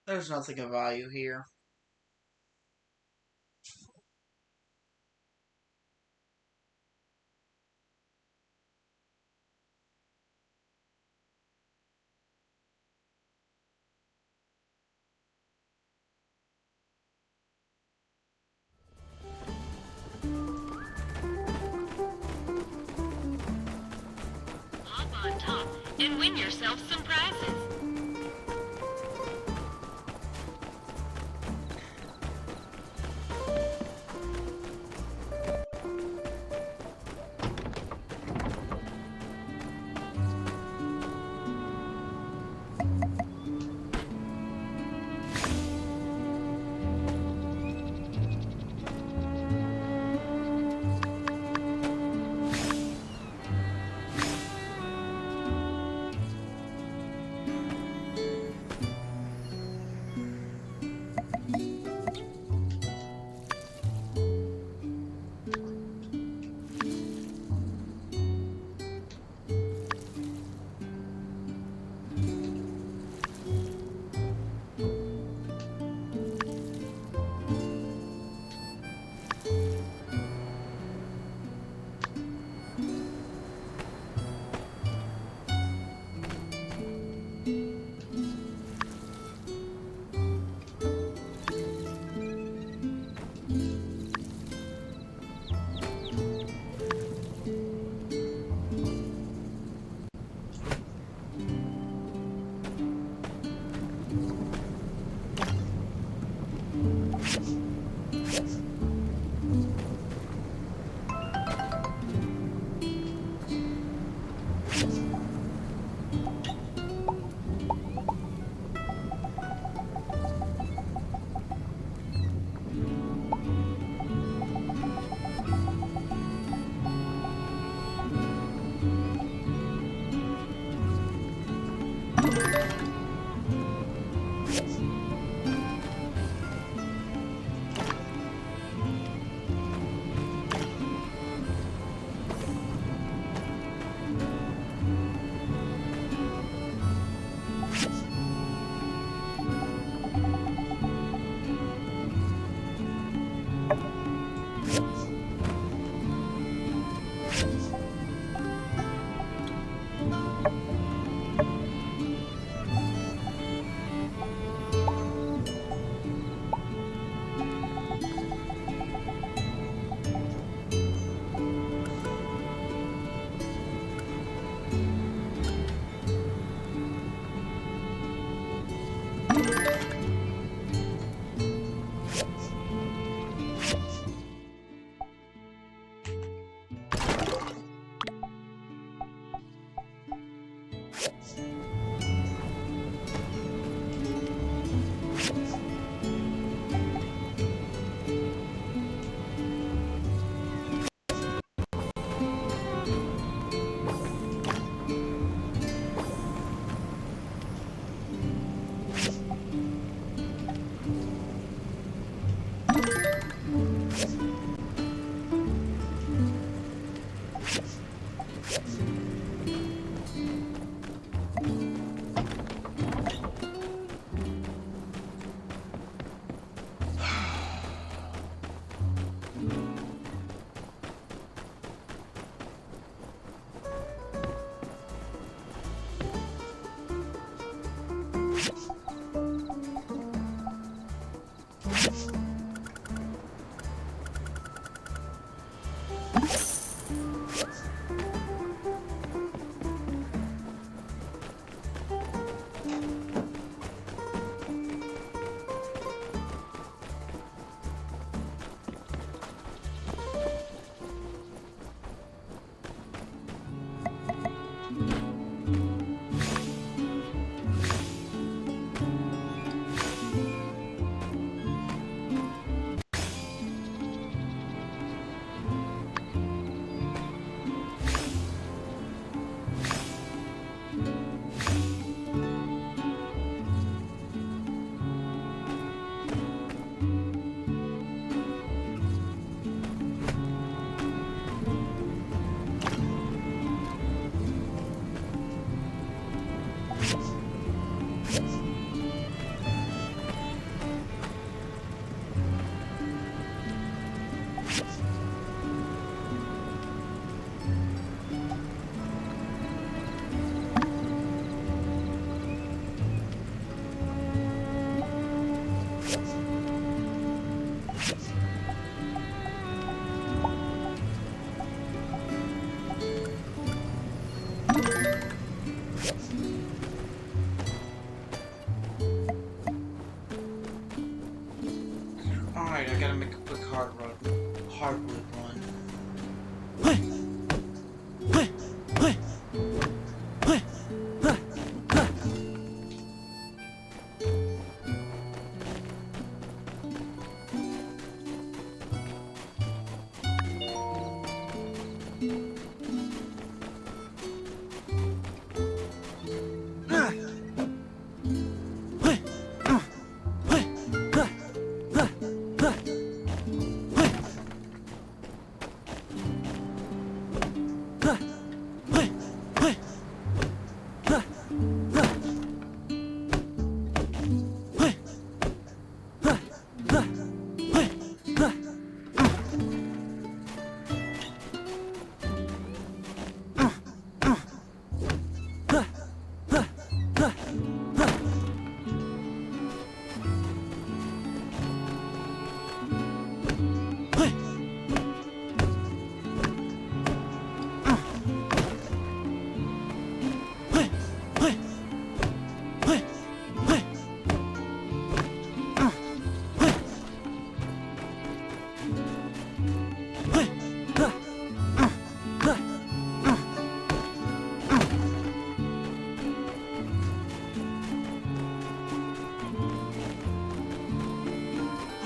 There's nothing of value here. Hop on top and win yourself some prizes.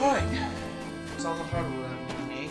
Alright, it's all the hardware I'm gonna need.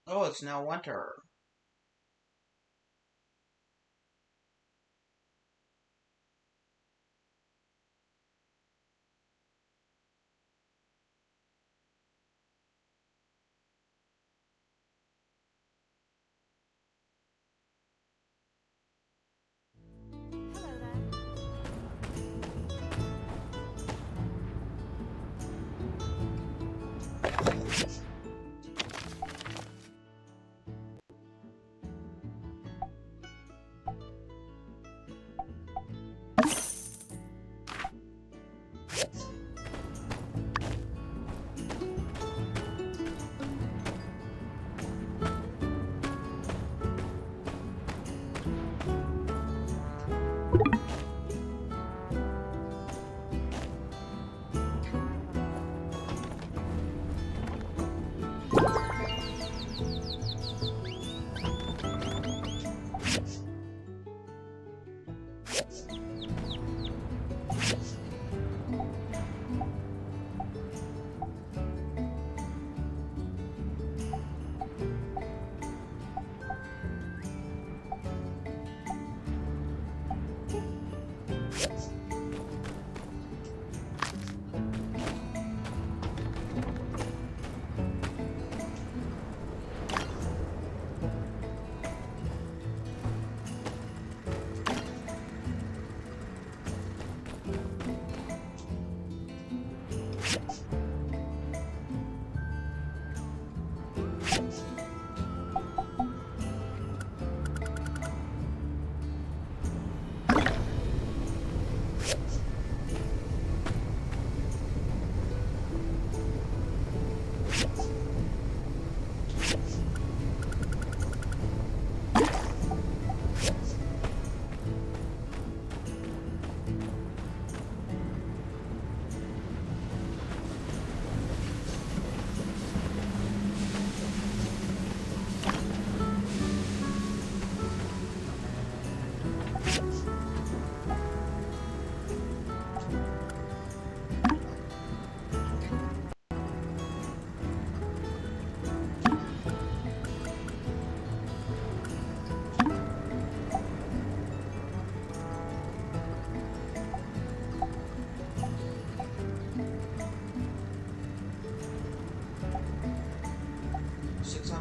Oh, it's now winter.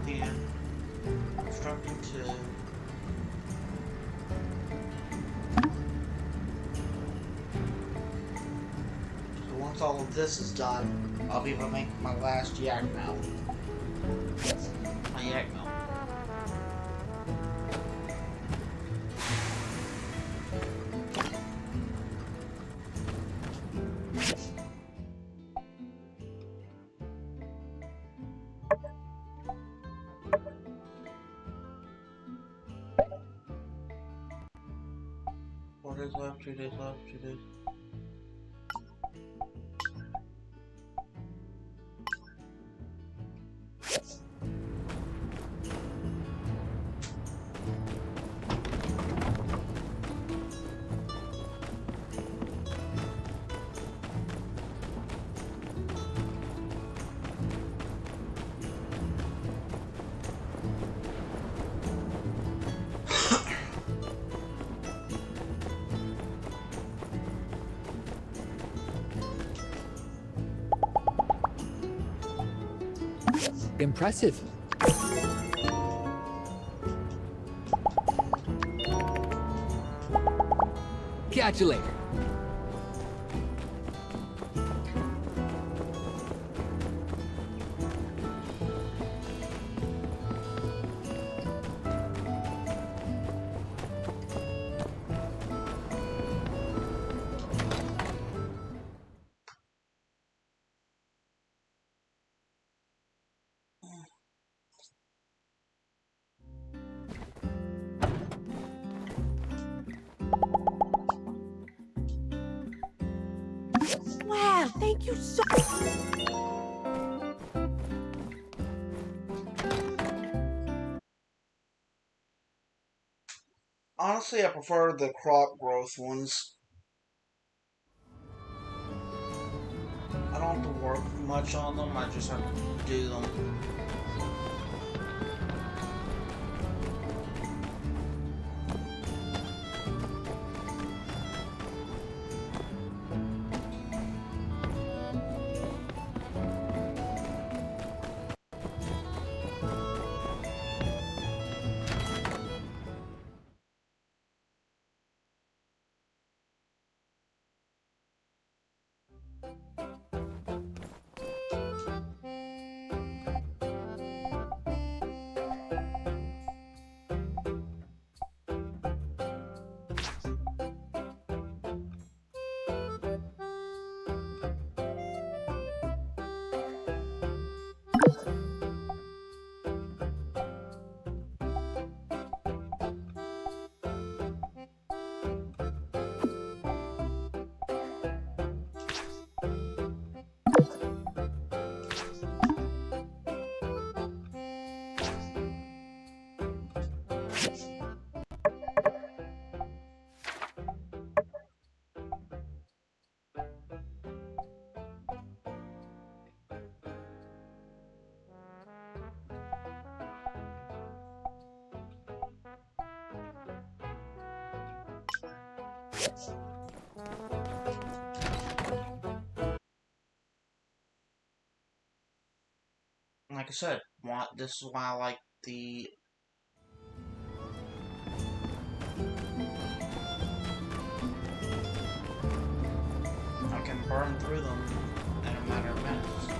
hand, constructing 2. once all of this is done, I'll be able to make my last yak mount. My yak mount. Days left, 2 days left, 2 days. Impressive. Catch you later. Wow, thank you so Honestly, I prefer the crop growth ones. I don't have to work much on them, I just have to do them. Like I said, this is why I like the I can burn through them in a matter of minutes.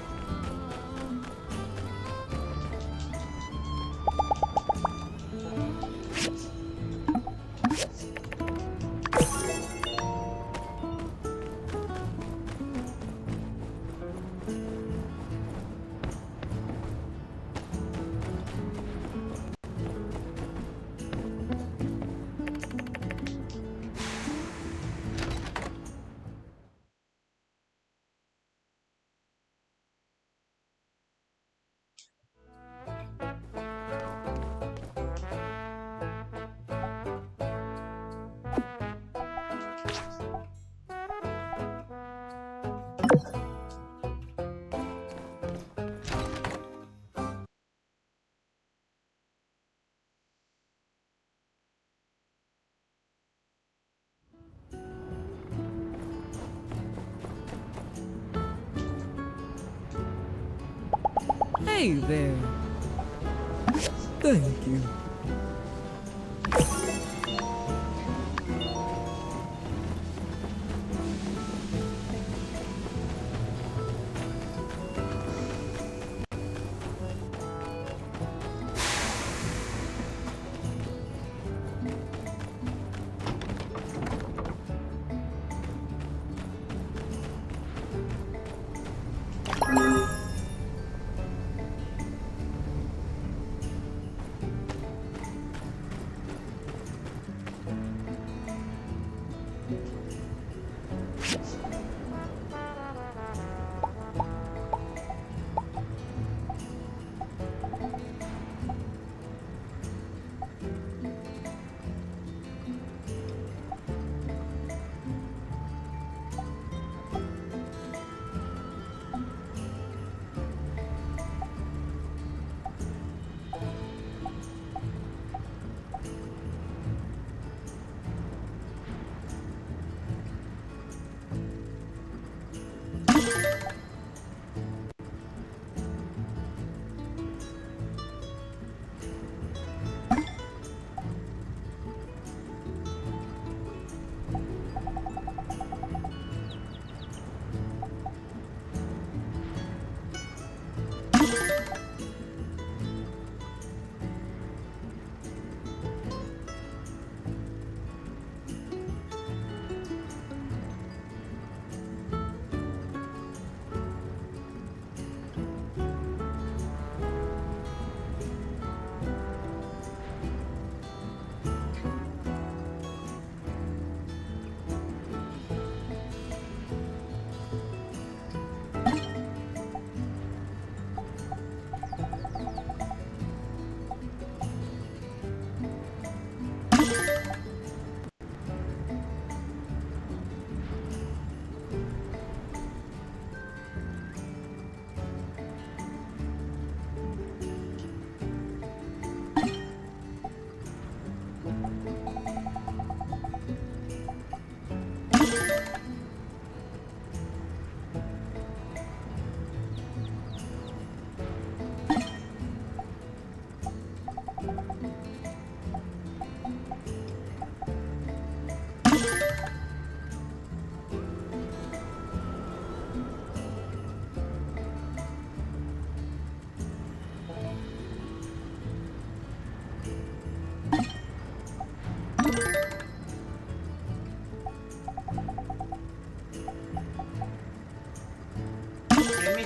Hey there. Thank you.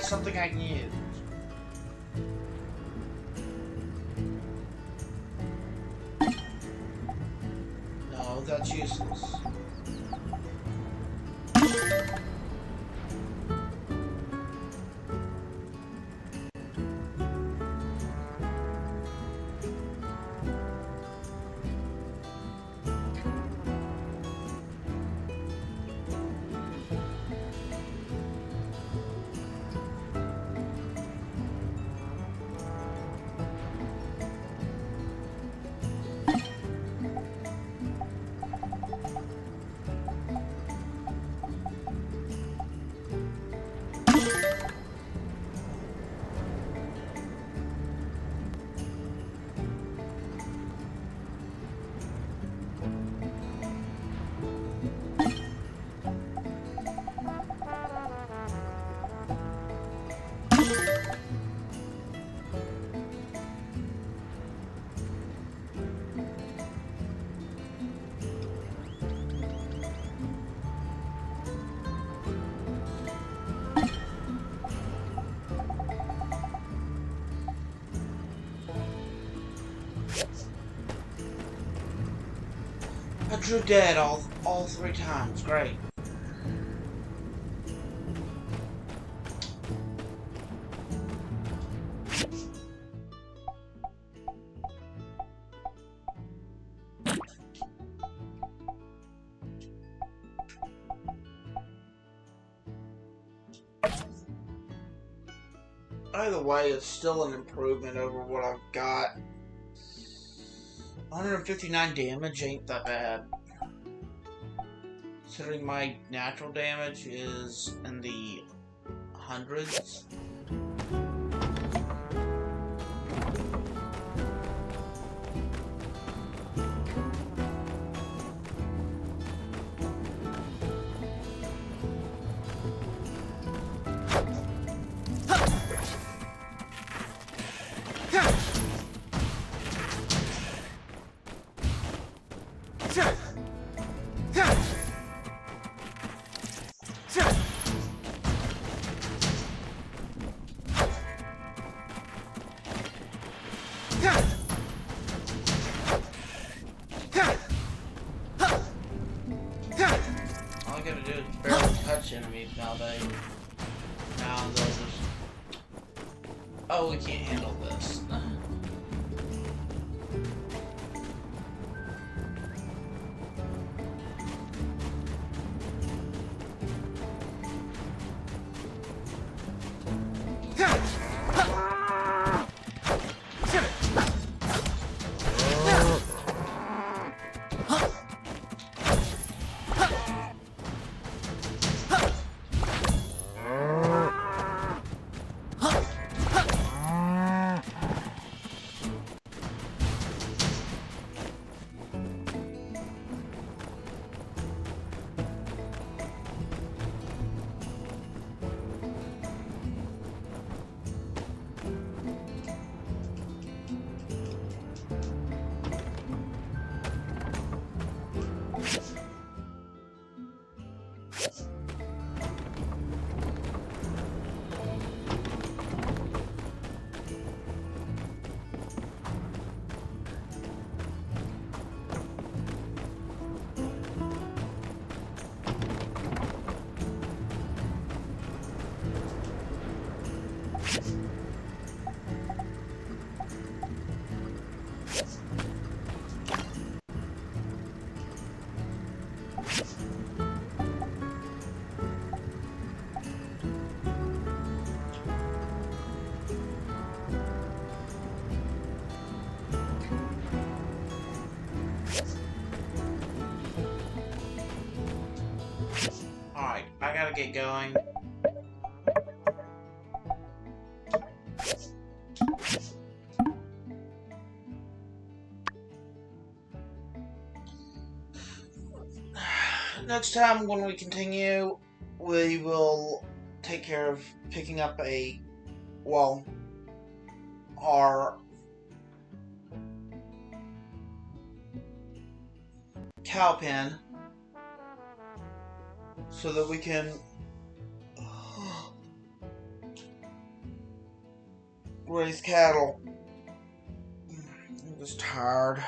least something I can use. No, that's useless. I drew dead all 3 times. Great. Either way, it's still an improvement over what I've got. 159 damage ain't that bad. Considering my natural damage is in the hundreds. All I gotta do is barely touch enemies nowadays. Now they'll just... Oh, we can't handle this. Alright, I gotta get going. Next time when we continue, we will take care of picking up our cow pen so that we can raise cattle. I'm just tired.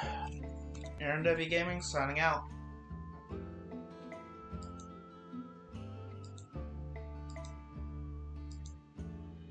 Aaron W Gaming signing out.